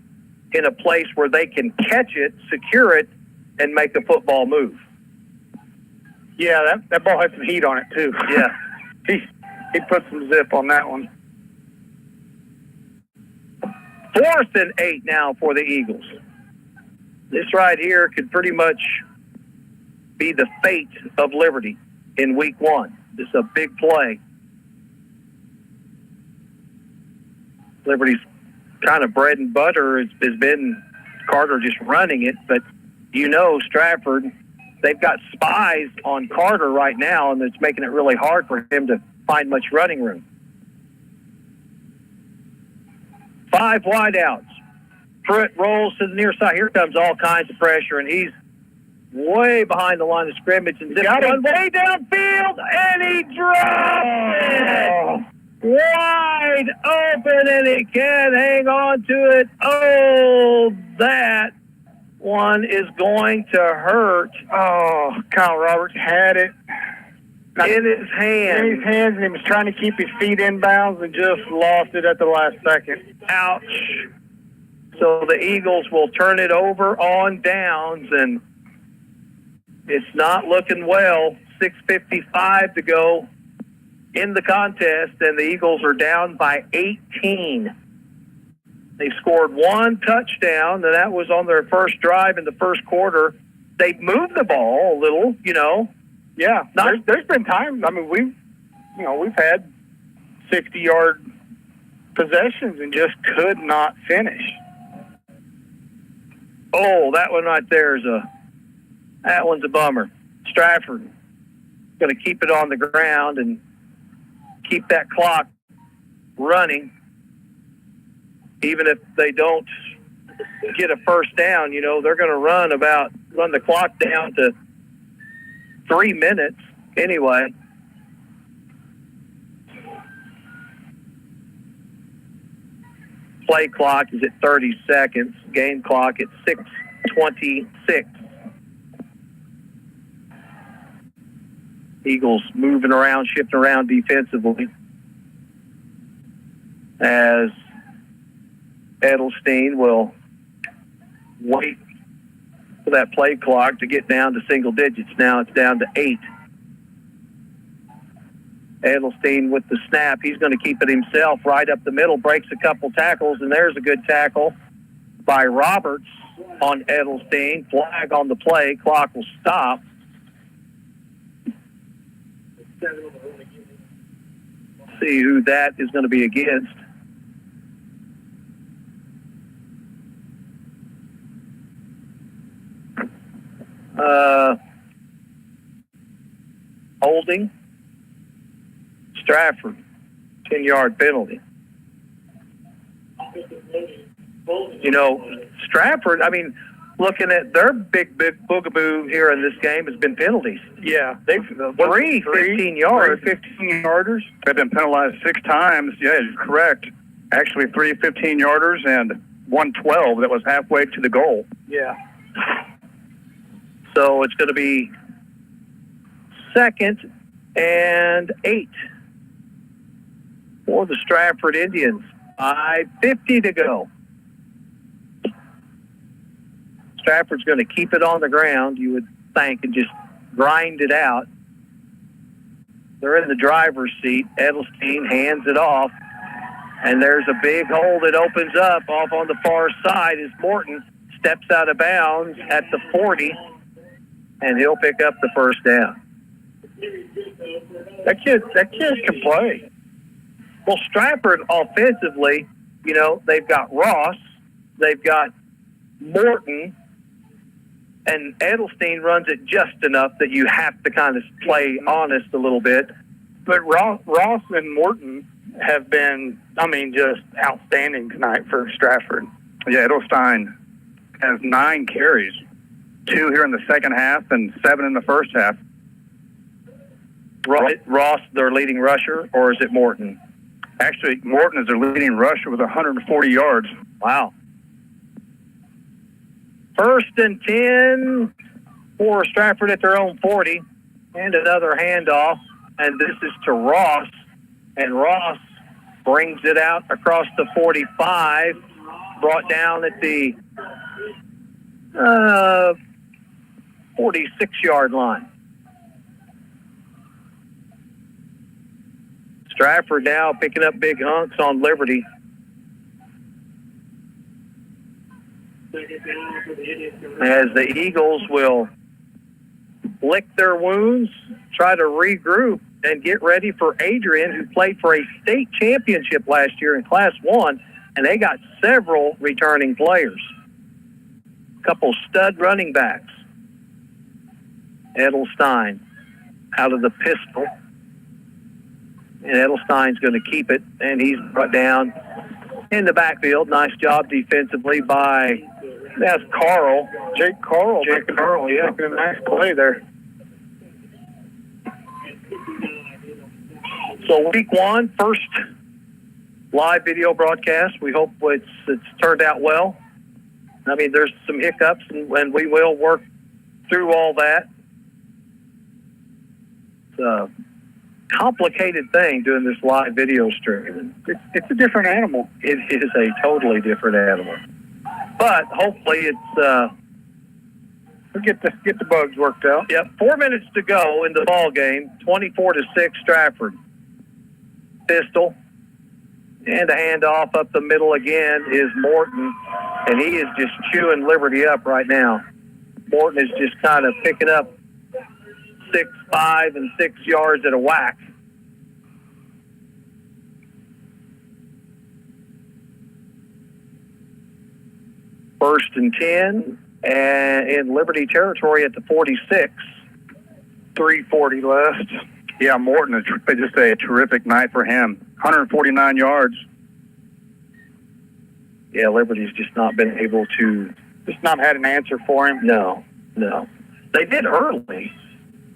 Speaker 1: in a place where they can catch it, secure it, and make a football move.
Speaker 2: Yeah, that ball had some heat on it too.
Speaker 1: Yeah,
Speaker 2: he put some zip on that one.
Speaker 1: 4th and 8 now for the Eagles. This right here could pretty much be the fate of Liberty in week one. This is a big play. Liberty's kind of bread and butter has been Carter just running it, but Stratford, they've got spies on Carter right now, and it's making it really hard for him to find much running room. 5 wideouts. Pruitt rolls to the near side. Here comes all kinds of pressure, and he's way behind the line of scrimmage. And got one way downfield, and he drops it. Wide open, and he can't hang on to it. Oh, that one is going to hurt.
Speaker 2: Oh, Kyle Roberts had it
Speaker 1: in his hands.
Speaker 2: And he was trying to keep his feet in bounds and just lost it at the last second.
Speaker 1: Ouch. So the Eagles will turn it over on downs, and it's not looking well. 6:55 to go in the contest, and the Eagles are down by 18. They scored one touchdown, and that was on their first drive in the first quarter. they've moved the ball a little, you know.
Speaker 2: Yeah, there's been times. I mean, we've had 60-yard possessions and just could not finish.
Speaker 1: Oh, that one right there that one's a bummer. Stratford going to keep it on the ground and keep that clock running. Even if they don't get a first down, you know, they're going to run the clock down to 3 minutes anyway. Play clock is at 30 seconds. Game clock at 6:26. Eagles moving around, shifting around defensively as Edelstein will wait for that play clock to get down to single digits. Now it's down to 8. Edelstein with the snap. He's going to keep it himself right up the middle, breaks a couple tackles, and there's a good tackle by Roberts on Edelstein. Flag on the play. Clock will stop. See who that is going to be against. Holding. Stratford, 10-yard penalty. You know, Stratford, I mean, looking at their big boogaboo here in this game has been penalties.
Speaker 2: Yeah,
Speaker 1: they've three 15-yard.
Speaker 2: 15-yarders.
Speaker 3: They've been penalized 6 times. Yeah, you're correct. Actually, 3 15-yarders and 1 12 that was halfway to the goal.
Speaker 2: Yeah.
Speaker 1: So it's going to be 2nd and 8 for the Stratford Indians. 5:50 to go. Stratford's going to keep it on the ground, you would think, and just grind it out. They're in the driver's seat. Edelstein hands it off, and there's a big hole that opens up off on the far side as Morton steps out of bounds at the 40, and he'll pick up the first down. That kid can play. Well, Stratford offensively, you know, they've got Ross, they've got Morton, and Edelstein runs it just enough that you have to kind of play honest a little bit.
Speaker 2: But Ross and Morton have been, I mean, just outstanding tonight for Stratford.
Speaker 3: Yeah, Edelstein has 9 carries, 2 here in the second half and 7 in the first half.
Speaker 1: Ross, their leading rusher, or is it Morton?
Speaker 3: Actually, Morton is their leading rusher with 140 yards.
Speaker 1: Wow. 1st and 10 for Stratford at their own 40. And another handoff. And this is to Ross. And Ross brings it out across the 45. Brought down at the 46-yard line. Stratford now picking up big hunks on Liberty. As the Eagles will lick their wounds, try to regroup, and get ready for Adrian, who played for a state championship last year in Class 1, and they got several returning players. A couple stud running backs. Edelstein out of the pistol. And Edelstein's going to keep it, and he's brought down in the backfield. Nice job defensively by, that's Carl.
Speaker 2: Jake Carl, yeah. Making a nice play there.
Speaker 1: So week 1, first live video broadcast. We hope it's turned out well. I mean, there's some hiccups, and we will work through all that. It's a complicated thing doing this live video stream.
Speaker 2: It's a different animal.
Speaker 1: It is a totally different animal. But hopefully we'll get the bugs worked out. Yep, 4 minutes to go in the ball game. 24-6 Stratford. Pistol. And a handoff up the middle again is Morton. And he is just chewing Liberty up right now. Morton is just kind of picking up 6, 5, and 6 yards at a whack. First and 10, and in Liberty territory at the 46.
Speaker 3: 3:40 left. Yeah, Morton, just a terrific night for him. 149 yards.
Speaker 1: Yeah, Liberty's just not been able to.
Speaker 2: Just not had an answer for him.
Speaker 1: No. They did early,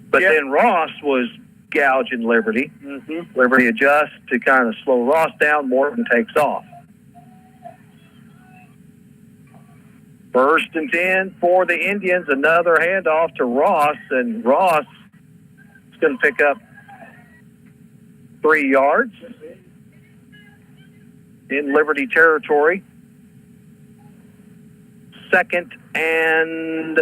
Speaker 1: but then Ross was gouging Liberty.
Speaker 2: Mm-hmm.
Speaker 1: Liberty adjusts to kind of slow Ross down. Morton takes off. First and 10 for the Indians. Another handoff to Ross, and Ross is going to pick up 3 yards in Liberty territory. Second and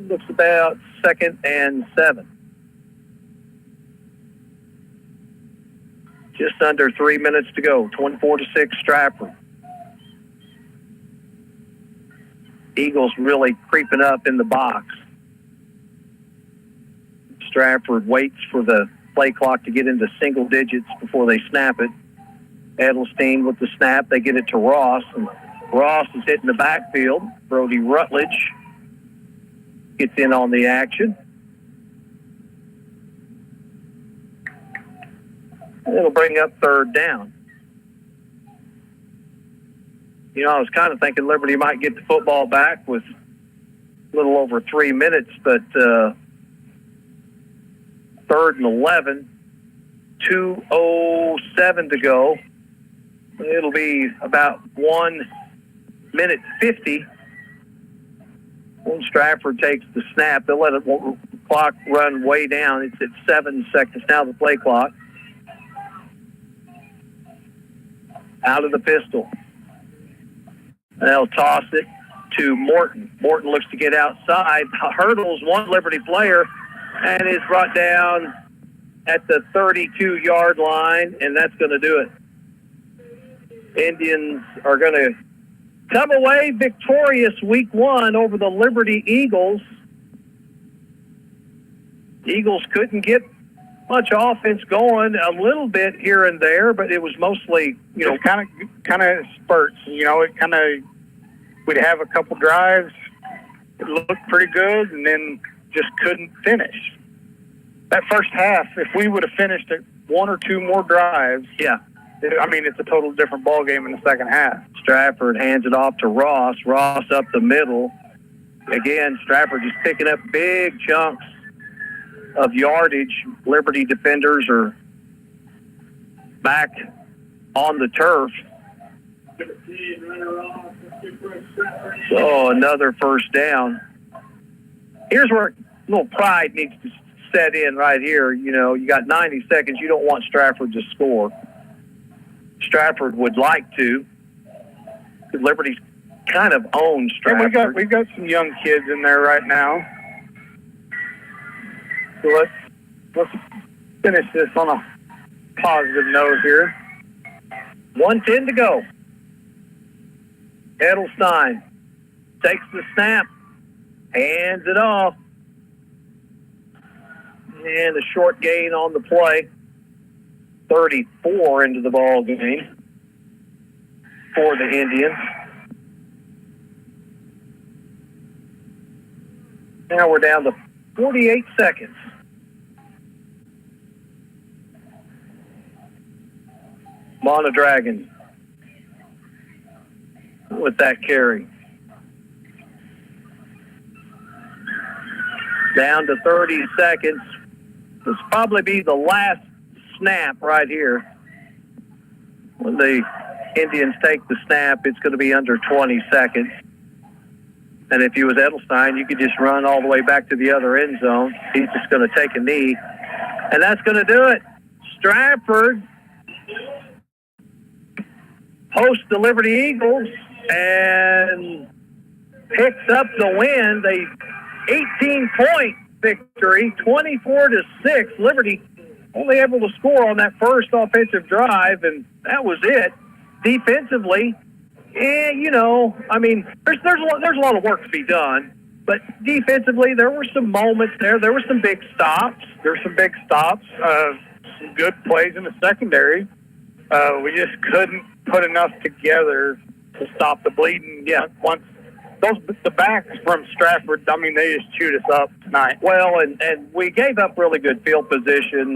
Speaker 1: looks about 2nd and 7. Just under 3 minutes to go. 24-6 Stratford. Eagles really creeping up in the box. Stratford waits for the play clock to get into single digits before they snap it. Edelstein with the snap. They get it to Ross, and Ross is hitting the backfield. Brody Rutledge gets in on the action. It'll bring up 3rd down. You know, I was kind of thinking Liberty might get the football back with a little over 3 minutes, but 3rd and 11, 2:07 to go. It'll be about 1 minute 50 when Stratford takes the snap. They'll let the clock run way down. It's at 7 seconds now, the play clock. Out of the pistol. They'll toss it to Morton. Morton looks to get outside, hurdles one Liberty player, and is brought down at the 32-yard line, and that's going to do it. Indians are going to come away victorious week 1 over the Liberty Eagles. Eagles couldn't get much offense going, a little bit here and there, but it was mostly, you know,
Speaker 2: kind of spurts. You know, it kind of, we'd have a couple drives, it looked pretty good, and then just couldn't finish. That first half, if we would have finished it 1 or 2 more drives, I mean, it's a total different ball game in the second half.
Speaker 1: Stratford hands it off to Ross. Ross up the middle. Again, Stratford just picking up big chunks of yardage. Liberty defenders are back on the turf. So another first down. Here's where a little pride needs to set in right here. You know, you got 90 seconds. You don't want Stratford to score. Stratford would like to. Liberty's kind of owns Stratford.
Speaker 2: And we've got some young kids in there right now. So let's finish this on a positive note here.
Speaker 1: 1:10 to go. Edelstein takes the snap, hands it off, and a short gain on the play. 34 into the ball game for the Indians. Now we're down to 48 seconds. Monodragon with that carry. Down to 30 seconds. This will probably be the last snap right here. When the Indians take the snap, it's going to be under 20 seconds. And if you was Edelstein, you could just run all the way back to the other end zone. He's just going to take a knee. And that's going to do it. Stratford hosts the Liberty Eagles and picks up the win. They 18-point victory, 24-6. Liberty only able to score on that first offensive drive, and that was it. Defensively, I mean, there's a lot of work to be done. But defensively, there were some moments there. There were some big stops.
Speaker 2: Some good plays in the secondary. We just couldn't put enough together to stop the bleeding. Yeah, once the backs from Stratford, I mean, they just chewed us up tonight.
Speaker 1: Well, and we gave up really good field position.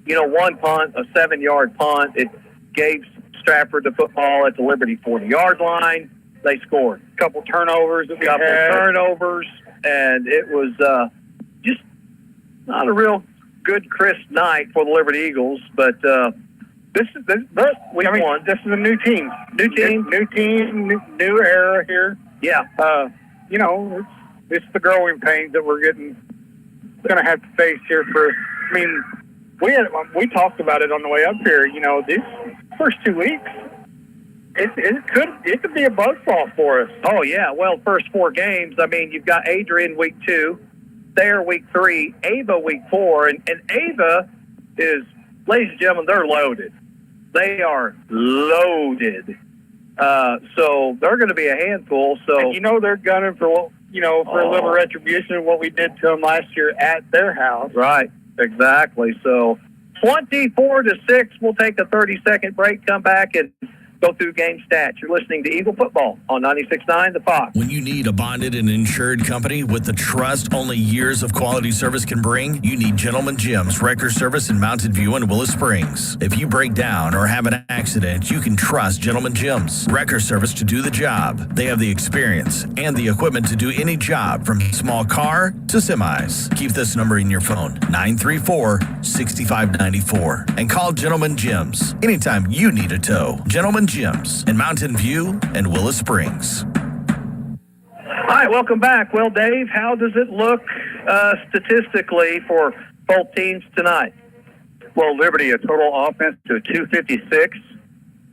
Speaker 1: One punt, a 7-yard punt. It gave Stratford the football at the Liberty 40-yard line. They scored.
Speaker 2: A couple turnovers,
Speaker 1: and it was just not a real good, crisp night for the Liberty Eagles. This is a new team. New era here. Yeah.
Speaker 2: It's the growing pains that we're going to have to face here we talked about it on the way up here. These first 2 weeks, it could be a buzzsaw for us.
Speaker 1: Oh yeah. Well, first 4 games. I mean, you've got Adrian week 2, Thayer week 3, Ava week 4, and Ava is, ladies and gentlemen, they're loaded. They are loaded. So they're going to be a handful. So
Speaker 2: and they're gunning for a little retribution of what we did to them last year at their house.
Speaker 1: Right. Exactly. So 24-6. We'll take a 30-second break. Come back and go through game stats. You're listening to Eagle Football on 96.9 The Fox.
Speaker 6: When you need a bonded and insured company with the trust only years of quality service can bring, you need Gentleman Jim's Wrecker Service in Mountain View and Willow Springs. If you break down or have an accident, you can trust Gentleman Jim's Wrecker Service to do the job. They have the experience and the equipment to do any job from small car to semis. Keep this number in your phone, 934-6594, and call Gentleman Jim's anytime you need a tow. Gentleman Jim's in Mountain View and Willow Springs.
Speaker 1: All right, welcome back. Well, Dave, how does it look statistically for both teams tonight?
Speaker 3: Well, Liberty, a total offense to 256,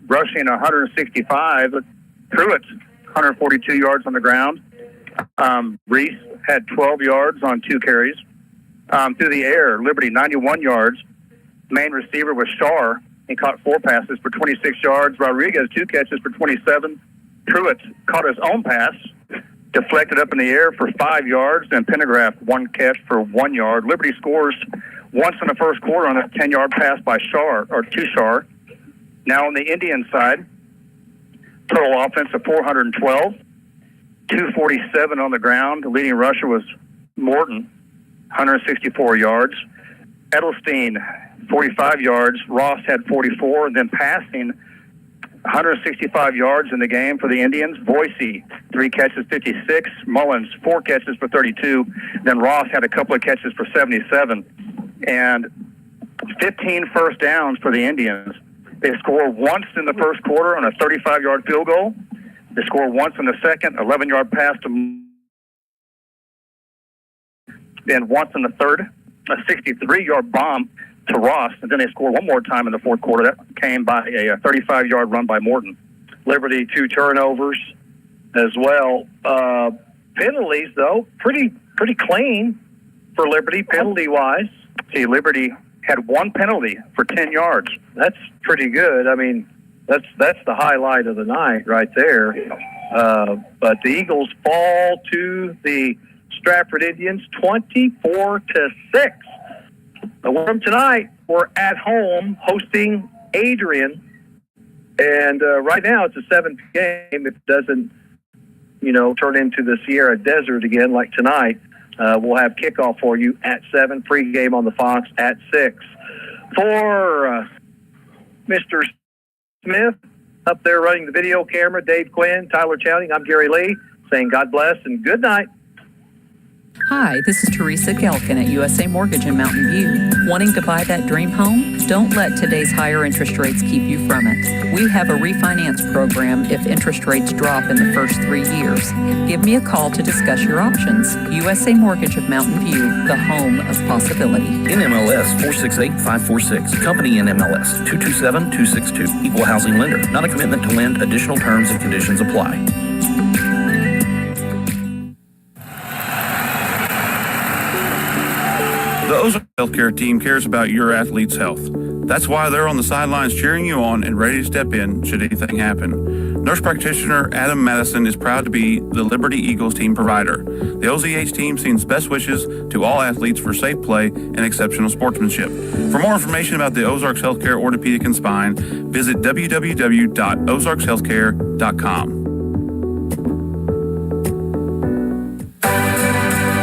Speaker 3: rushing 165. Pruitt, 142 yards on the ground. Reese had 12 yards on 2 carries. Through the air, Liberty, 91 yards. Main receiver was Shar. He caught 4 passes for 26 yards. Rodriguez, 2 catches for 27. Pruitt caught his own pass, deflected up in the air for 5 yards. And Pendergraft, 1 catch for 1 yard. Liberty scores once in the first quarter on a 10-yard pass by Shar, or to Shar. Now on the Indian side, total offense of 412, 247 on the ground. The leading rusher was Morton, 164 yards. Edelstein, 45 yards. Ross had 44. Then passing, 165 yards in the game for the Indians. Boise, 3 catches, 56. Mullins, 4 catches for 32. Then Ross had a couple of catches for 77. And 15 first downs for the Indians. They score once in the first quarter on a 35-yard field goal. They score once in the second, 11-yard pass to, then once in the third, a 63-yard bomb to Ross, and then they score one more time in the fourth quarter. That came by a 35-yard run by Morton. Liberty, 2 turnovers as well. Penalties, though, pretty clean for Liberty penalty-wise. See, Liberty had 1 penalty for 10 yards. That's pretty good. I mean, that's the highlight of the night right there. But the Eagles fall to the Stratford Indians 24-6. From tonight, we're at home hosting Adrian, and right now it's a 7th game. If it doesn't, turn into the Sierra Desert again like tonight, we'll have kickoff for you at 7, pregame on the Fox at 6. For Mr. Smith, up there running the video camera, Dave Quinn, Tyler Chowning, I'm Gary Lee, saying God bless and good night.
Speaker 11: Hi, this is Teresa Gelkin at USA Mortgage in Mountain View. Wanting to buy that dream home? Don't let today's higher interest rates keep you from it. We have a refinance program if interest rates drop in the first 3 years. Give me a call to discuss your options. USA Mortgage of Mountain View, the home of possibility.
Speaker 14: NMLS 468546. Company NMLS 227262. Equal housing lender. Not a commitment to lend. Additional terms and conditions apply.
Speaker 8: The Ozark Healthcare team cares about your athlete's health. That's why they're on the sidelines cheering you on and ready to step in should anything happen. Nurse practitioner Adam Madison is proud to be the Liberty Eagles team provider. The OZH team sends best wishes to all athletes for safe play and exceptional sportsmanship. For more information about the Ozarks Healthcare Orthopedic and Spine, visit www.ozarkshealthcare.com.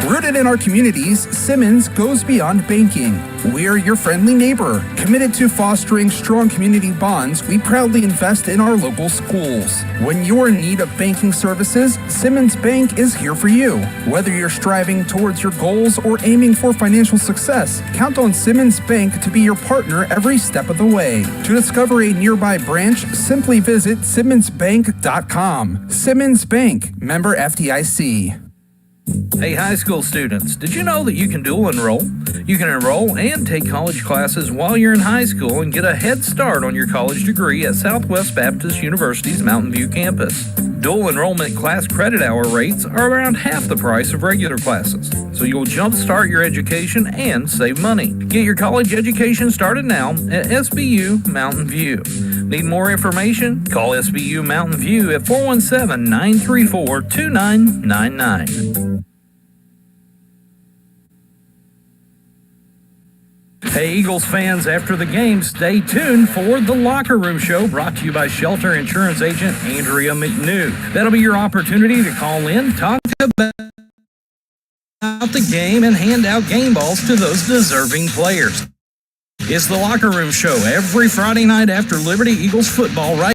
Speaker 10: Rooted in our communities, Simmons goes beyond banking. We're your friendly neighbor. Committed to fostering strong community bonds, we proudly invest in our local schools. When you're in need of banking services, Simmons Bank is here for you. Whether you're striving towards your goals or aiming for financial success, count on Simmons Bank to be your partner every step of the way. To discover a nearby branch, simply visit simmonsbank.com. Simmons Bank, member FDIC.
Speaker 7: Hey, high school students, did you know that you can dual enroll? You can enroll and take college classes while you're in high school and get a head start on your college degree at Southwest Baptist University's Mountain View campus. Dual enrollment class credit hour rates are around half the price of regular classes, so you'll jumpstart your education and save money. Get your college education started now at SBU Mountain View. Need more information? Call SBU Mountain View at 417-934-2999. Hey, Eagles fans, after the game, stay tuned for The Locker Room Show, brought to you by Shelter Insurance Agent Andrea McNew. That'll be your opportunity to call in, talk about the game, and hand out game balls to those deserving players. It's The Locker Room Show every Friday night after Liberty Eagles football, right